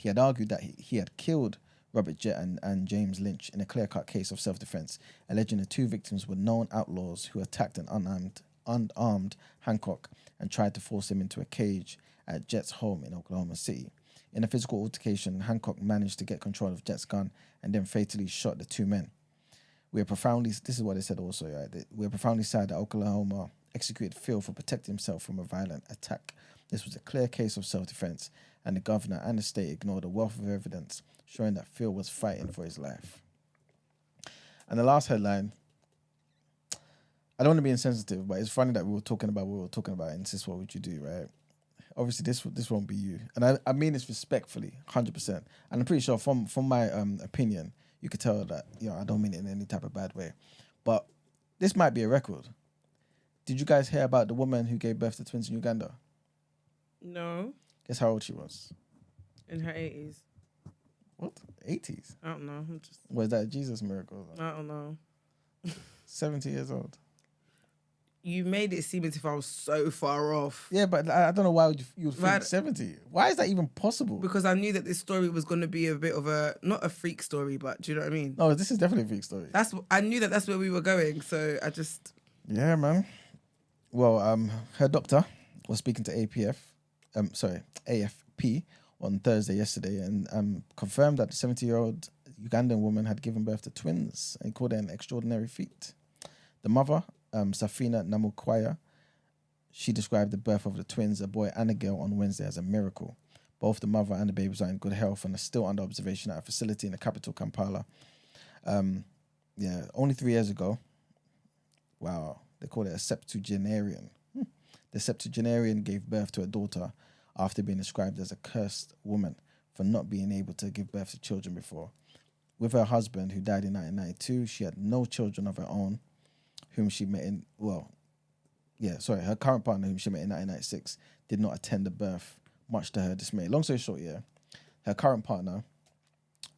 had argued that he had killed Robert Jett and James Lynch in a clear-cut case of self-defense, alleging the 2 victims were known outlaws who attacked an unarmed Hancock and tried to force him into a cage at Jett's home in Oklahoma City. In a physical altercation, Hancock managed to get control of Jett's gun and then fatally shot the 2 men. This is what they said also, right? We are profoundly sad that Oklahoma executed Phil for protecting himself from a violent attack This was a clear case of self-defense, and the governor and the state ignored a wealth of evidence showing that Phil was fighting for his life. And the last headline, I don't want to be insensitive, but it's funny that we were talking about and this is what would you do, right? Obviously, this won't be you. And I mean this respectfully, 100%. And I'm pretty sure from my opinion, you could tell that, I don't mean it in any type of bad way. But this might be a record. Did you guys hear about the woman who gave birth to twins in Uganda? No. Guess how old she was? In her 80s. What? 80s? I don't know. Was that a Jesus miracle? I don't know. 70 years old. You made it seem as if I was so far off. Yeah, but I don't know why you would think 70. Why is that even possible? Because I knew that this story was going to be a bit of not a freak story, but do you know what I mean? No, this is definitely a freak story. I knew that's where we were going, so I just... Yeah, man. Well, her doctor was speaking to AFP on Thursday yesterday and confirmed that the 70-year-old Ugandan woman had given birth to twins and called it an extraordinary feat. The mother, Safina Namukwaya, she described the birth of the twins, a boy and a girl, on Wednesday as a miracle. Both the mother and the babies are in good health and are still under observation at a facility in the capital, Kampala. Only 3 years ago, wow, they call it a septuagenarian. The septuagenarian gave birth to a daughter after being described as a cursed woman for not being able to give birth to children before. With her husband, who died in 1992, she had no children of her own, whom she met her current partner, whom she met in 1996, did not attend the birth, much to her dismay. Long story short, her current partner,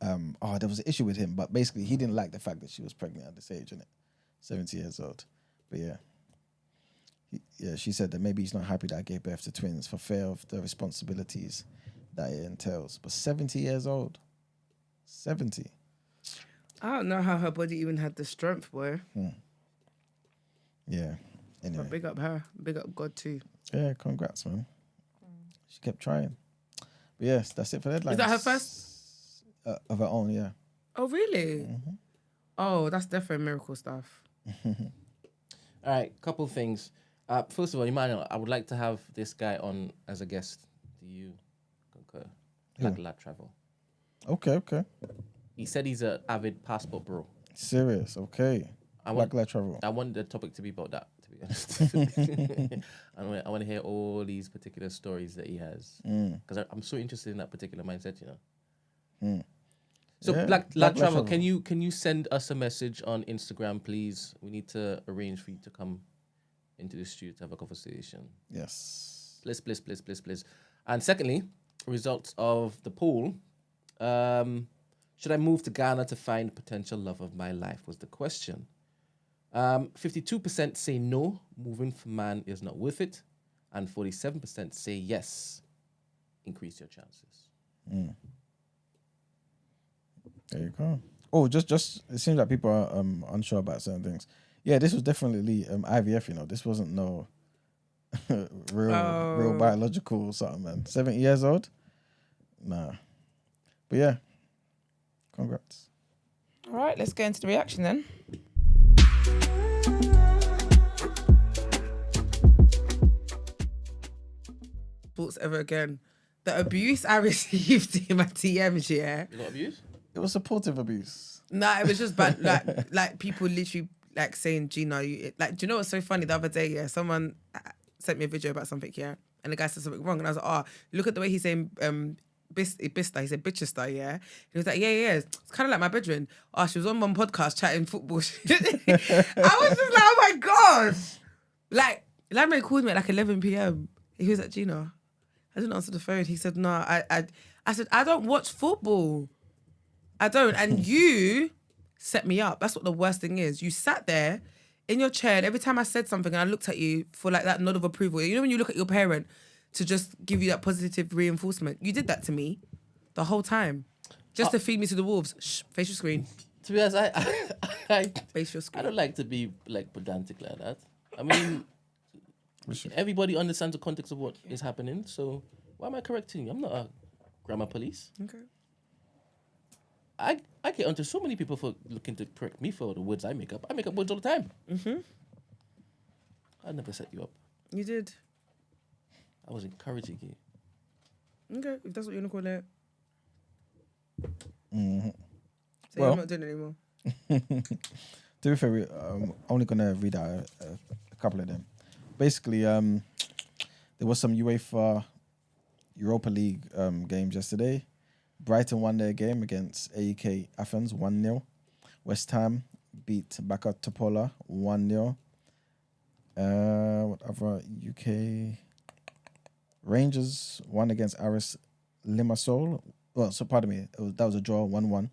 there was an issue with him, but basically he didn't like the fact that she was pregnant at this age, 70 years old. But she said that maybe he's not happy that I gave birth to twins for fear of the responsibilities that it entails. But 70 years old. 70. I don't know how her body even had the strength, boy. Yeah. Anyway. But big up her. Big up God too. Yeah, congrats, man. She kept trying. But yes, that's it for the headlines. Is that her first? Of her own, yeah. Oh, really? Mm-hmm. Oh, that's definitely miracle stuff. All right, couple things. First of all, Emmanuel, I would like to have this guy on as a guest. Do you concur? Black Travel. Okay. He said he's an avid passport bro. Serious, okay. Black Travel. I want the topic to be about that, to be honest. I want to hear all these particular stories that he has. Because I'm so interested in that particular mindset, So Yeah, Black Black Travel, Travel. can you send us a message on Instagram, please? We need to arrange for you to come into the studio to have a conversation. Yes. Please. And secondly, results of the poll. Should I move to Ghana to find potential love of my life was the question. 52% say no, moving for man is not worth it. And 47% say yes, increase your chances. There you go. Oh, just it seems like people are unsure about certain things. Yeah, this was definitely IVF, This wasn't no real biological or something, man. 70 years old? Nah. But yeah. Congrats. All right, let's get into the reaction then. Thoughts ever again. The abuse I received in my DMs, yeah. You got abuse? It was supportive abuse. Nah, it was just bad. like people literally saying, Gina, do you know what's so funny? The other day, yeah, someone sent me a video about something, yeah, and the guy said something wrong, and I was like, look at the way he's saying Bista, he said Bitchester, yeah. He was like, yeah, it's kind of like my bedroom. She was on one podcast chatting football. I was just like, oh my gosh. Like, Lamre called me at 11 p.m. He was like, Gina, I didn't answer the phone. He said, no, I said, I don't watch football. I don't. And you set me up. That's what the worst thing is. You sat there in your chair, and every time I said something and I looked at you for that nod of approval, you know when you look at your parent to just give you that positive reinforcement? You did that to me the whole time. Just to feed me to the wolves. Shh, face your screen. To be honest, I Face your screen. I don't like to be pedantic like that. I mean, everybody understands the context of what is happening, so why am I correcting you? I'm not a grammar police. Okay. I get onto so many people for looking to correct me for the words I make up. I make up words all the time. Mm-hmm. I never set you up. You did. I was encouraging you. Okay, if that's what you want to call it. Mm-hmm. So Well- you're not doing it anymore. To be fair, I'm only gonna read out a couple of them. Basically, there was some UEFA Europa League games yesterday. Brighton won their game against AEK Athens 1-0. West Ham beat Baka Topola 1-0. What other UK? Rangers won against Aris Limassol. Well, so pardon me, that was a draw 1-1.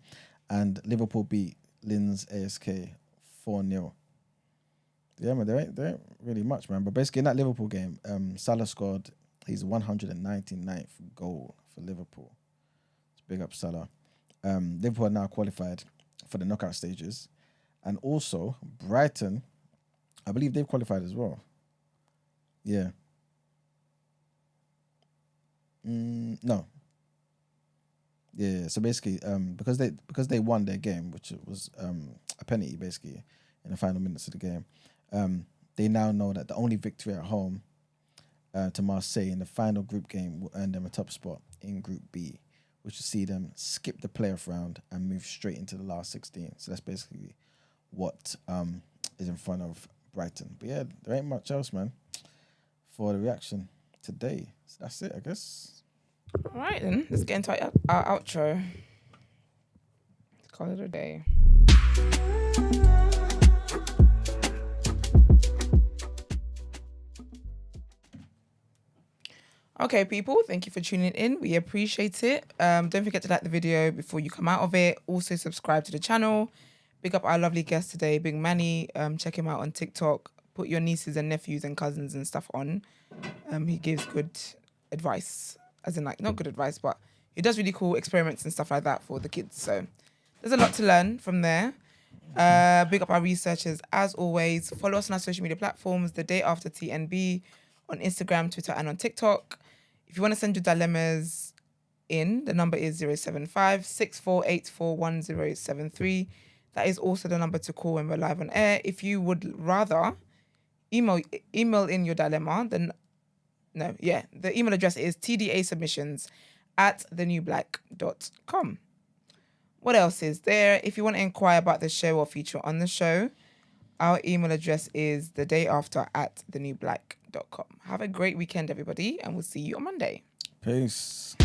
And Liverpool beat Linz ASK 4-0. Yeah, man, there ain't really much, man. But basically, in that Liverpool game, Salah scored his 199th goal for Liverpool. It's big up Salah. Liverpool are now qualified for the knockout stages. And also, Brighton, I believe they've qualified as well. Yeah. No. Yeah, so basically, because they won their game, which was a penalty basically in the final minutes of the game, they now know that the only victory at home to Marseille in the final group game will earn them a top spot in Group B, which will see them skip the playoff round and move straight into the last 16. So that's basically what is in front of Brighton. But yeah, there ain't much else, man, for the reaction today. So that's it, I guess. All right, then. Let's get into our outro. Let's call it a day. Okay, people, thank you for tuning in. We appreciate it. Don't forget to like the video before you come out of it. Also, subscribe to the channel. Big up our lovely guest today, Big Manny. Check him out on TikTok. Put your nieces and nephews and cousins and stuff on. He gives good advice. As in, like, not good advice, but he does really cool experiments and stuff like that for the kids. So there's a lot to learn from there. Big up our researchers. As always, follow us on our social media platforms, The Day After TNB, on Instagram, Twitter, and on TikTok. If you want to send your dilemmas in, the number is 075 6484 1073. That is also the number to call when we're live on air. If you would rather email in your dilemma, then the email address is tdasubmissions@thenewblack.com. What else is there? If you want to inquire about the show or feature on the show, our email address is thedayafter@thenewblack.com. Have a great weekend, everybody, and we'll see you on Monday. Peace.